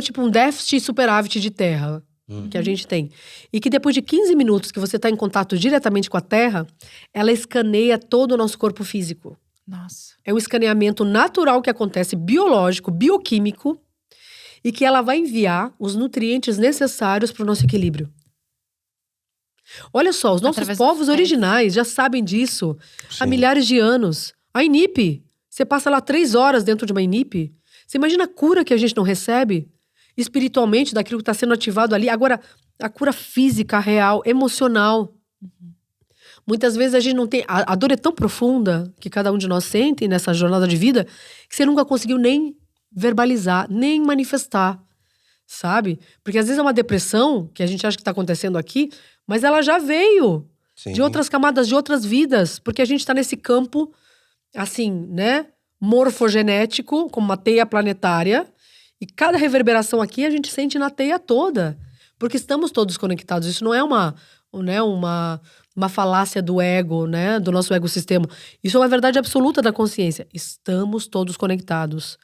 tipo um déficit e superávit de terra que a gente tem. E que depois de 15 minutos que você está em contato diretamente com a terra, ela escaneia todo o nosso corpo físico. Nossa. É um escaneamento natural que acontece, biológico, bioquímico, e que ela vai enviar os nutrientes necessários para o nosso equilíbrio. Olha só, os nossos povos originais já sabem disso há milhares de anos. A INIP, você passa lá 3 horas dentro de uma INIP. Você imagina a cura que a gente não recebe espiritualmente daquilo que está sendo ativado ali. Agora, a cura física, real, emocional. Muitas vezes a gente não tem… A dor é tão profunda que cada um de nós sente nessa jornada de vida que você nunca conseguiu nem verbalizar, nem manifestar, sabe? Porque às vezes é uma depressão que a gente acha que está acontecendo aqui, mas ela já veio de outras camadas, de outras vidas. Porque a gente tá nesse campo, assim, né? Morfogenético, como uma teia planetária. E cada reverberação aqui a gente sente na teia toda. Porque estamos todos conectados. Isso não é uma falácia do ego, né? Do nosso ecossistema. Isso é uma verdade absoluta da consciência. Estamos todos conectados.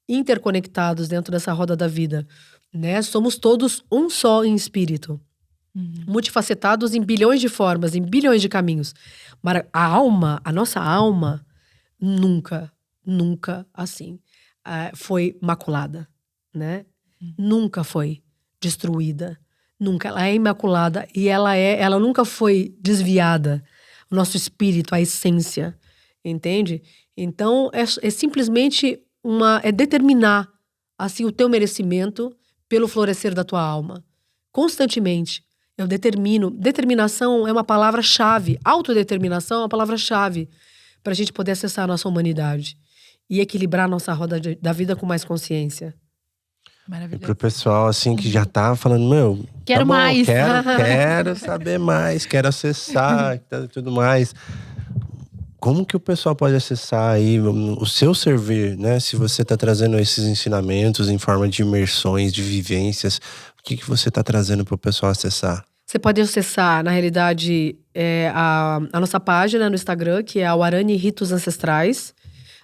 Interconectados dentro dessa roda da vida. Né? Somos todos um só em espírito. multifacetados em bilhões de formas, em bilhões de caminhos. Mas a nossa alma, nunca assim, foi maculada, né? Nunca foi destruída. Nunca. Ela é imaculada e ela nunca foi desviada. O nosso espírito, a essência, entende? Então, é simplesmente é determinar, assim, o teu merecimento pelo florescer da tua alma. Constantemente. Eu determino. Determinação é uma palavra-chave. Autodeterminação é uma palavra-chave para a gente poder acessar a nossa humanidade e equilibrar a nossa roda da vida com mais consciência. E Maravilhoso. pro pessoal, assim, que já tá falando, meu… Quero tá bom, mais. Quero saber mais, quero acessar e tudo mais. Como que o pessoal pode acessar aí o seu servir, né? Se você tá trazendo esses ensinamentos em forma de imersões, de vivências, o que você tá trazendo pro pessoal acessar? Você pode acessar, na realidade, a nossa página no Instagram, que é a Warani Ritos Ancestrais.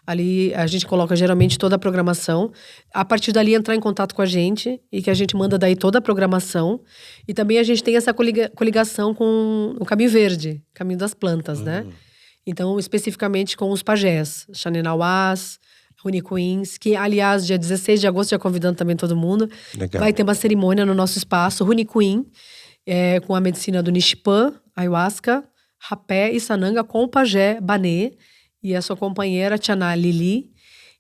Ali a gente coloca geralmente toda a programação. A partir dali entrar em contato com a gente e que a gente manda daí toda a programação. E também a gente tem essa coligação com o Caminho Verde, Caminho das Plantas, né? Então, especificamente com os pajés, Xaninauás, Runi Queens, que aliás, dia 16 de agosto, já convidando também todo mundo. Legal. Vai ter uma cerimônia no nosso espaço, Runi Queen, com a medicina do Nishpan, Ayahuasca, Rapé e Sananga com o pajé Banê e a sua companheira Tchaná Lili.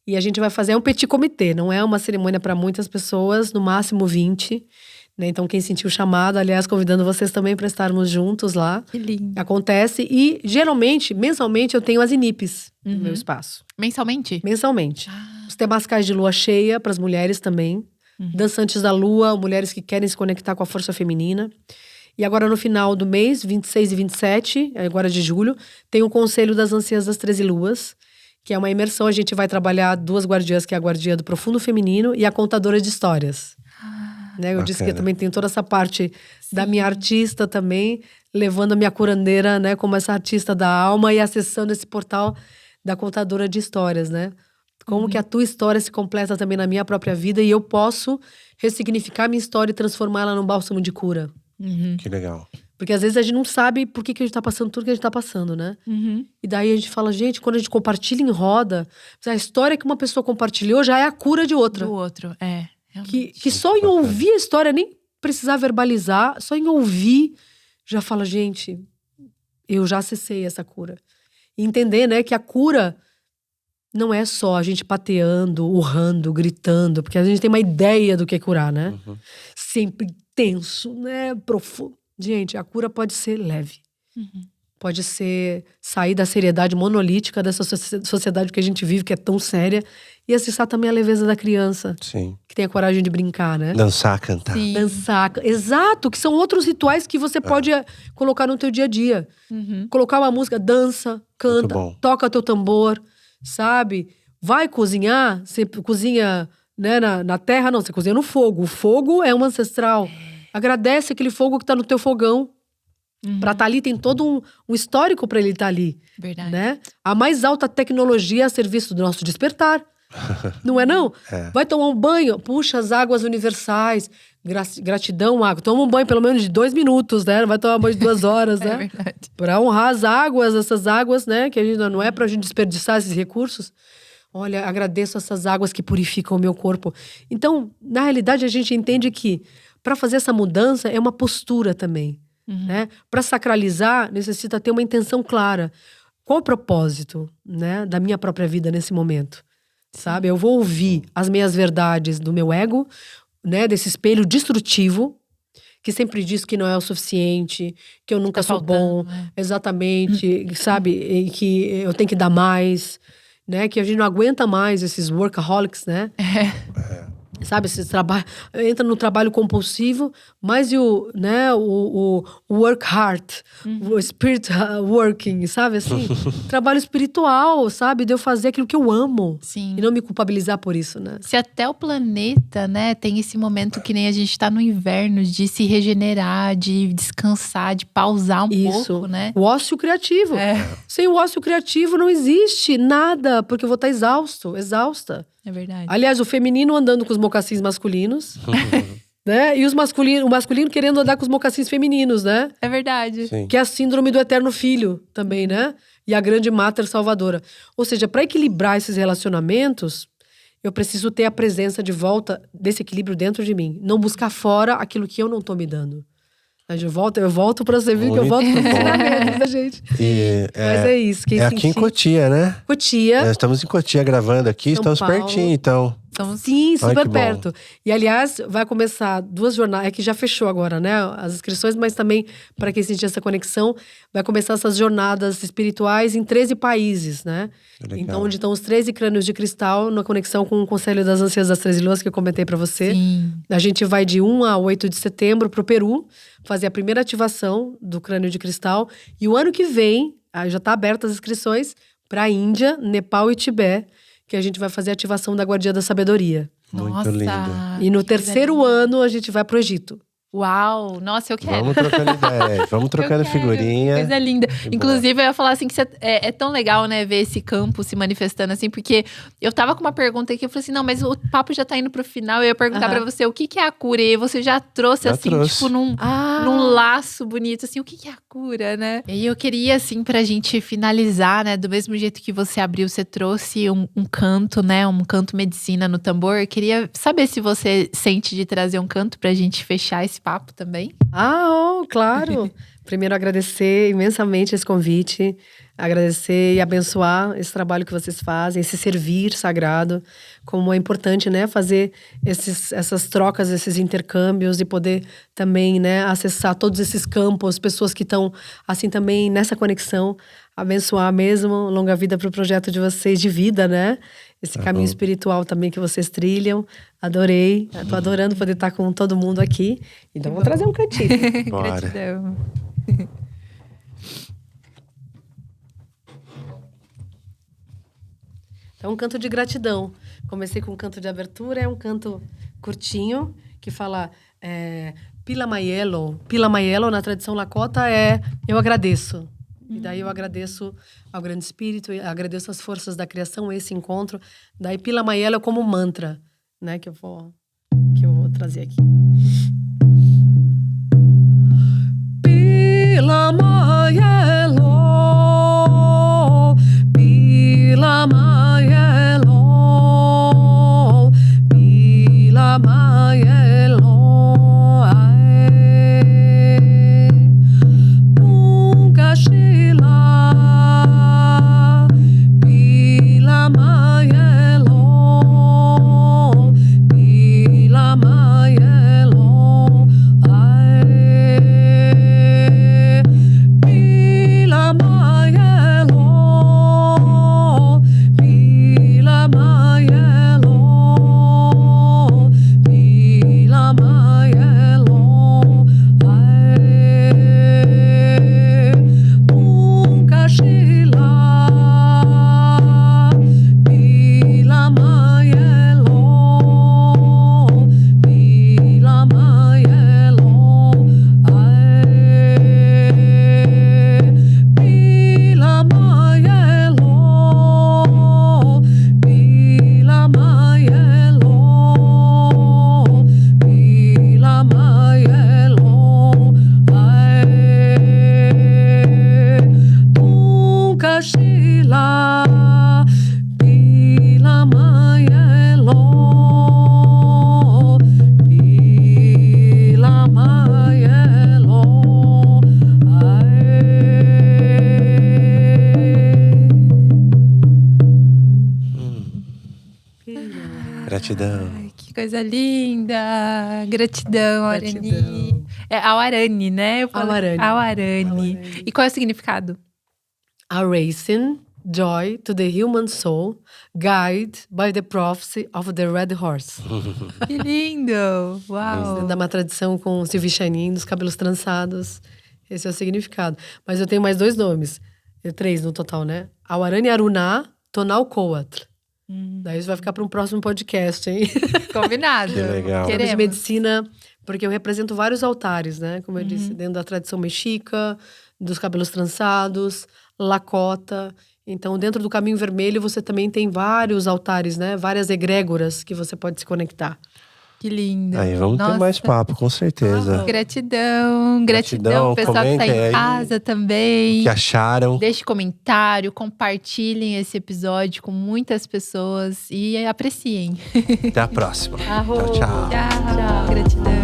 E a gente vai fazer um petit comitê, não é uma cerimônia para muitas pessoas, no máximo 20. Né? Então, quem sentiu o chamado, aliás, convidando vocês também para estarmos juntos lá. Que lindo. Acontece. E, geralmente, mensalmente, eu tenho as inipes no meu espaço. Mensalmente? Mensalmente. Os temascais de lua cheia, para as mulheres também. Dançantes da lua, mulheres que querem se conectar com a força feminina. E agora, no final do mês, 26 e 27, agora de julho, tem o Conselho das Anciãs das 13 Luas, que é uma imersão. A gente vai trabalhar 2 guardiãs, que é a guardiã do profundo feminino e a contadora de histórias. Né? Eu disse que eu também tenho toda essa parte da minha artista também, levando a minha curandeira, né, como essa artista da alma e acessando esse portal da contadora de histórias, né? Como que a tua história se completa também na minha própria vida e eu posso ressignificar minha história e transformá-la num bálsamo de cura. Que legal. Porque às vezes a gente não sabe por que a gente tá passando tudo que a gente tá passando, né? E daí a gente fala, gente, quando a gente compartilha em roda, a história que uma pessoa compartilhou já é a cura de outra. Do outro, Que só em ouvir a história, nem precisar verbalizar, só em ouvir, já fala, gente, eu já acessei essa cura. E entender, né, que a cura não é só a gente pateando, urrando, gritando, porque a gente tem uma ideia do que é curar, né? Sempre tenso, né, profundo. Gente, a cura pode ser leve. Pode ser sair da seriedade monolítica dessa sociedade que a gente vive, que é tão séria, e acessar também a leveza da criança. Sim. Que tem a coragem de brincar, né? Dançar, cantar. Sim. Dançar. Exato, que são outros rituais que você pode colocar no teu dia a dia. Colocar uma música, dança, canta, toca teu tambor, sabe? Vai cozinhar, você cozinha, né, na terra, não, você cozinha no fogo. O fogo é um ancestral. Agradece aquele fogo que tá no teu fogão. Pra estar ali, tem todo um histórico pra ele estar ali. Verdade. Né? A mais alta tecnologia a serviço do nosso despertar. Não é não? Vai tomar um banho, puxa as águas universais. Gratidão, água. Toma um banho pelo menos de 2 minutos, né? Não vai tomar um banho de 2 horas, né? É verdade. Pra honrar as águas, essas águas, né? Que a gente não é pra gente desperdiçar esses recursos. Olha, agradeço essas águas que purificam o meu corpo. Então, na realidade, a gente entende que pra fazer essa mudança é uma postura também. Né? Para sacralizar, necessita ter uma intenção clara. Qual o propósito, né, da minha própria vida nesse momento? Sabe? Eu vou ouvir as meias verdades do meu ego, né, desse espelho destrutivo, que sempre diz que não é o suficiente, que eu nunca sou bom, exatamente, sabe? E que eu tenho que dar mais, né? Que a gente não aguenta mais esses workaholics, né? Sabe, esse trabalho, entra no trabalho compulsivo, mas o work hard, o spirit working, sabe assim? Trabalho espiritual, sabe? De eu fazer aquilo que eu amo. Sim. E não me culpabilizar por isso, né? Se até o planeta, né, tem esse momento que nem a gente tá no inverno, de se regenerar, de descansar, de pausar pouco, né? O ócio criativo. Sem o ócio criativo não existe nada, porque eu vou estar exausta. É verdade. Aliás, o feminino andando com os mocassins masculinos, né? E o masculino querendo andar com os mocassins femininos, né? É verdade. Sim. Que é a síndrome do eterno filho também, né? E a grande máter salvadora. Ou seja, para equilibrar esses relacionamentos, eu preciso ter a presença de volta desse equilíbrio dentro de mim. Não buscar fora aquilo que eu não tô me dando. Eu volto pra você ver que eu volto pro ensinamento da gente. Mas é isso. Quem aqui em Cotia, né? Cotia. Nós estamos em Cotia gravando aqui, São estamos Paulo. pertinho, então. Sim, Ai, super que bom. perto. E, aliás, vai começar 2 jornadas. É que já fechou agora, né? As inscrições, mas também, para quem sentir essa conexão, vai começar essas jornadas espirituais em 13 países, né? Legal. Então, onde estão os 13 crânios de cristal, na conexão com o Conselho das Anciãs das 13 Luas, que eu comentei para você. Sim. A gente vai de 1 a 8 de setembro pro Peru, fazer a primeira ativação do crânio de cristal. E o ano que vem, já está aberta as inscrições para a Índia, Nepal e Tibete, que a gente vai fazer a ativação da Guardia da Sabedoria. Muito Nossa. lindo. E no que terceiro coisa ano, a gente vai pro Egito. Uau! Nossa, eu quero. Vamos trocando ideia, vamos trocando Eu quero, figurinha. Coisa linda. Que Inclusive, eu ia falar assim, que é tão legal, né, ver esse campo se manifestando assim, porque eu tava com uma pergunta aqui, eu falei assim, não, mas o papo já tá indo pro final, eu ia perguntar pra você o que é a cura, e você já trouxe, Já assim, trouxe. tipo, num laço bonito, assim, o que é a cura, né? E eu queria, assim, pra gente finalizar, né, do mesmo jeito que você abriu, você trouxe um canto, né, um canto medicina no tambor, eu queria saber se você sente de trazer um canto pra gente fechar esse papo também. Claro! Primeiro, agradecer imensamente esse convite, agradecer e abençoar esse trabalho que vocês fazem, esse servir sagrado, como é importante, né, fazer essas trocas, esses intercâmbios e poder também, né, acessar todos esses campos, pessoas que estão, assim, também nessa conexão, abençoar mesmo, longa vida para o projeto de vocês, de vida, né? Esse caminho espiritual também que vocês trilham. Adorei. Tô adorando poder estar com todo mundo aqui. Então, vou trazer um cantinho. Bora. Gratidão. Então, um canto de gratidão. Comecei com um canto de abertura, é um canto curtinho, que fala Pila Mayelo. Pila Mayelo, na tradição Lakota, é eu agradeço. E daí eu agradeço ao Grande Espírito, agradeço as forças da criação, esse encontro. Daí Pila Mayelo é como mantra, né, que eu vou trazer aqui. Pila Mayelo, Pila Mayelo, Pila Mayelo, Tunga Shila, Pila Mayelo, Pila Mayelo, Pila Mayelo, Pila Mayelo, Pila Mayelo, Tunga Shila, Pila Mayelo, Pila Mayelo, Pila Mayelo, Pila Mayelo, Pila Mayelo, Tunga Shila, Pila Mayelo, Pila Mayelo, Gratidão. Ai, que coisa linda! Gratidão, Aurani. Gratidão. É Aurani, né? Eu falo- Aurani. Aurani. E qual é o significado? A racing joy to the human soul, guided by the prophecy of the red horse. Que lindo! Uau! Da uma tradição com Sylvie Chanin, dos cabelos trançados. Esse é o significado. Mas eu tenho mais 2 nomes. 3 no total, né? Awarani Aruná Tonal Coatl. Daí isso vai ficar para um próximo podcast, hein? Combinado. Que legal. De Queremos. medicina, porque eu represento vários altares, né? Como eu disse, dentro da tradição mexica, dos cabelos trançados, Lakota. Então, dentro do Caminho Vermelho, você também tem vários altares, né? Várias egrégoras que você pode se conectar. Que lindo. Aí vamos ter Nossa. mais papo, com certeza. Gratidão, Gratidão, pessoal que tá comentem em aí casa também. O que acharam? Deixe comentário, compartilhem esse episódio com muitas pessoas e apreciem. Até a próxima. Arro. Tchau, tchau. Tchau. Gratidão.